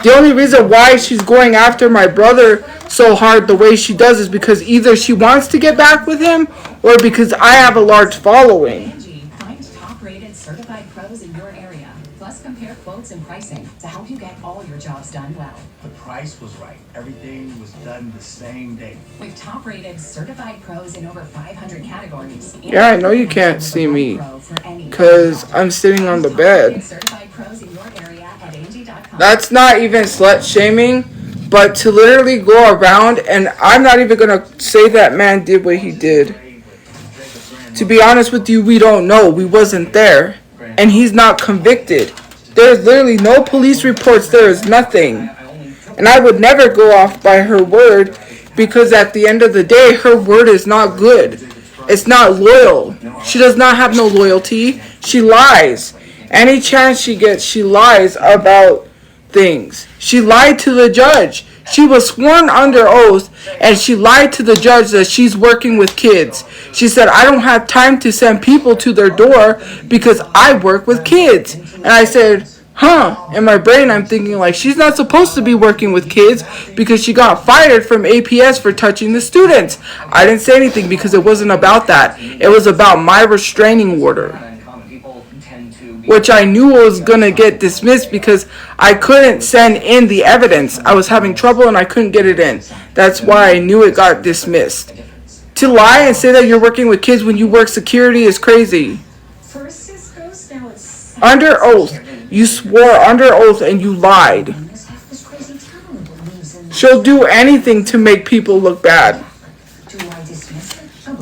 The only reason why she's going after my brother so hard the way she does is because either she wants to get back with him or because I have a large following. Find top-rated certified pros in your area. Plus, compare quotes and pricing to help you get all your jobs done well. The price was right. Everything was done the same day. With top-rated certified pros in over 500 categories. Yeah, I know you can't see me because I'm sitting on the bed. That's not even slut shaming, but to literally go around, and I'm not even going to say that man did what he did. To be honest with you, we don't know. We wasn't there. And he's not convicted. There's literally no police reports. There is nothing. And I would never go off by her word because at the end of the day, her word is not good. It's not loyal. She does not have no loyalty. She lies. Any chance she gets, she lies about things. She lied to the judge. She was sworn under oath and she lied to the judge that she's working with kids. She said, I don't have time to send people to their door because I work with kids. And I said, huh? In my brain, I'm thinking like she's not supposed to be working with kids because she got fired from APS for touching the students. I didn't say anything because it wasn't about that. It was about my restraining order, which I knew was going to get dismissed because I couldn't send in the evidence. I was having trouble and I couldn't get it in. That's why I knew it got dismissed. To lie and say that you're working with kids when you work security is crazy. Under oath. You swore under oath and you lied. She'll do anything to make people look bad.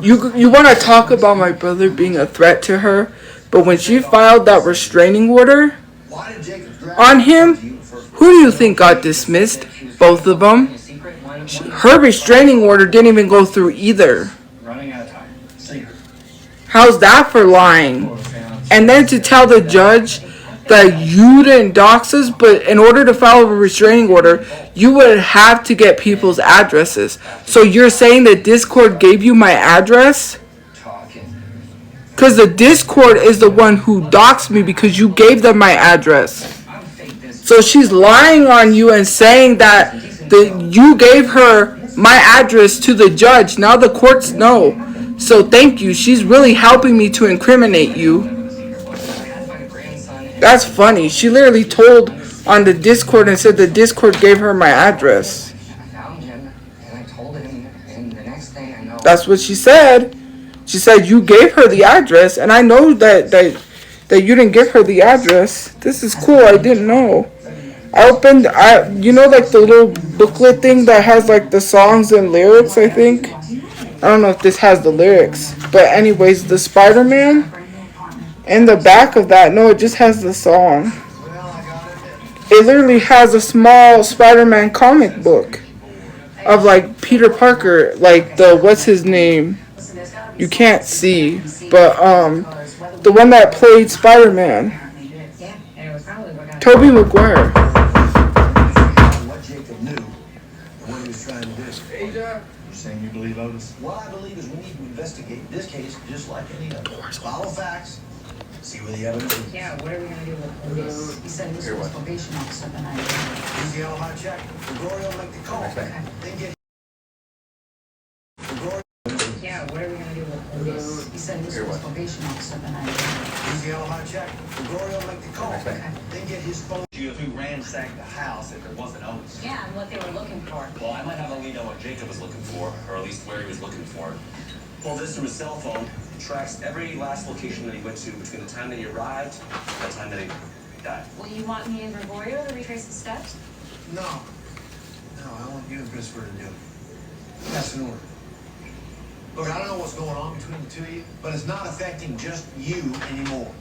You want to talk about my brother being a threat to her? But when she filed that restraining order on him, who do you think got dismissed? Both of them. Her restraining order didn't even go through either. How's that for lying? And then to tell the judge that you didn't dox us, but in order to file a restraining order, you would have to get people's addresses. So you're saying that Discord gave you my address? Because the Discord is the one who doxed me because you gave them my address. So she's lying on you and saying that you gave her my address to the judge. Now the courts know. So thank you. She's really helping me to incriminate you. That's funny. She literally told on the Discord and said the Discord gave her my address. That's what she said. She said you gave her the address, and I know that you didn't give her the address. This is cool. I didn't know. I opened, you know, like the little booklet thing that has like the songs and lyrics, I think. I don't know if this has the lyrics, but anyways, the Spider-Man in the back of that, no, it just has the song. It literally has a small Spider-Man comic book. of like Peter Parker, like the what's his name? You can't see, but the one that played Spider-Man, Tobey Maguire. What Jacob knew and what he was trying to do. You saying you believe Otis? What I believe is we need to investigate this case just like any other. Follow facts, see where the evidence is. Yeah, what are we gonna do with this? He said this was probation officer the night. Use the alibi check. Gregorio will make the call. Then get Gregorio. Yeah, what are we gonna do with this? He said this was probation officer the night. Use the alibi check. Gregorio will make the call. Then get his phone. Who ransacked the house if it wasn't Otis? Yeah, and what they were looking for. Well, I might have a lead on what Jacob was looking for, or at least where he was looking for. Pull this from his cell phone, tracks every last location that he went to between the time that he arrived and the time that he died. Well, you want me and Gregorio to retrace the steps? No. No, I want you and Christopher to do it. That's an order. Look, I don't know what's going on between the two of you, but it's not affecting just you anymore.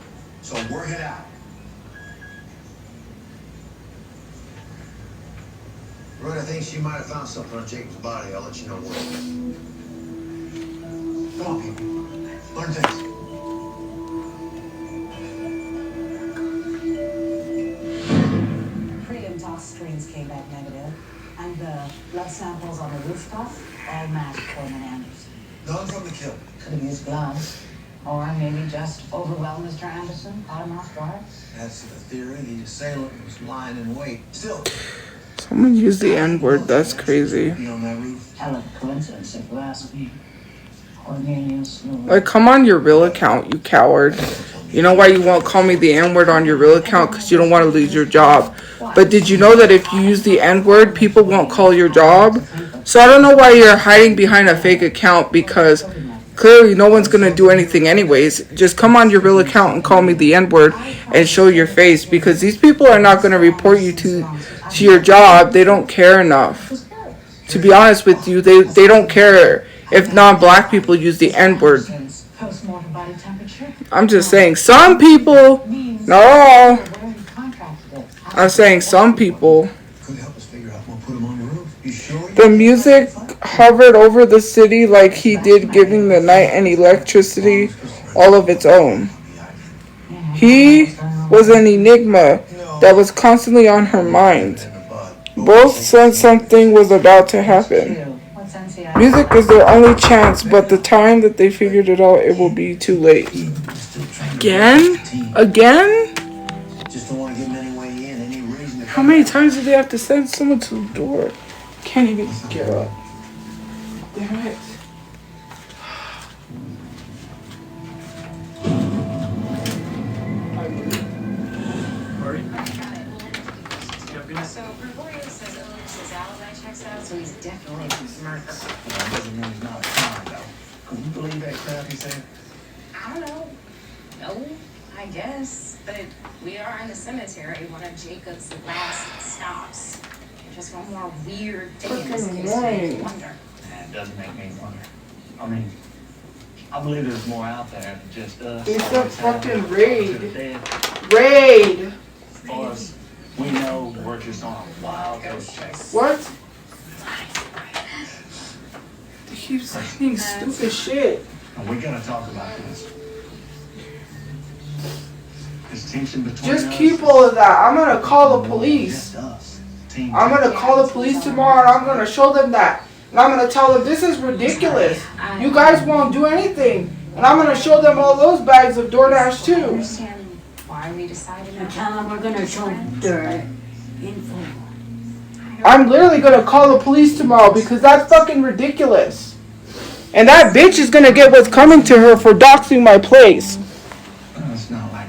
So work it out. Rhoda thinks she might have found something on Jacob's body. I'll let you know what. Come on, people. Learn things. Pre and tox screens came back negative, and the blood samples on the rooftop all matched Coleman Anderson. None from the kill. Could have used gloves, or maybe just overwhelmed Mr. Anderson, caught him off guard. That's the theory. The assailant was lying in wait. Still. Someone used the N-word. That's crazy. Be on that roof. Hell of a coincidence if you ask me. Cornelius knew. Like, come on your real account, you coward. You know why you won't call me the N-word on your real account? Because you don't want to lose your job. But did you know that if you use the N-word, people won't call your job? So I don't know why you're hiding behind a fake account, because clearly no one's going to do anything anyways. Just come on your real account and call me the N-word and show your face, because these people are not going to report you to your job. They don't care enough. To be honest with you, they don't care if non-black people use the N-word. I'm just saying some people, not all. I'm saying some people. The music hovered over the city like he did, giving the night and electricity all of its own. He was an enigma that was constantly on her mind. Both sensed something was about to happen. Music is their only chance, but the time that they figured it out, it will be too late. Again? Again? How many times do they have to send someone to the door? Can't even get up. Damn it. So Gregorio says Otis's alibi checks out, so he's definitely a murderer. That doesn't mean he's not a crime, though. Can you believe that crap he said? I don't know. No, I guess. But we are in the cemetery, one of Jacob's last stops. Just one more weird thing in this case to make you wonder. It doesn't make me wonder. I mean, I believe there's more out there than just us. It's a fucking raid. Raid! As far as we know, we're just on a wild ghost chase. What? They keep saying stupid shit. And we gotta talk about this. This tension between Just us keep all of that. I'm gonna call the police. I'm gonna call the police tomorrow and I'm gonna show them that. And I'm gonna tell them this is ridiculous. You guys won't do anything. And I'm gonna show them all those bags of DoorDash too. Why we decided And tell them we're gonna show dirt info. I'm literally gonna call the police tomorrow because that's fucking ridiculous. And that bitch is gonna get what's coming to her for doxing my place. It's not like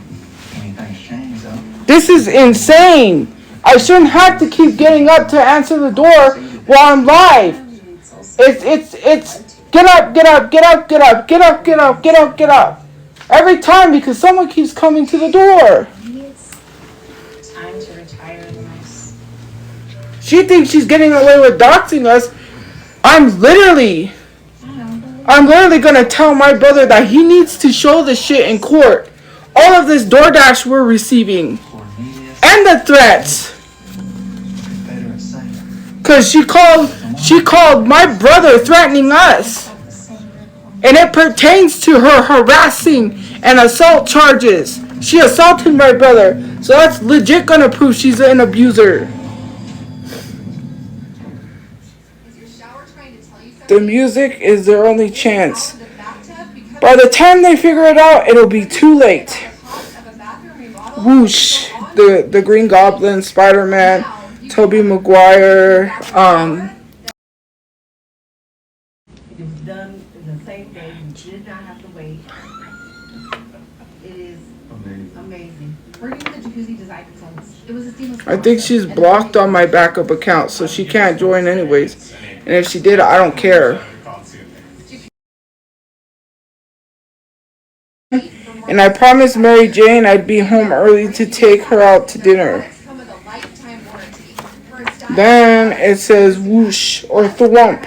anything's changed, though. This is insane. I shouldn't have to keep getting up to answer the door while I'm live. It's get up, get up, get up, get up, get up, get up, get up, get up. Every time because someone keeps coming to the door. maybe it's time to retire the nice. She thinks she's getting away with doxing us. I'm literally gonna tell my brother that he needs to show the shit in court. All of this DoorDash we're receiving. And the threats. Cause she called She called my brother threatening us. And it pertains to her harassing and assault charges. She assaulted my brother. So that's legit gonna prove she's an abuser. The music is their only chance. By the time they figure it out, it'll be too late. Whoosh. The Green Goblin, Spider-Man, Tobey Maguire, It was done the same day. You did not have to wait. It is amazing. We're using the jacuzzi design consultants. It was a seamless I think she's blocked on my backup account, so she can't join anyways. And if she did, I don't care. And I promised Mary Jane I'd be home early to take her out to dinner. Then it says whoosh or thwomp.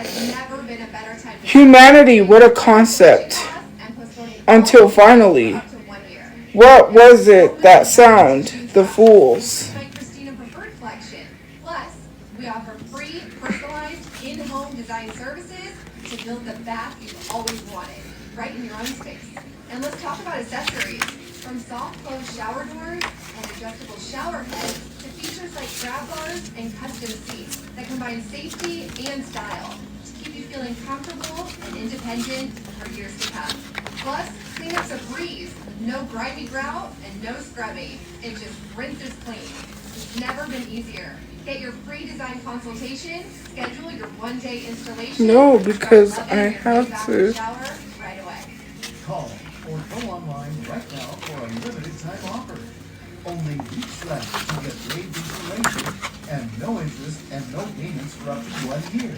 Humanity, what a concept. Until finally. What was it, that sound? The fools. Plus, we offer free, personalized, in-home design services to build the bath you've always wanted, right in your own space. And let's talk about accessories. From soft close shower doors and adjustable shower heads to features like grab bars and custom seats that combine safety and style to keep you feeling comfortable and independent for years to come. Plus, cleanup's a breeze. No grimy grout and no scrubbing. It just rinses clean. It's never been easier. Get your free design consultation. Schedule your one-day installation. No, because I have to. Shower right away. Call or go online right now for a limited time offer. Only weeks left to get rave installation and no interest and no payments for up to 1 year.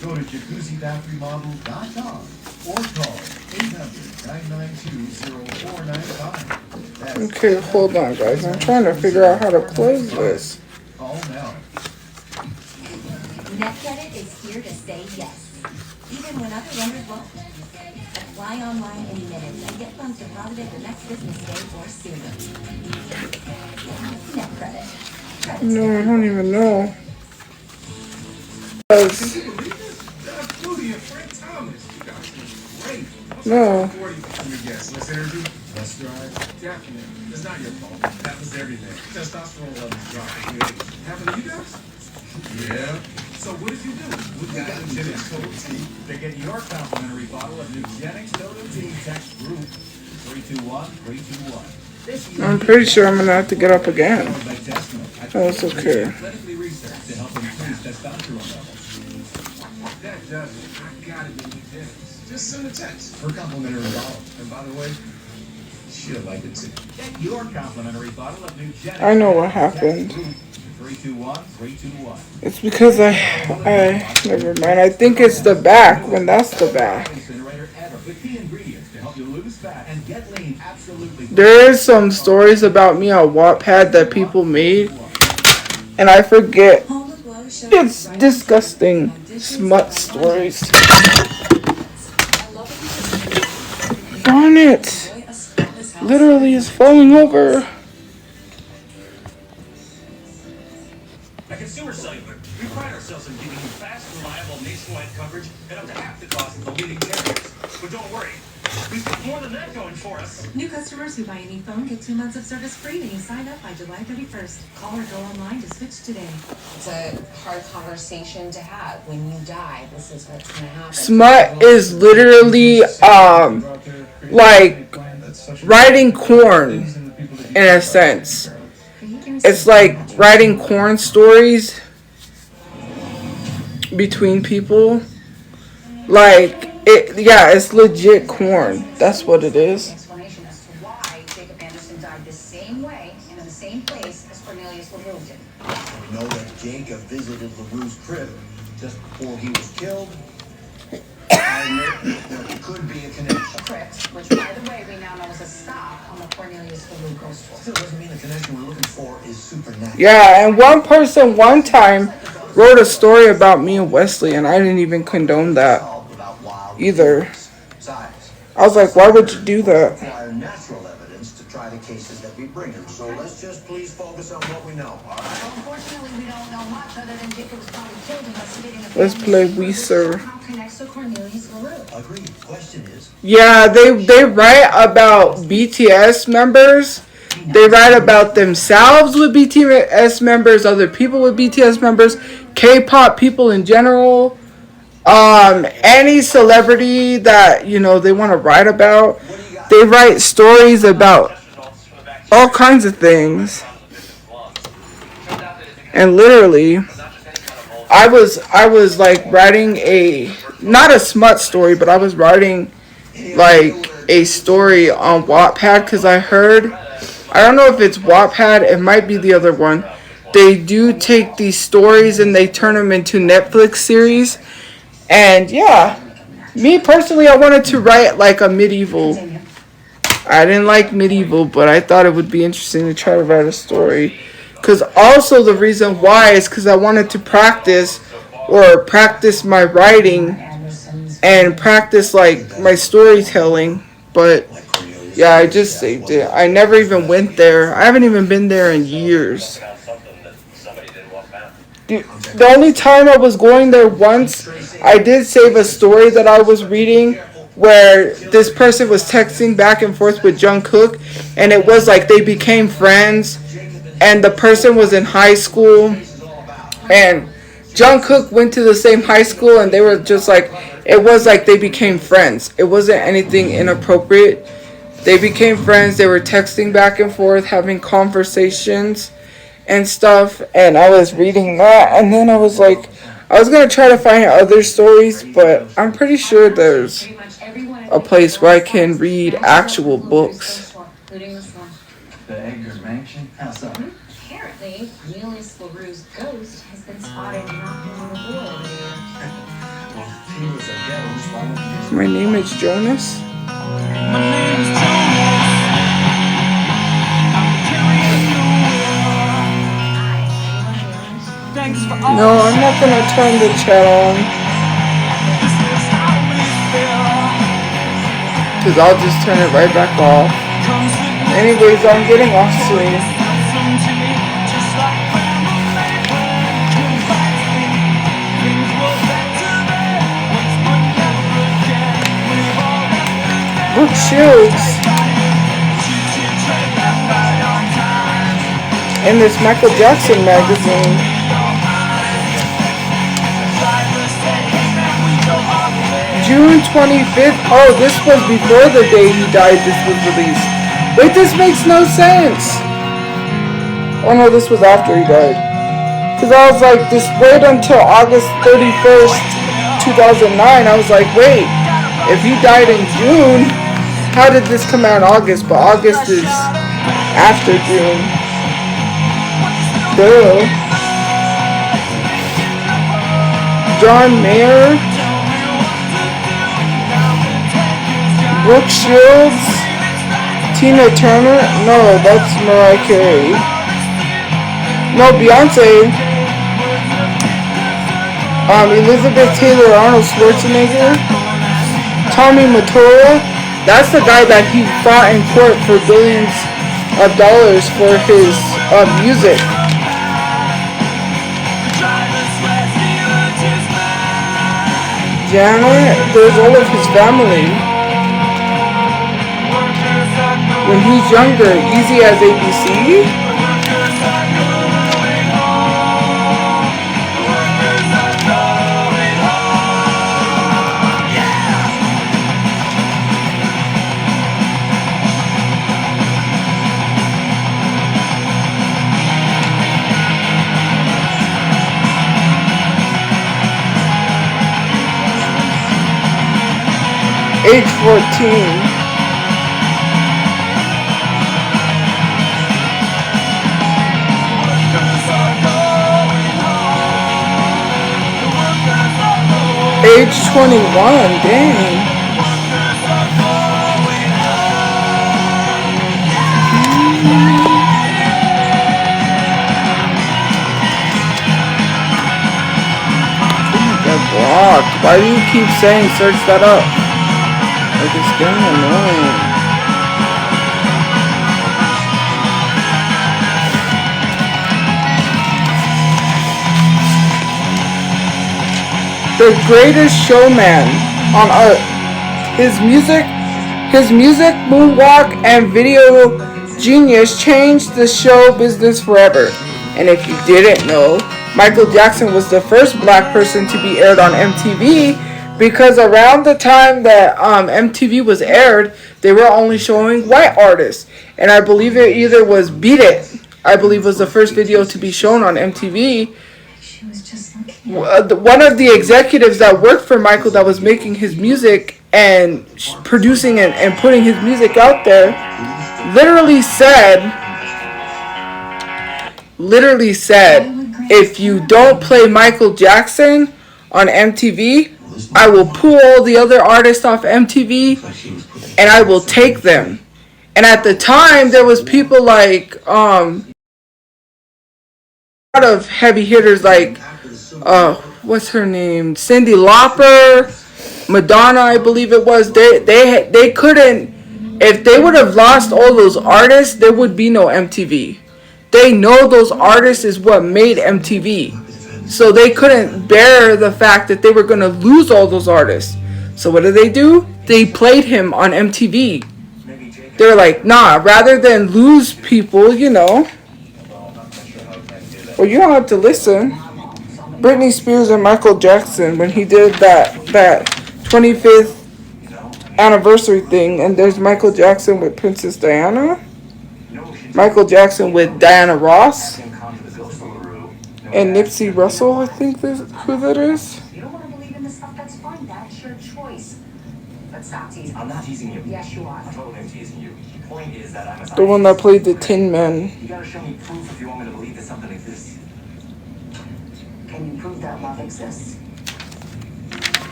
Go to jacuzzibathremodel.com or call 800-992-0495. Okay, hold on, guys. I'm trying to figure out how to close this. Call now. NetCredit is here to say yes, even when other lenders won't. Apply online in minutes and get funds deposited the next business day or sooner. NetCredit. No, I don't even know. Because no. Less energy, less drive. Definitely. It's not your fault. That was everything. Testosterone levels dropped. Happened to you guys? Yeah. So what did you do? We got Nugenix Total T to get your complimentary bottle of Nugenix Total T. Text group 321-321. I'm pretty sure I'm gonna have to get up again. Oh, it's okay. Clinically researched to help increase testosterone levels. That does it. I got it in Nugenix. Just send a text. For complimentary bottle. And by the way, she'll like it too. Get your complimentary bottle of Nugenix. I know what happened. 321-321. It's because I never mind. I think it's the back when that's the back. There is some stories about me on Wattpad that people made, and I forget. It's disgusting. Smut stories. Darn it. Literally is falling over. At Consumer Cellular, we pride ourselves in giving you fast, reliable nationwide coverage at up to half the cost of the leading carriers. But don't worry, we've got more than that going for us. New customers who buy any phone get 2 months of service free when you sign up by July 31st. Call or go online to switch today. It's a hard conversation to have. When you die, this is what's going to happen. Smut is literally like writing corn in a sense. It's like writing corn stories between people. Like it, yeah, it's legit corn. That's what it is. Explanation as to why Jacob Anderson died the same way and in the same place as Cornelius LaRue did. We know that Jacob visited LaRue's crib just before he was killed. I admit there could be a connection. A crypt, which by the way we now know is a stop on the Cornelius LaRue ghost tour. Still doesn't mean the connection we're looking for is supernatural. Yeah, and one person one time wrote a story about me and Wesley, and I didn't even condone that either. I was like, why would you do that? Require natural evidence to try try the cases that we bring him. So let's just please focus on what we know, all right? Unfortunately, we don't know much other than Jacob was probably killed investigating the Let's play Weezer. connects to Cornelius LaRue. Agreed. Question is, Yeah, they write about BTS members. They write about themselves with BTS members, other people with BTS members, K-pop people in general. Any celebrity that, you know, they want to write about. They write stories about all kinds of things. And literally, I was like writing not a smut story, but I was writing like a story on Wattpad because I don't know if it's Wattpad, it might be the other one. They do take these stories and they turn them into Netflix series. And yeah, me personally, I wanted to write like a medieval. I didn't like medieval, but I thought it would be interesting to try to write a story. Because also the reason why is because I wanted to practice my writing and practice like my storytelling. But yeah, I just saved it. I never even went there. I haven't even been there in years. The only time I was going there once, I did save a story that I was reading where this person was texting back and forth with Jungkook, and it was like they became friends, and the person was in high school, and Jungkook went to the same high school, and they were just like, it was like they became friends. It wasn't anything inappropriate. They became friends. They were texting back and forth, having conversations and stuff, and I was reading that, and then I was like, I was going to try to find other stories, but I'm pretty sure there's a place where I can read actual books. The Edgar Mansion? How's that? Apparently, Cornelius LaRue's ghost has been spotted knocking on the door over there. Well, he was a ghetto. My name is Jonas. My name is Jonas. I'm carrying the world. Thanks for all. No, I'm not going to turn the chat on. This is how we feel. Because I'll just turn it right back off. Anyways, I'm getting off soon. Brooke Shields in this Michael Jackson magazine. June 25th. Oh, this was before the day he died. This was released. Wait, this makes no sense. Oh no, this was after he died. Because I was like, this wait until August 31st, 2009. I was like, wait, if he died in June, how did this come out in August? But August is after June. Duh. John Mayer. Brooke Shields. Tina Turner. No, that's Mariah Carey. No, Beyonce. Elizabeth Taylor, Arnold Schwarzenegger. Tommy Mottola. That's the guy that he fought in court for billions of dollars for his music. Janet, there's all of his family. When he's younger, Easy as ABC. Age 14. Age 21, dang. Get blocked. Why do you keep saying search that up? Like, it's getting annoying. the greatest showman on earth. His music, moonwalk, and video genius changed the show business forever. And if you didn't know, Michael Jackson was the first black person to be aired on MTV, because around the time that MTV was aired, they were only showing white artists. And I believe it either was Beat It, I believe was the first video to be shown on MTV. One of the executives that worked for Michael that was making his music and producing and putting his music out there literally said, if you don't play Michael Jackson on MTV, I will pull all the other artists off MTV and I will take them. And at the time, there was people like a lot of heavy hitters like what's her name, Cyndi Lauper, Madonna, I believe it was. They couldn't, if they would have lost all those artists, there would be no MTV. They know those artists is what made MTV. So they couldn't bear the fact that they were going to lose all those artists. So what did? They played him on MTV. They're like, nah, rather than lose people, you know. Well, you don't have to listen. Britney Spears and Michael Jackson, when he did that 25th anniversary thing, and there's Michael Jackson with Princess Diana, Michael Jackson with Diana Ross, and Nipsey Russell, I think that's who that is. You don't want to believe in this stuff, that's fine. That's your choice. But stop teasing. I'm not teasing you. Yes, you are. I totally am teasing you. The point is that I'm a The one that played the Tin Man. You gotta show me proof if you want me to believe that something exists. Can you prove that love exists?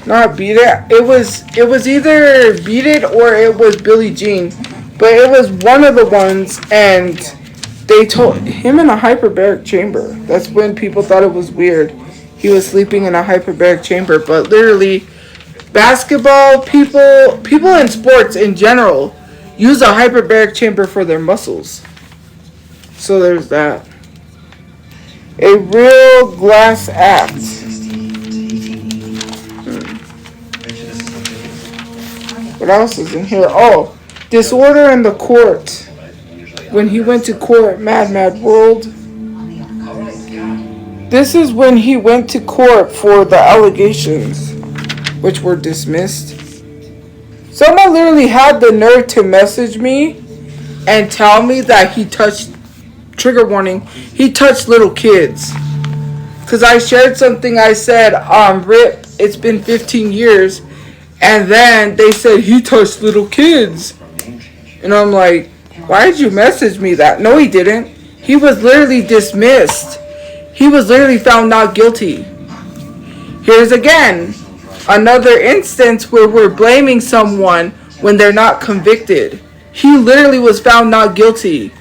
Not Beat It. It was either Beat It or it was Billie Jean. But it was one of the ones, and they told him in a hyperbaric chamber. That's when people thought it was weird. He was sleeping in a hyperbaric chamber, but literally, basketball people in sports in general use a hyperbaric chamber for their muscles. So there's that. A real glass act. What else is in here? Oh, disorder in the court. When he went to court, Mad World. This is when he went to court for the allegations, which were dismissed. Someone literally had the nerve to message me and tell me that he touched, trigger warning, he touched little kids. Because I shared something, I said, Rip, it's been 15 years. And then they said he touched little kids. And I'm like, why did you message me that? No, he didn't. He was literally dismissed. He was literally found not guilty. Here's again another instance where we're blaming someone when they're not convicted. He literally was found not guilty.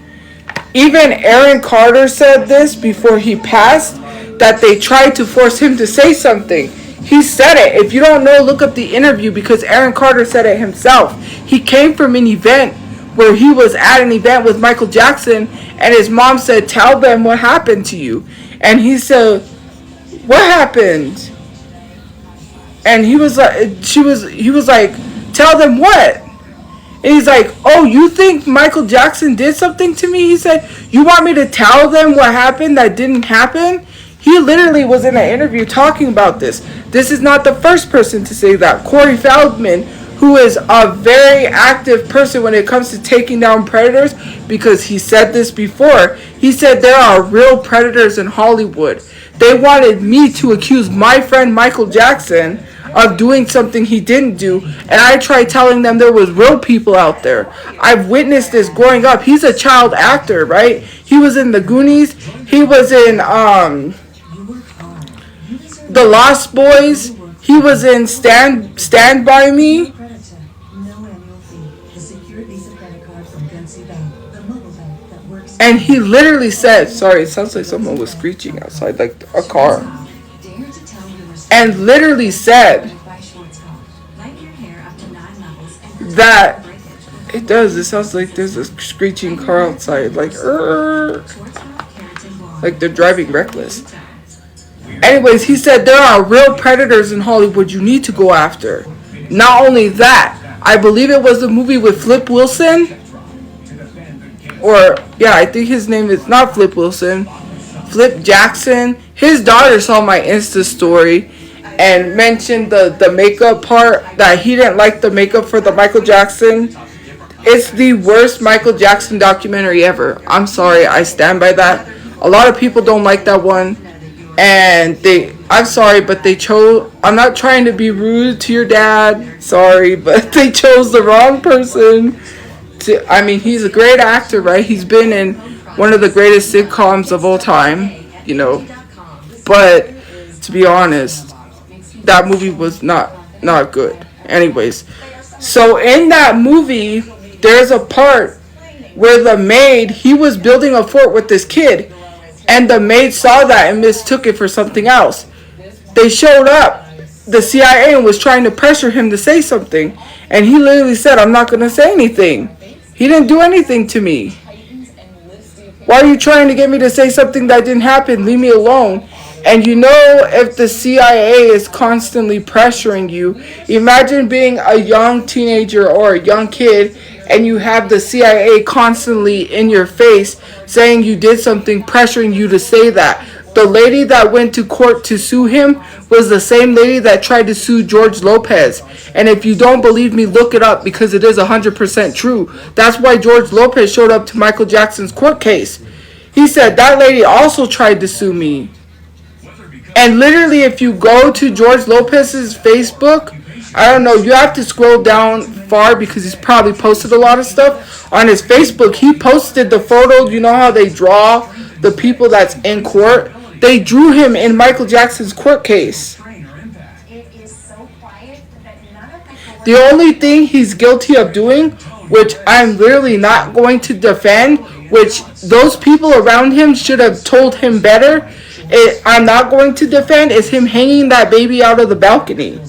Even Aaron Carter said this before he passed, that they tried to force him to say something. He said it. If you don't know, look up the interview, because Aaron Carter said it himself. He came from an event where he was at an event with Michael Jackson, and his mom said, tell them what happened to you. And he said, what happened? And he was like, he was like, tell them what? And he's like, oh, you think Michael Jackson did something to me? He said, you want me to tell them what happened that didn't happen? He literally was in an interview talking about this. This is not the first person to say that. Corey Feldman, who is a very active person when it comes to taking down predators, because he said this before. He said there are real predators in Hollywood. They wanted me to accuse my friend Michael Jackson of doing something he didn't do, and I tried telling them there was real people out there. I've witnessed this growing up. He's a child actor, right? He was in The Goonies. He was in The Lost Boys. He was in Stand By Me. And he literally said, sorry, it sounds like someone was screeching outside, like a car. And literally said that it does. It sounds like there's a screeching car outside, like they're driving reckless. Anyways, he said there are real predators in Hollywood you need to go after. Not only that, I believe it was the movie with Flip Wilson. Or, yeah, I think his name is not Flip Wilson. Flip Jackson. His daughter saw my Insta story and mentioned the makeup part, that he didn't like the makeup for the Michael Jackson. It's the worst Michael Jackson documentary ever. I'm sorry, I stand by that. A lot of people don't like that one. And I'm sorry, but they chose, I'm not trying to be rude to your dad, sorry, but they chose the wrong person. I mean, he's a great actor, right? He's been in one of the greatest sitcoms of all time, you know. But to be honest, that movie was not good. Anyways, so in that movie, there's a part where the maid, he was building a fort with this kid, and the maid saw that and mistook it for something else. They showed up, the CIA, and was trying to pressure him to say something, and he literally said, I'm not going to say anything. He didn't do anything to me. Why are you trying to get me to say something that didn't happen? Leave me alone. And you know, if the CIA is constantly pressuring you, imagine being a young teenager or a young kid and you have the CIA constantly in your face saying you did something, pressuring you to say that. The lady that went to court to sue him was the same lady that tried to sue George Lopez. And if you don't believe me, look it up, because it is 100% true. That's why George Lopez showed up to Michael Jackson's court case. He said, that lady also tried to sue me. And literally, if you go to George Lopez's Facebook, I don't know, you have to scroll down far because he's probably posted a lot of stuff. On his Facebook, he posted the photo. You know how they draw the people that's in court? They drew him in Michael Jackson's court case. The only thing he's guilty of doing, which I'm literally not going to defend, which those people around him should have told him better, I'm not going to defend, is him hanging that baby out of the balcony.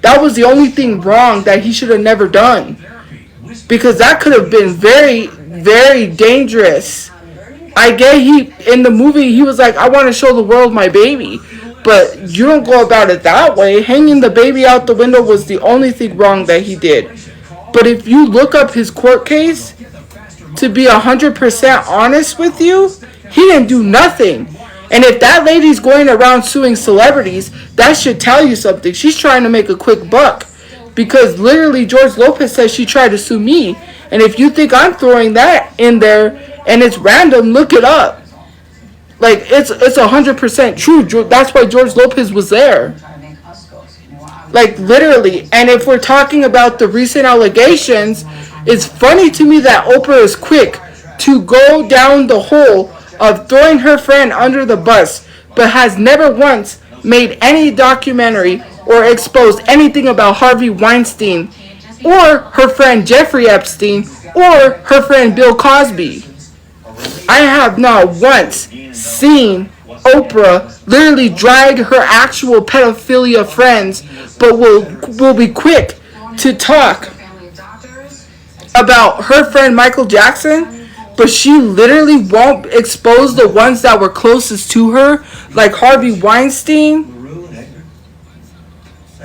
That was the only thing wrong that he should have never done. Because that could have been very, very dangerous. I get in the movie, he was like, I want to show the world my baby. But you don't go about it that way. Hanging the baby out the window was the only thing wrong that he did. But if you look up his court case, to be 100% honest with you, he didn't do nothing. And if that lady's going around suing celebrities, that should tell you something. She's trying to make a quick buck. Because literally George Lopez says she tried to sue me. And if you think I'm throwing that in there and it's random, look it up. Like, it's 100% true. That's why George Lopez was there. Like, literally. And if we're talking about the recent allegations, it's funny to me that Oprah is quick to go down the hole of throwing her friend under the bus, but has never once made any documentary or exposed anything about Harvey Weinstein or her friend Jeffrey Epstein or her friend Bill Cosby. I have not once seen Oprah literally drag her actual pedophilia friends, but will be quick to talk about her friend Michael Jackson, but she literally won't expose the ones that were closest to her, like Harvey Weinstein,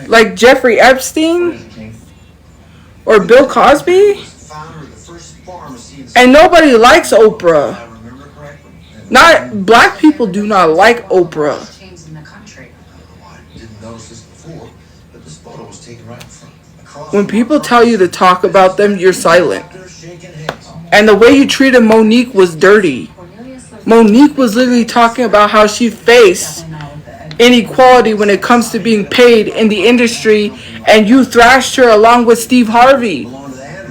like Jeffrey Epstein, or Bill Cosby. And nobody likes Oprah. Not black people do not like Oprah. When people tell you to talk about them, you're silent. And the way you treated Monique was dirty. Monique was literally talking about how she faced inequality when it comes to being paid in the industry, and you thrashed her along with Steve Harvey.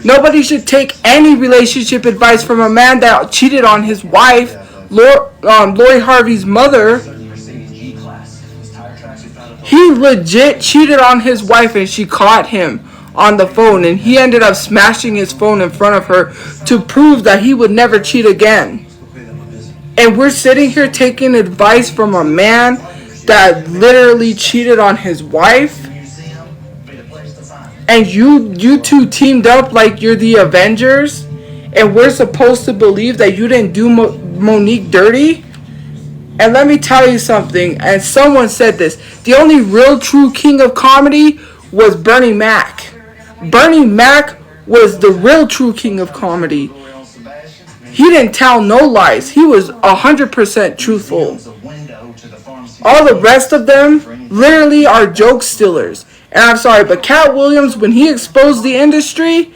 Nobody should take any relationship advice from a man that cheated on his wife, Lori Harvey's mother. He legit cheated on his wife and she caught him on the phone, and he ended up smashing his phone in front of her to prove that he would never cheat again. And we're sitting here taking advice from a man that literally cheated on his wife, and you two teamed up like you're the Avengers, and we're supposed to believe that you didn't do Monique dirty? And let me tell you something, and someone said this, the only real true king of comedy was Bernie Mac. Bernie Mac was the real true king of comedy. He didn't tell no lies. He was 100% truthful. All the rest of them literally are joke stealers. And I'm sorry, but Cat Williams, when he exposed the industry,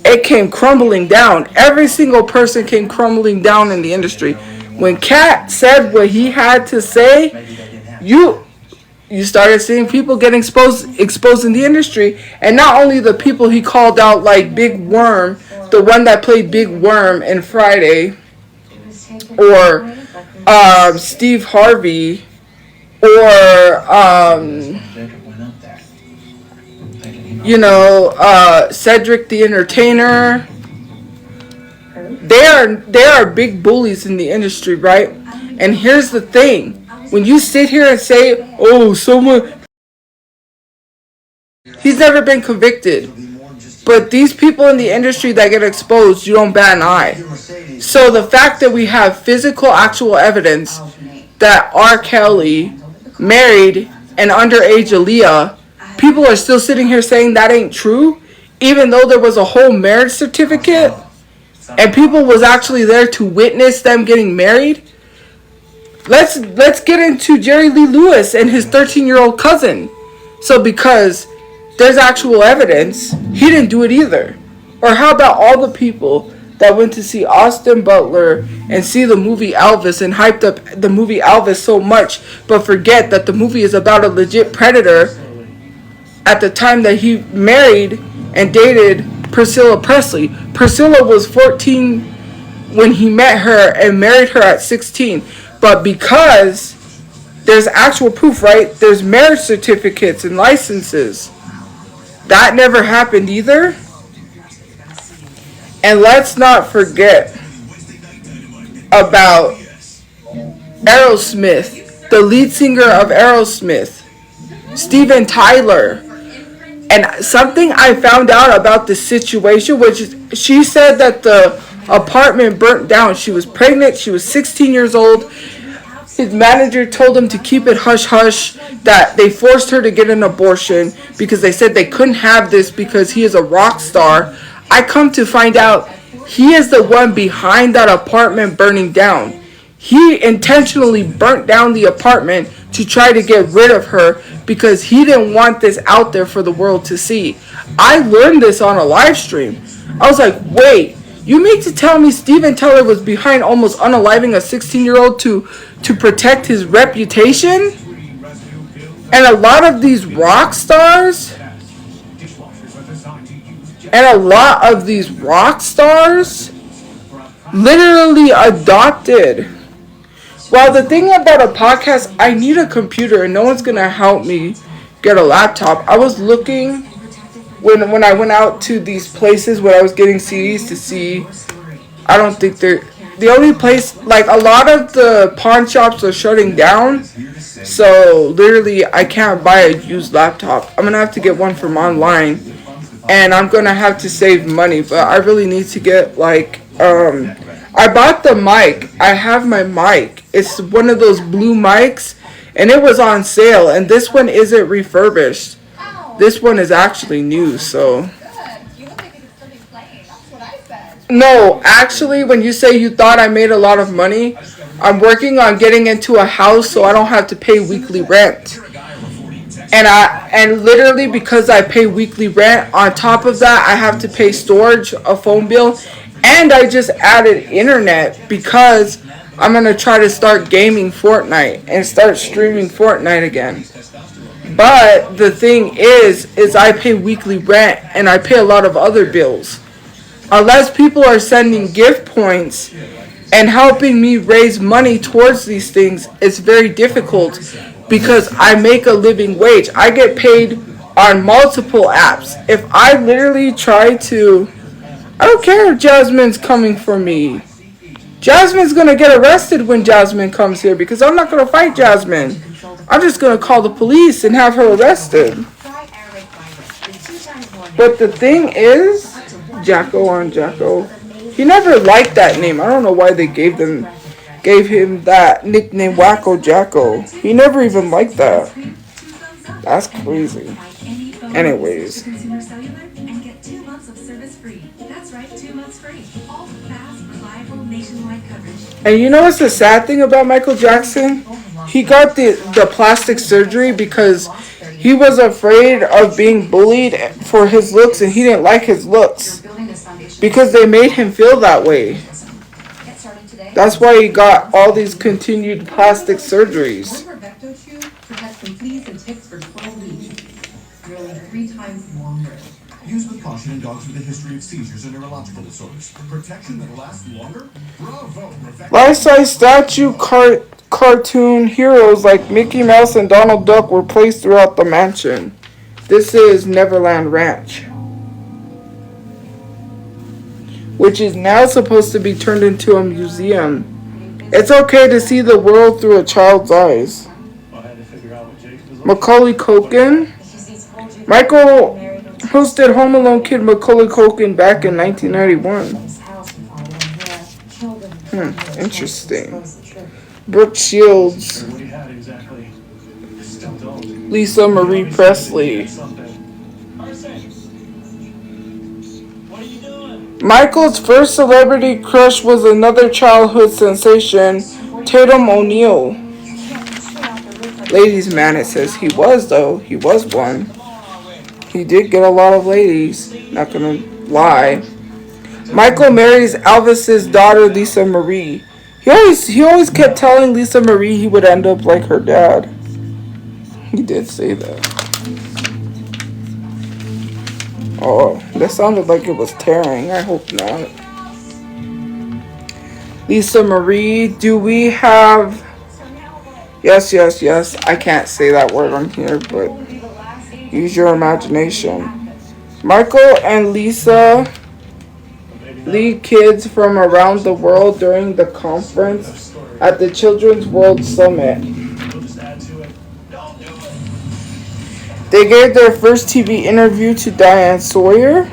it came crumbling down. Every single person came crumbling down in the industry. When Cat said what he had to say, you started seeing people get exposed in the industry. And not only the people he called out, like Big Worm, the one that played Big Worm in Friday, or Steve Harvey, or Cedric the Entertainer. They are big bullies in the industry, right? And here's the thing. When you sit here and say, oh, someone... He's never been convicted. But these people in the industry that get exposed, you don't bat an eye. So the fact that we have physical, actual evidence that R. Kelly married an underage Aaliyah, people are still sitting here saying that ain't true, even though there was a whole marriage certificate, and people was actually there to witness them getting married. Let's get into Jerry Lee Lewis and his 13-year-old cousin. So because there's actual evidence, he didn't do it either. Or how about all the people that went to see Austin Butler and see the movie Elvis and hyped up the movie Elvis so much, but forget that the movie is about a legit predator at the time that he married and dated Priscilla Presley. Priscilla was 14 when he met her and married her at 16. But because there's actual proof, right? There's marriage certificates and licenses. That never happened either. And let's not forget about Aerosmith, the lead singer of Aerosmith, Steven Tyler. And something I found out about this situation, which is, she said that the apartment burnt down. She was pregnant. She was 16 years old. His manager told him to keep it hush-hush, that they forced her to get an abortion because they said they couldn't have this because he is a rock star. I come to find out he is the one behind that apartment burning down. He intentionally burnt down the apartment to try to get rid of her because he didn't want this out there for the world to see. I learned this on a live stream. I was like, wait, you mean to tell me Steven Tyler was behind almost unaliving a 16-year-old to protect his reputation? And a lot of these rock stars, literally adopted. Well, the thing about a podcast, I need a computer and no one's going to help me get a laptop. I was looking when I went out to these places where I was getting CDs to see. I don't think they're the only place, like a lot of the pawn shops are shutting down. So literally I can't buy a used laptop. I'm going to have to get one from online. And I'm going to have to save money. But I really need to get I bought the mic. I have my mic. It's one of those blue mics. And it was on sale. And this one isn't refurbished. This one is actually new. So. No, actually, when you say you thought I made a lot of money, I'm working on getting into a house so I don't have to pay weekly rent. And literally because I pay weekly rent, on top of that, I have to pay storage, a phone bill, and I just added internet because I'm going to try to start gaming Fortnite and start streaming Fortnite again. But the thing is I pay weekly rent and I pay a lot of other bills. Unless people are sending gift points and helping me raise money towards these things, it's very difficult because I make a living wage. I get paid on multiple apps. If I literally try to... I don't care if Jasmine's coming for me. Jasmine's going to get arrested when Jasmine comes here because I'm not going to fight Jasmine. I'm just going to call the police and have her arrested. But the thing is... Jacko on Jacko. He never liked that name. I don't know why they gave him gave him that nickname Wacko Jacko. He never even liked that. That's crazy. Anyways. Consumer Cellular and get 2 months of service free. That's right, 2 months free. All fast, reliable, nationwide coverage. And you know what's the sad thing about Michael Jackson? He got the plastic surgery because he was afraid of being bullied for his looks, and he didn't like his looks because they made him feel that way. That's why he got all these continued plastic surgeries. Nearly 3 times longer. Use with caution in dogs with a history of seizures and neurological disorders. Protection that lasts longer? Bravo! Life-size statue cartoon heroes like Mickey Mouse and Donald Duck were placed throughout the mansion. This is Neverland Ranch, which is now supposed to be turned into a museum. It's okay to see the world through a child's eyes. Macaulay Culkin. Michael hosted Home Alone kid Macaulay Culkin back in 1991. Interesting. Brooke Shields. Lisa Marie Presley. Michael's first celebrity crush was another childhood sensation, Tatum O'Neal. Ladies' man, it says he was, though. He was one. He did get a lot of ladies. Not gonna lie. Michael marries Elvis's daughter, Lisa Marie. He always kept telling Lisa Marie he would end up like her dad. He did say that. Oh, that sounded like it was tearing. I hope not. Lisa Marie, do we have... Yes. I can't say that word on here, but use your imagination. Michael and Lisa lead kids from around the world during the conference at the Children's World Summit. They gave their first TV interview to Diane Sawyer.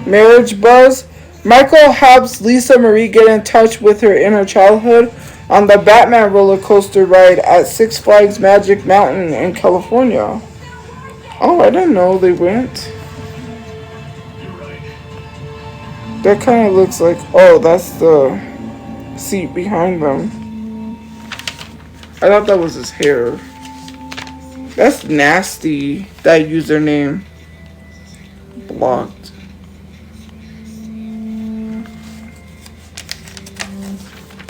Marriage buzz. Michael helps Lisa Marie get in touch with her inner childhood on the Batman roller coaster ride at Six Flags Magic Mountain in California. Oh, I didn't know they went. That kind of looks like... Oh, that's the seat behind them. I thought that was his hair. That's nasty, that username. Blocked.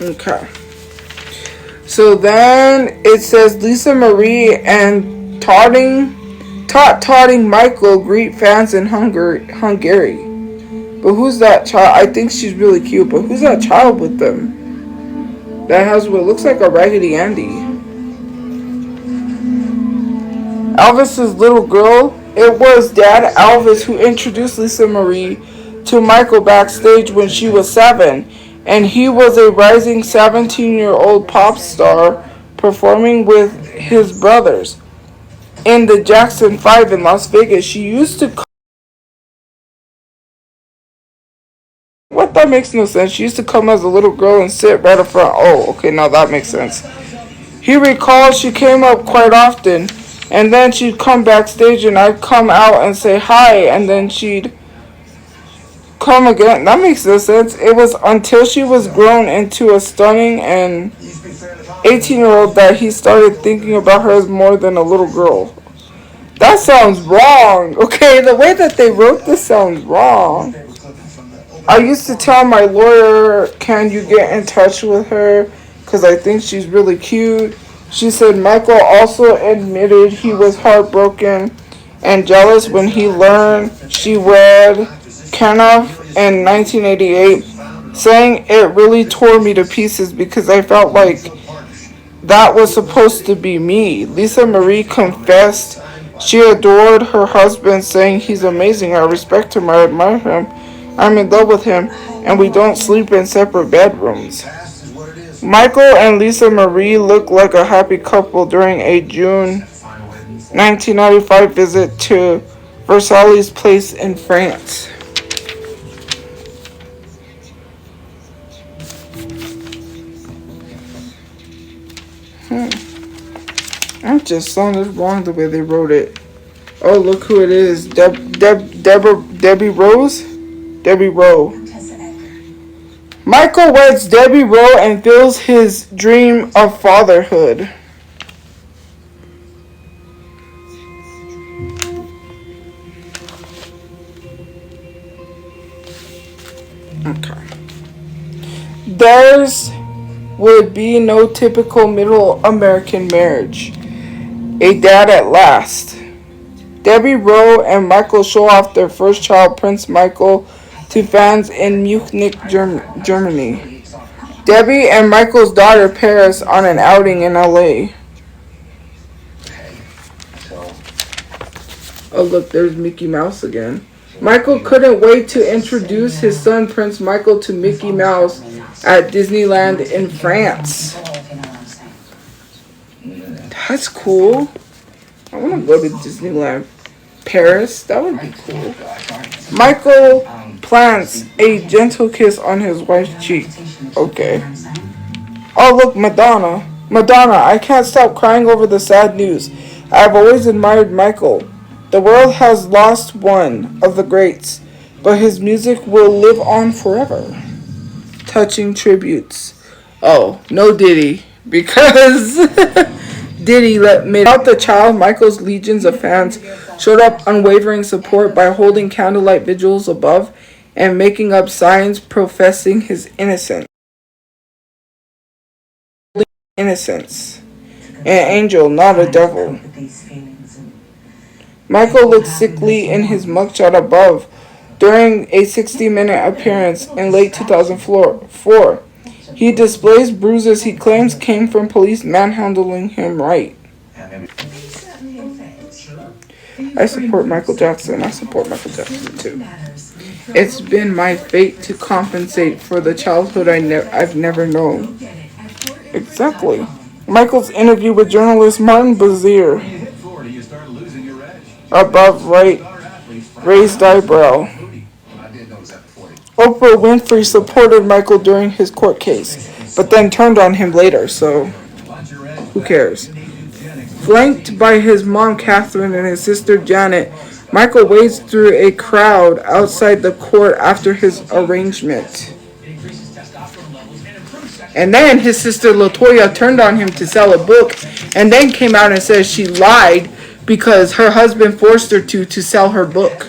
Okay. So then it says Lisa Marie and Totting Michael greet fans in Hungary. But who's that child? I think she's really cute, but who's that child with them? That has what looks like a Raggedy Andy. Elvis's little girl. It was Dad Elvis who introduced Lisa Marie to Michael backstage when she was 7. And he was a rising 17-year-old pop star performing with his brothers in the Jackson 5 in Las Vegas. She used to... What? That makes no sense. She used to come as a little girl and sit right up front. Oh, okay, now that makes sense. He recalls she came up quite often, and then she'd come backstage and I'd come out and say hi, and then she'd come again. That makes no sense. It was until she was grown into a stunning and 18-year-old that he started thinking about her as more than a little girl. That sounds wrong. Okay, the way that they wrote this sounds wrong. I used to tell my lawyer, can you get in touch with her? Because I think she's really cute. She said Michael also admitted he was heartbroken and jealous when he learned she wed Kenneth in 1988, saying it really tore me to pieces because I felt like that was supposed to be me. Lisa Marie confessed she adored her husband, saying he's amazing. I respect him. I admire him. I'm in love with him, and we don't sleep in separate bedrooms. Michael and Lisa Marie look like a happy couple during a June 1995 visit to Versailles Place in France. just sounded wrong the way they wrote it. Oh, look who it is. Debbie Rose? Debbie Rowe. Michael weds Debbie Rowe and fulfills his dream of fatherhood. Okay. Theirs would be no typical middle American marriage. A dad at last. Debbie Rowe and Michael show off their first child, Prince Michael, to fans in Munich, Germany. Debbie and Michael's daughter, Paris, on an outing in LA. Oh, look, there's Mickey Mouse again. Michael couldn't wait to introduce his son, Prince Michael, to Mickey Mouse at Disneyland in France. That's cool. I want to go to Disneyland Paris. That would be cool. Michael plants a gentle kiss on his wife's cheek. Okay. Oh, look, Madonna. Madonna, I can't stop crying over the sad news. I've always admired Michael. The world has lost one of the greats, but his music will live on forever. Touching tributes. Oh, no Diddy, because Diddy made out the child. Michael's legions of fans showed up unwavering support by holding candlelight vigils above and making up signs professing his innocence. An angel, not a devil. Michael looked sickly in his mugshot above during a 60-minute appearance in late 2004. He displays bruises he claims came from police manhandling him right. I support Michael Jackson. I support Michael Jackson too. It's been my fate to compensate for the childhood I've never known. Exactly. Michael's interview with journalist Martin Bazier. Above right, raised eyebrow. Oprah Winfrey supported Michael during his court case, but then turned on him later, so who cares? Flanked by his mom Catherine and his sister Janet, Michael wades through a crowd outside the court after his arraignment. And then his sister LaToya turned on him to sell a book, and then came out and said she lied because her husband forced her to sell her book.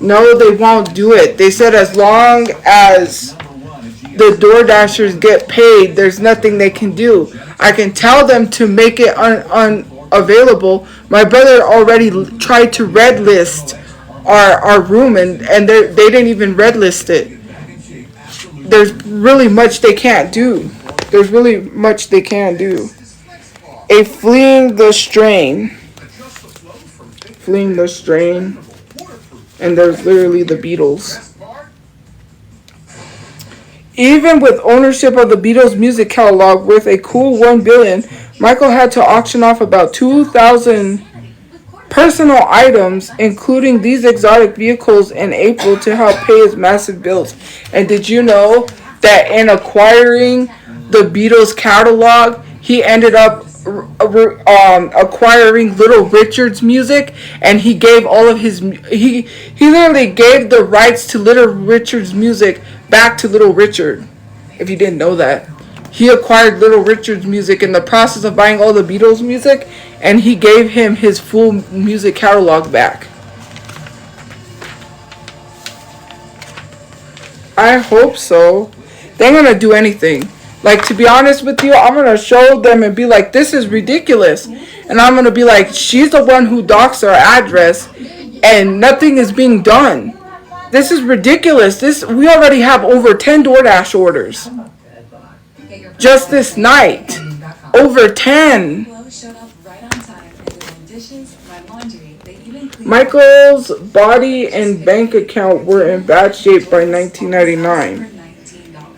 No, they won't do it. They said as long as the DoorDashers get paid, there's nothing they can do. I can tell them to make it unavailable. My brother already tried to red list our room, and they didn't even red list it. There's really much they can't do. A fleeing the strain. And there's literally the Beatles. Even with ownership of the Beatles music catalog worth a cool $1 billion, Michael had to auction off about 2,000 personal items, including these exotic vehicles, in April to help pay his massive bills. And did you know that in acquiring the Beatles catalog, he ended up acquiring Little Richard's music, and he gave all of his he literally gave the rights to Little Richard's music back to Little Richard. If you didn't know that, he acquired Little Richard's music in the process of buying all the Beatles music, and he gave him his full music catalog back. I hope so. They're gonna do anything. Like, to be honest with you, I'm going to show them and be like, this is ridiculous. And I'm going to be like, she's the one who doxed our address and nothing is being done. This is ridiculous. We already have over 10 DoorDash orders. Just this night. Over 10. Michael's body and bank account were in bad shape by 1999.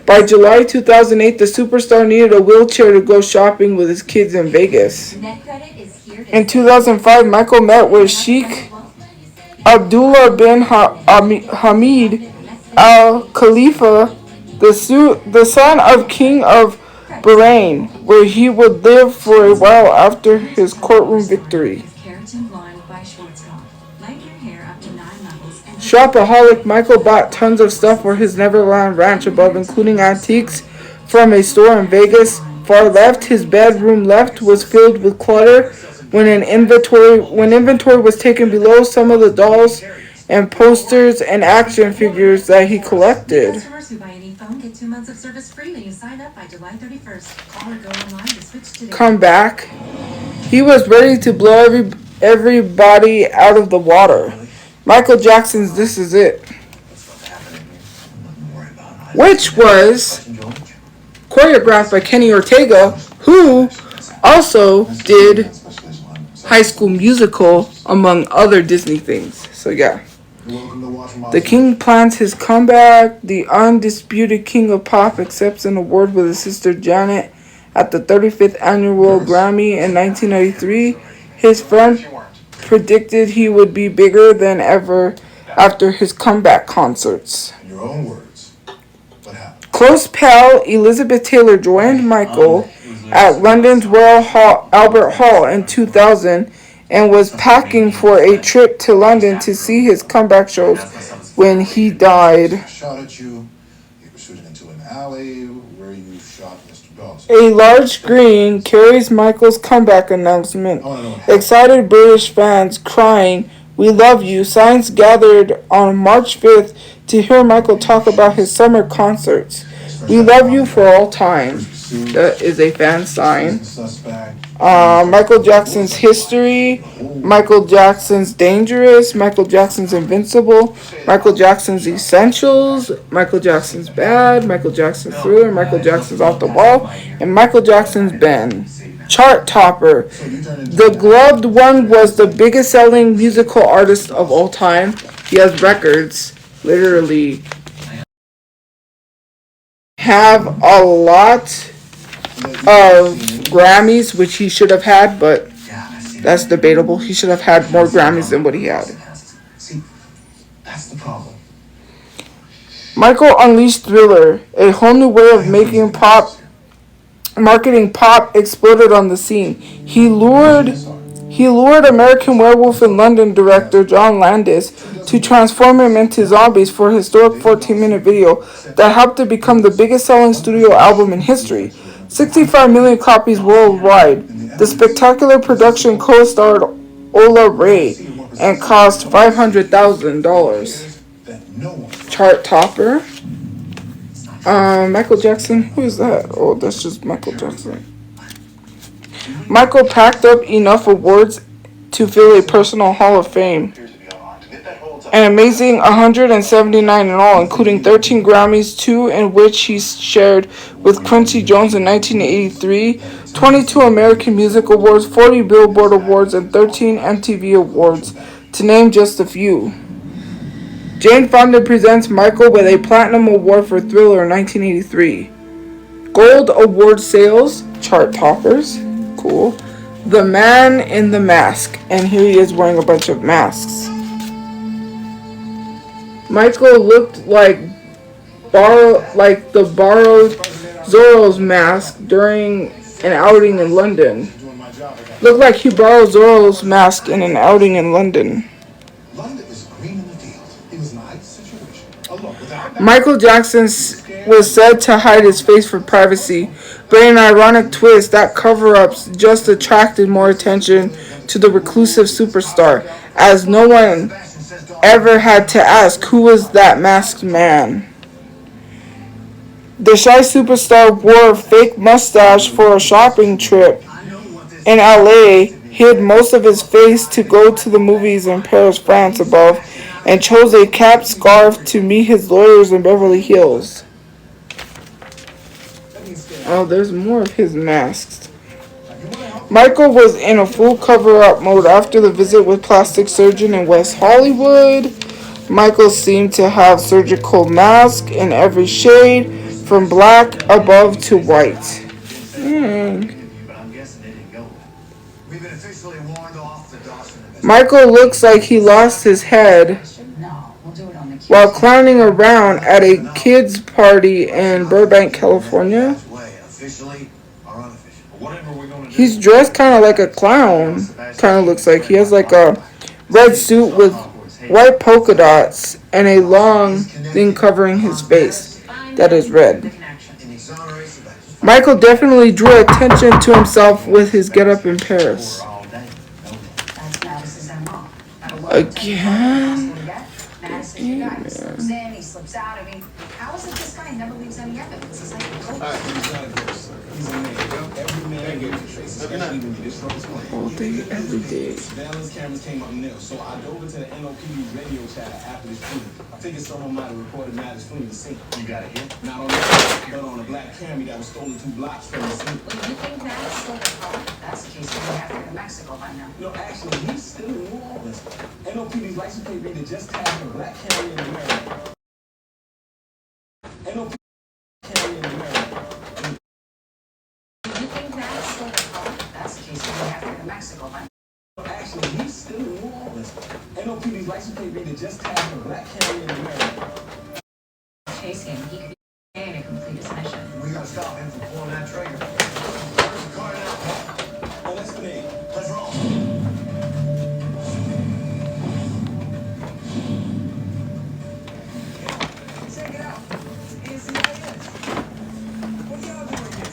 By July 2008, the superstar needed a wheelchair to go shopping with his kids in Vegas. In 2005, Michael met with Sheikh Abdullah bin Hamid Al Khalifa, the son of King of Bahrain, where he would live for a while after his courtroom victory. Shopaholic, Michael bought tons of stuff for his Neverland Ranch above, including antiques from a store in Vegas. Far left, his bedroom left was filled with clutter. When inventory was taken below, some of the dolls and posters and action figures that he collected. Customers who buy any phone get 2 months of service free when you sign up by July 31st. Call or go online to switch today. Come back. He was ready to blow everybody out of the water. Michael Jackson's This Is It, which was choreographed by Kenny Ortega, who also did High School Musical, among other Disney things. So yeah. The King plans his comeback. The undisputed King of Pop accepts an award with his sister Janet at the 35th Annual Grammy in 1993. His friend predicted he would be bigger than ever after his comeback concerts. In your own words, what happened? Close pal Elizabeth Taylor joined Michael at London's Albert Hall in 2000 and was packing for a trip to London to see his comeback shows when he died. Shot at you. You were shooting into an alley where you shot Mr. Dawes. A large screen carries Michael's comeback announcement. Excited British fans crying, "We love you." Signs gathered on March 5th to hear Michael talk about his summer concerts. "We love you for all time." That is a fan sign. Michael Jackson's History, Michael Jackson's Dangerous, Michael Jackson's Invincible, Michael Jackson's Essentials, Michael Jackson's Bad, Michael Jackson's Thriller, Michael Jackson's Off the Wall, and Michael Jackson's Ben. Chart topper. The Gloved One was the biggest selling musical artist of all time. He has records, literally. Have a lot of Grammys, which he should have had, but that's debatable. He should have had more Grammys than what he had. See, that's the problem. Michael unleashed Thriller, a whole new way of marketing pop exploded on the scene. He lured American Werewolf in London director John Landis to transform him into zombies for a historic 14-minute video that helped it become the biggest selling studio album in history. 65 million copies worldwide. The spectacular production co-starred Ola Ray and cost $500,000. Chart topper. Michael Jackson. Who is that? Oh, that's just Michael Jackson. Michael packed up enough awards to fill a personal Hall of Fame. An amazing 179 in all, including 13 Grammys, 2 in which he shared with Quincy Jones in 1983, 22 American Music Awards, 40 Billboard Awards, and 13 MTV Awards, to name just a few. Jane Fonda presents Michael with a Platinum Award for Thriller in 1983. Gold Award sales, chart toppers, cool. The Man in the Mask, and here he is wearing a bunch of masks. Michael looked like the borrowed Zorro's mask during an outing in London. Looked like he borrowed Zorro's mask in an outing in London. Michael Jackson was said to hide his face for privacy, but in an ironic twist, that cover-ups just attracted more attention to the reclusive superstar, as no one ever had to ask who was that masked man. The shy superstar wore a fake mustache for a shopping trip in LA, hid most of his face to go to the movies in Paris, France above, and chose a cap scarf to meet his lawyers in Beverly Hills. Oh, there's more of his masks. Michael was in a full cover-up mode after the visit with plastic surgeon in West Hollywood. Michael seemed to have surgical masks in every shade, from black above to white. Michael looks like he lost his head while clowning around at a kids' party in Burbank, California. officially or unofficially. Whatever we're gonna do. He's dressed kind of like a clown. Kind of looks like he has like a red suit with white polka dots and a long thing covering his face that is red. Michael definitely drew attention to himself with his getup in Paris. Again? Then he slips out. I mean, how is it this guy never leaves any evidence? He's like a coach. All day, every day. Surveillance cameras came up nil, so I dove into the NOPD radio chat after this shooting. I figured someone might have reported matters from the scene. You got it here? Not on that, but on a black Camry that was stolen 2 blocks from the scene. Well, you think Matt stole the car? That's the case. We have to go to Mexico by now. No, actually, he's still in New Orleans. NOPD's license plate reader just tagged a black Camry in America. NOPD Camry in America. You think Matt stole the car? That's the case. We have to go to Mexico by now. Actually, he's still in New Orleans. NOPD's license plate reader just tagged a black Camry in America. Chase him. He could be to complete his mission. We gotta stop him from pulling that trigger. Where's the car now? Oh, that's me. Let's roll. Check it out. NCIS. What y'all doing here?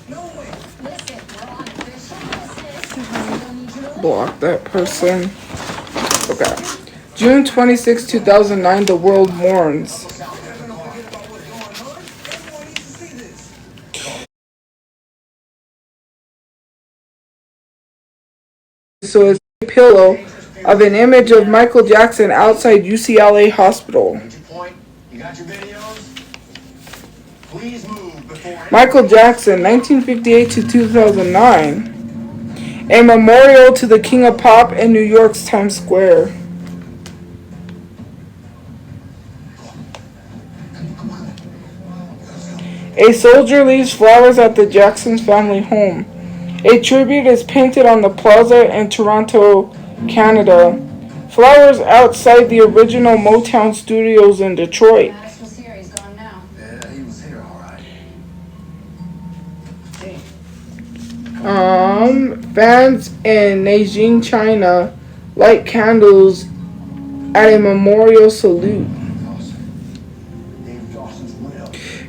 No way. Listen, we're on official business. I don't need you to Block that person. Okay. June 26, 2009, the world mourns. So it's a pillow of an image of Michael Jackson outside UCLA hospital. You got your videos? Please move before Michael Jackson, 1958 to 2009. A memorial to the King of Pop in New York's Times Square. A soldier leaves flowers at the Jackson's family home. A tribute is painted on the plaza in Toronto, Canada. Flowers outside the original Motown studios in Detroit. Mattis was here. He's gone now. Yeah, he was here, all right. Fans in Beijing, China, light candles at a memorial salute.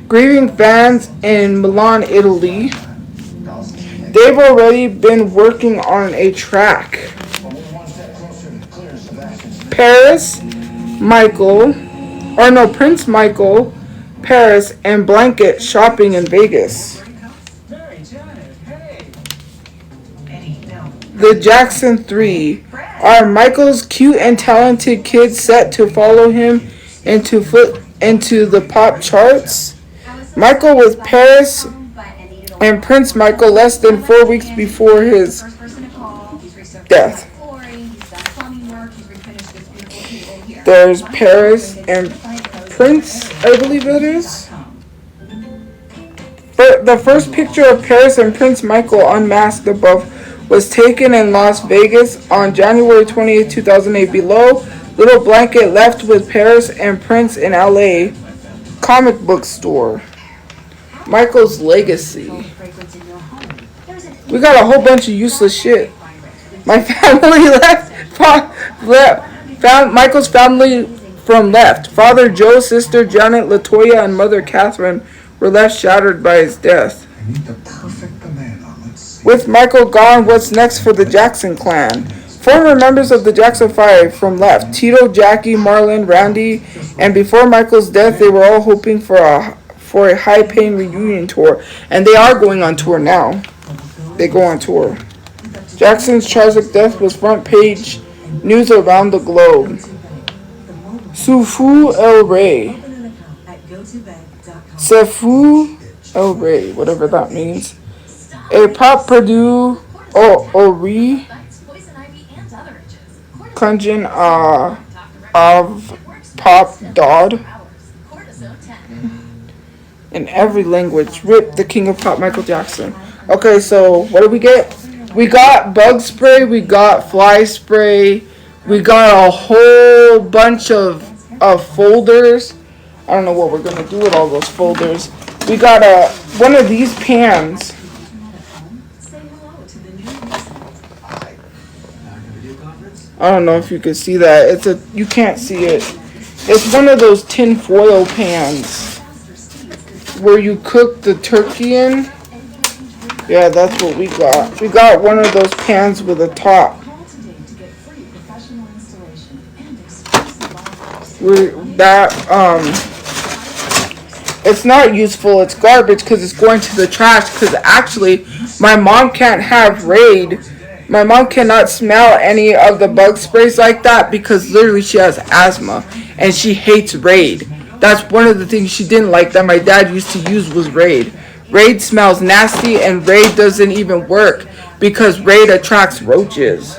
Grieving fans in Milan, Italy. They've already been working on a track. Paris, Prince Michael, Paris, and blanket shopping in Vegas. The Jackson 3. Are Michael's cute and talented kids set to follow him into the pop charts? Michael with Paris and Prince Michael less than 4 weeks before his death. There's Paris and Prince, I believe that is. The first picture of Paris and Prince Michael unmasked above was taken in Las Vegas on January 28, 2008. Below, little blanket left with Paris and Prince in LA comic book store. Michael's legacy. We got a whole bunch of useless shit. My family found Michael's family from left. Father Joe, sister Janet, Latoya, and mother Catherine were left shattered by his death. With Michael gone, what's next for the Jackson clan? Former members of the Jackson 5 from left. Tito, Jackie, Marlon, Randy, and before Michael's death, they were all hoping for a high-paying reunion tour. And they are going on tour now. They go on tour. Jackson's tragic death was front page news around the globe. Sefu El Rey. Sefu El Rey, whatever that means. A pop Purdue Ori Kunjin of Pop Dodd. In every language. Rip the King of Pop, Michael Jackson. Okay, so what did we get? We got bug spray, we got fly spray, we got a whole bunch of folders. I don't know what we're gonna do with all those folders. We got one of these pans. I don't know if you can see that. You can't see it. It's one of those tin foil pans where you cook the turkey in. Yeah, that's what we got. We got one of those pans with a top. It's not useful. It's garbage because it's going to the trash. Because actually, my mom can't have Raid. My mom cannot smell any of the bug sprays like that because literally she has asthma and she hates Raid. That's one of the things she didn't like that my dad used to use was Raid. Raid smells nasty and Raid doesn't even work because Raid attracts roaches.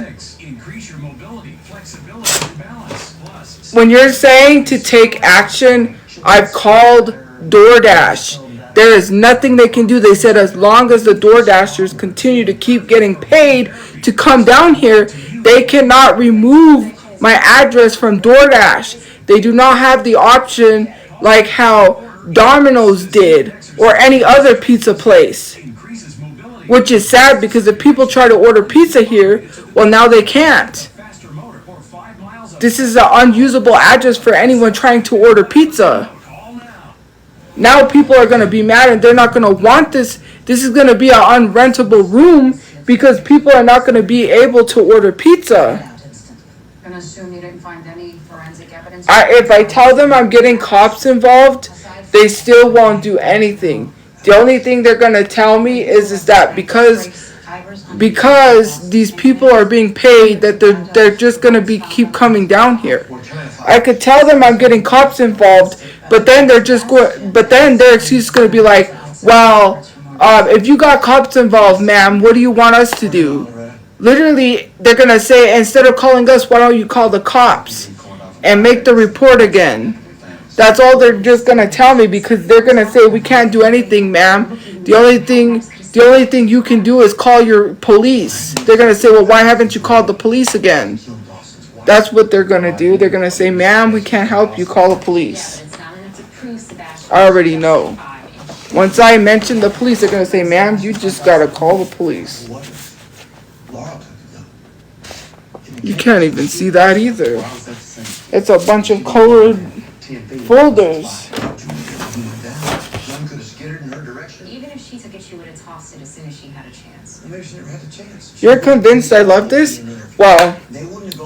When you're saying to take action, I've called DoorDash. There is nothing they can do. They said as long as the DoorDashers continue to keep getting paid to come down here, they cannot remove my address from DoorDash. They do not have the option like how Domino's did or any other pizza place. Which is sad because if people try to order pizza here, well now they can't. This is an unusable address for anyone trying to order pizza. Now people are going to be mad and they're not going to want this. This is going to be an unrentable room because people are not going to be able to order pizza. If I tell them I'm getting cops involved, they still won't do anything. The only thing they're going to tell me is that because these people are being paid that they're just going to keep coming down here. I could tell them I'm getting cops involved, but then their excuse is going to be like, well, if you got cops involved, ma'am, what do you want us to do? Literally, they're going to say, instead of calling us, why don't you call the cops and make the report again? That's all they're just going to tell me because they're going to say, we can't do anything, ma'am. The only thing you can do is call your police. They're going to say, well, why haven't you called the police again? That's what they're going to do. They're going to say, ma'am, we can't help you, call the police. I already know. Once I mention the police, they're going to say, ma'am, you just got to call the police. You can't even see that either. It's a bunch of colored folders. Even if she took it, she would have tossed it as soon as she had a chance. Maybe she never had a chance. You're convinced I love this? Well,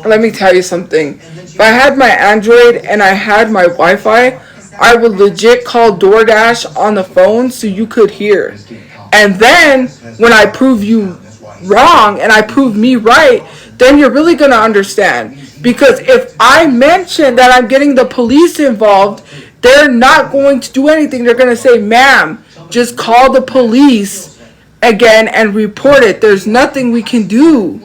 let me tell you something. If I had my Android and I had my Wi-Fi, I would legit call DoorDash on the phone so you could hear. And then, when I prove you wrong and I prove me right, then you're really going to understand. Because if I mention that I'm getting the police involved, they're not going to do anything. They're going to say, ma'am, just call the police again and report it. There's nothing we can do.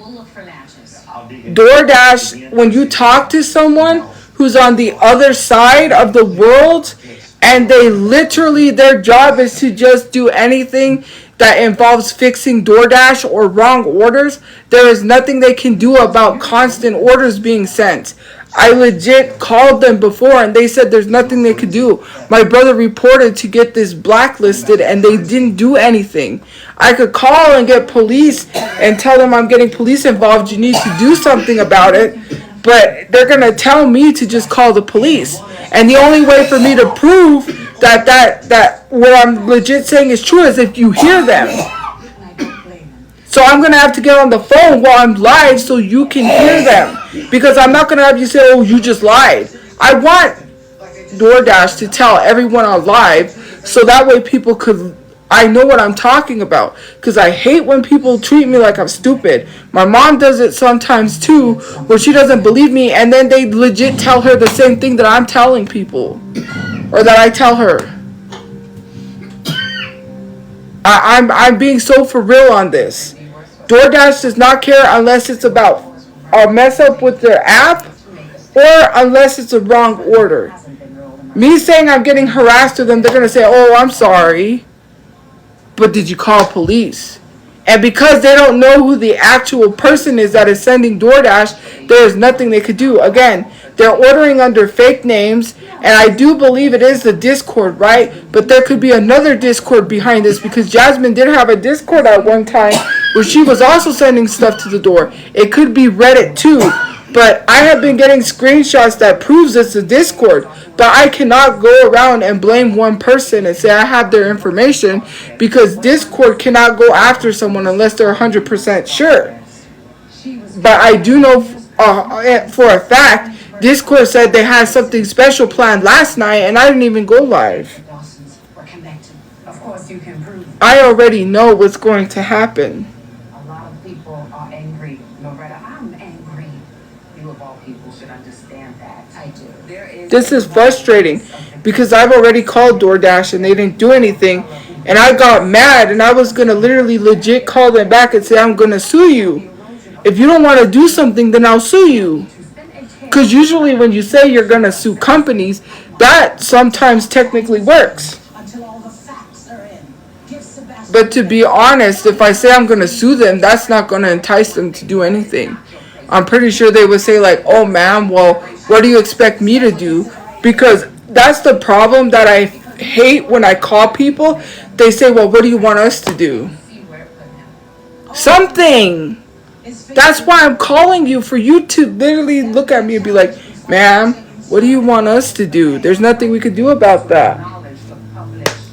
DoorDash, when you talk to someone who's on the other side of the world and they literally, their job is to just do anything that involves fixing DoorDash or wrong orders, there is nothing they can do about constant orders being sent. I legit called them before and they said there's nothing they could do. My brother reported to get this blacklisted and they didn't do anything. I could call and get police and tell them I'm getting police involved. You need to do something about it. But they're going to tell me to just call the police. And the only way for me to prove that what I'm legit saying is true is if you hear them. So I'm going to have to get on the phone while I'm live so you can hear them. Because I'm not going to have you say, oh, you just lied. I want DoorDash to tell everyone on live so that way people could, I know what I'm talking about. Because I hate when people treat me like I'm stupid. My mom does it sometimes too, where she doesn't believe me and then they legit tell her the same thing that I'm telling people. Or that I tell her. I'm being so for real on this. DoorDash does not care unless it's about a mess up with their app or unless it's a wrong order. Me saying I'm getting harassed to them, they're going to say, oh, I'm sorry. But did you call police? And because they don't know who the actual person is that is sending DoorDash, there is nothing they could do. Again, They're ordering under fake names, and I do believe it is the Discord, right? But there could be another Discord behind this, because Jasmine did have a Discord at one time where she was also sending stuff to the door. It could be Reddit too, but I have been getting screenshots that proves it's a Discord. But I cannot go around and blame one person and say I have their information, because Discord cannot go after someone unless they're 100% sure. But I do know for a fact, Discord said they had something special planned last night, and I didn't even go live. Of course, you can prove. I already know what's going to happen. A lot of people are angry. Loretta, I'm angry. You of all people should understand that. I do. This is frustrating because I've already called DoorDash and they didn't do anything, and I got mad and I was gonna literally legit call them back and say I'm gonna sue you. If you don't want to do something, then I'll sue you. Because usually when you say you're gonna sue companies, that sometimes technically works. But to be honest, if I say I'm gonna sue them, that's not gonna entice them to do anything. I'm pretty sure they would say like, oh ma'am, well, what do you expect me to do? Because that's the problem that I hate when I call people. They say, well, what do you want us to do? Something. That's why I'm calling you, for you to literally look at me and be like, ma'am, what do you want us to do? There's nothing we could do about that.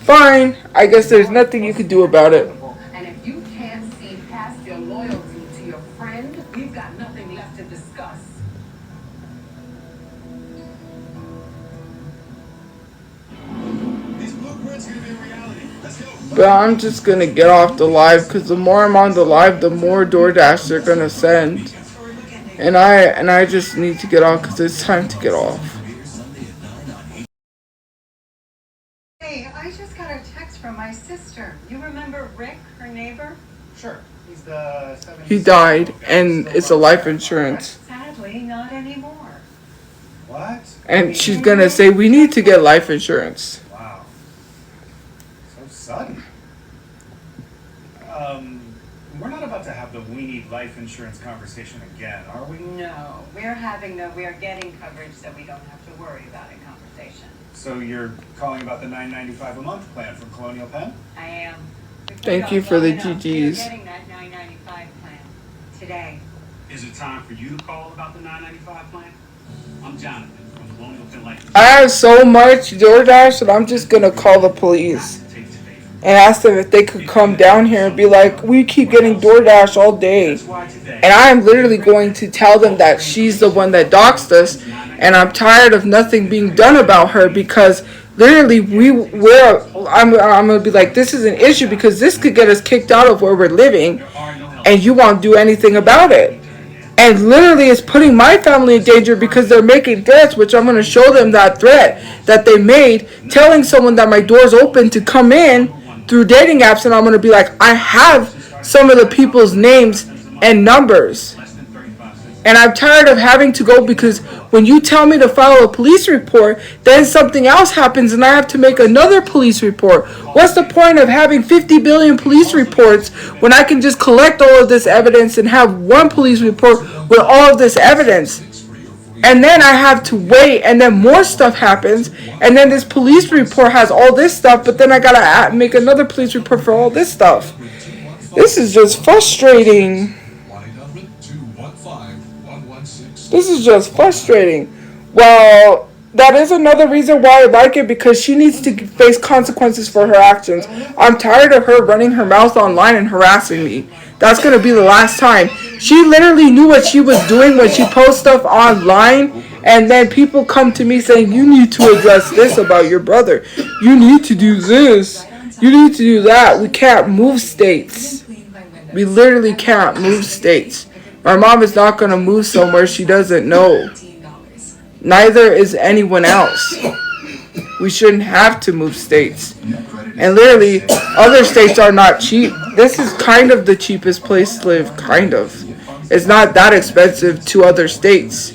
Fine. I guess there's nothing you could do about it. And if you can't see past your loyalty to your friend, we've got nothing left to discuss. These blueprints gonna be a reality. Let's go. But I'm just gonna get off the live, because the more I'm on the live, the more DoorDash they're gonna send. And I just need to get off because it's time to get off. Hey, I just got a text from my sister. You remember Rick, her neighbor? Sure. He's the He died, and it's a life insurance. Sadly, not anymore. What? And she's gonna say, we need to get life insurance. Wow. So sudden. We're not about to have the we need life insurance conversation again, are we? No, we're getting coverage so we don't have to worry about a conversation. So you're calling about the $9.95 a month plan from Colonial Penn? I am. Thank you for the We're GGs. getting that $9.95 plan today. Is it time for you to call about the $9.95 plan? I'm Jonathan from Colonial Penn Life. I have so much DoorDash that I'm just gonna call the police and ask them if they could come down here and be like, we keep getting DoorDash all day. And I'm literally going to tell them that she's the one that doxed us, and I'm tired of nothing being done about her, because literally I'm gonna be like, this is an issue because this could get us kicked out of where we're living, and you won't do anything about it. And literally it's putting my family in danger because they're making threats, which I'm going to show them that threat that they made, telling someone that my door's open to come in through dating apps, and I'm going to be like, I have some of the people's names and numbers. And I'm tired of having to go, because when you tell me to file a police report, then something else happens and I have to make another police report. What's the point of having 50 billion police reports when I can just collect all of this evidence and have one police report with all of this evidence? And then I have to wait, and then more stuff happens, and then this police report has all this stuff, but then I gotta make another police report for all this stuff. This is just frustrating. This is just frustrating. Well, that is another reason why I like it, because she needs to face consequences for her actions. I'm tired of her running her mouth online and harassing me. That's going to be the last time. She literally knew what she was doing when she posts stuff online, and then people come to me saying, you need to address this about your brother. You need to do this. You need to do that. We can't move states. We literally can't move states. My mom is not going to move somewhere she doesn't know. Neither is anyone else. We shouldn't have to move states. And literally, other states are not cheap. This is kind of the cheapest place to live, kind of. It's not that expensive to other states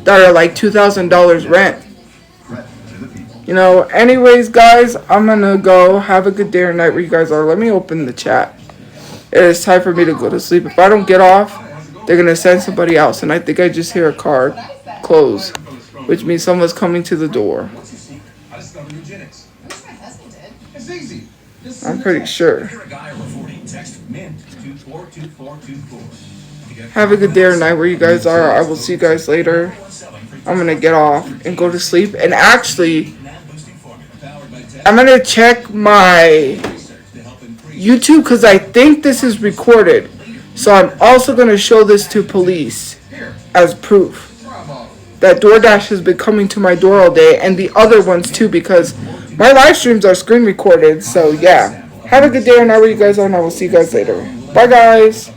that are like $2,000 rent. You know, anyways, guys, I'm going to go. Have a good day or night where you guys are. Let me open the chat. It is time for me to go to sleep. If I don't get off, they're going to send somebody else. And I think I just hear a car close. which means someone's coming to the door. What's your secret? I discovered eugenics. I wish my husband did. It's easy. Just I'm pretty sure. If you're a guy over 40, text MINT to 42424. Have a good day or night where you guys are. I will see you guys later. I'm gonna get off and go to sleep. And actually, I'm gonna check my YouTube because I think this is recorded. So I'm also gonna show this to police as proof that DoorDash has been coming to my door all day, and the other ones too, because my live streams are screen recorded. So yeah, have a good day or night where you guys are, and I will see you guys later. Bye guys.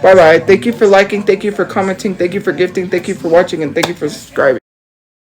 Bye bye. Thank you for liking, thank you for commenting, thank you for gifting, thank you for watching, and thank you for subscribing.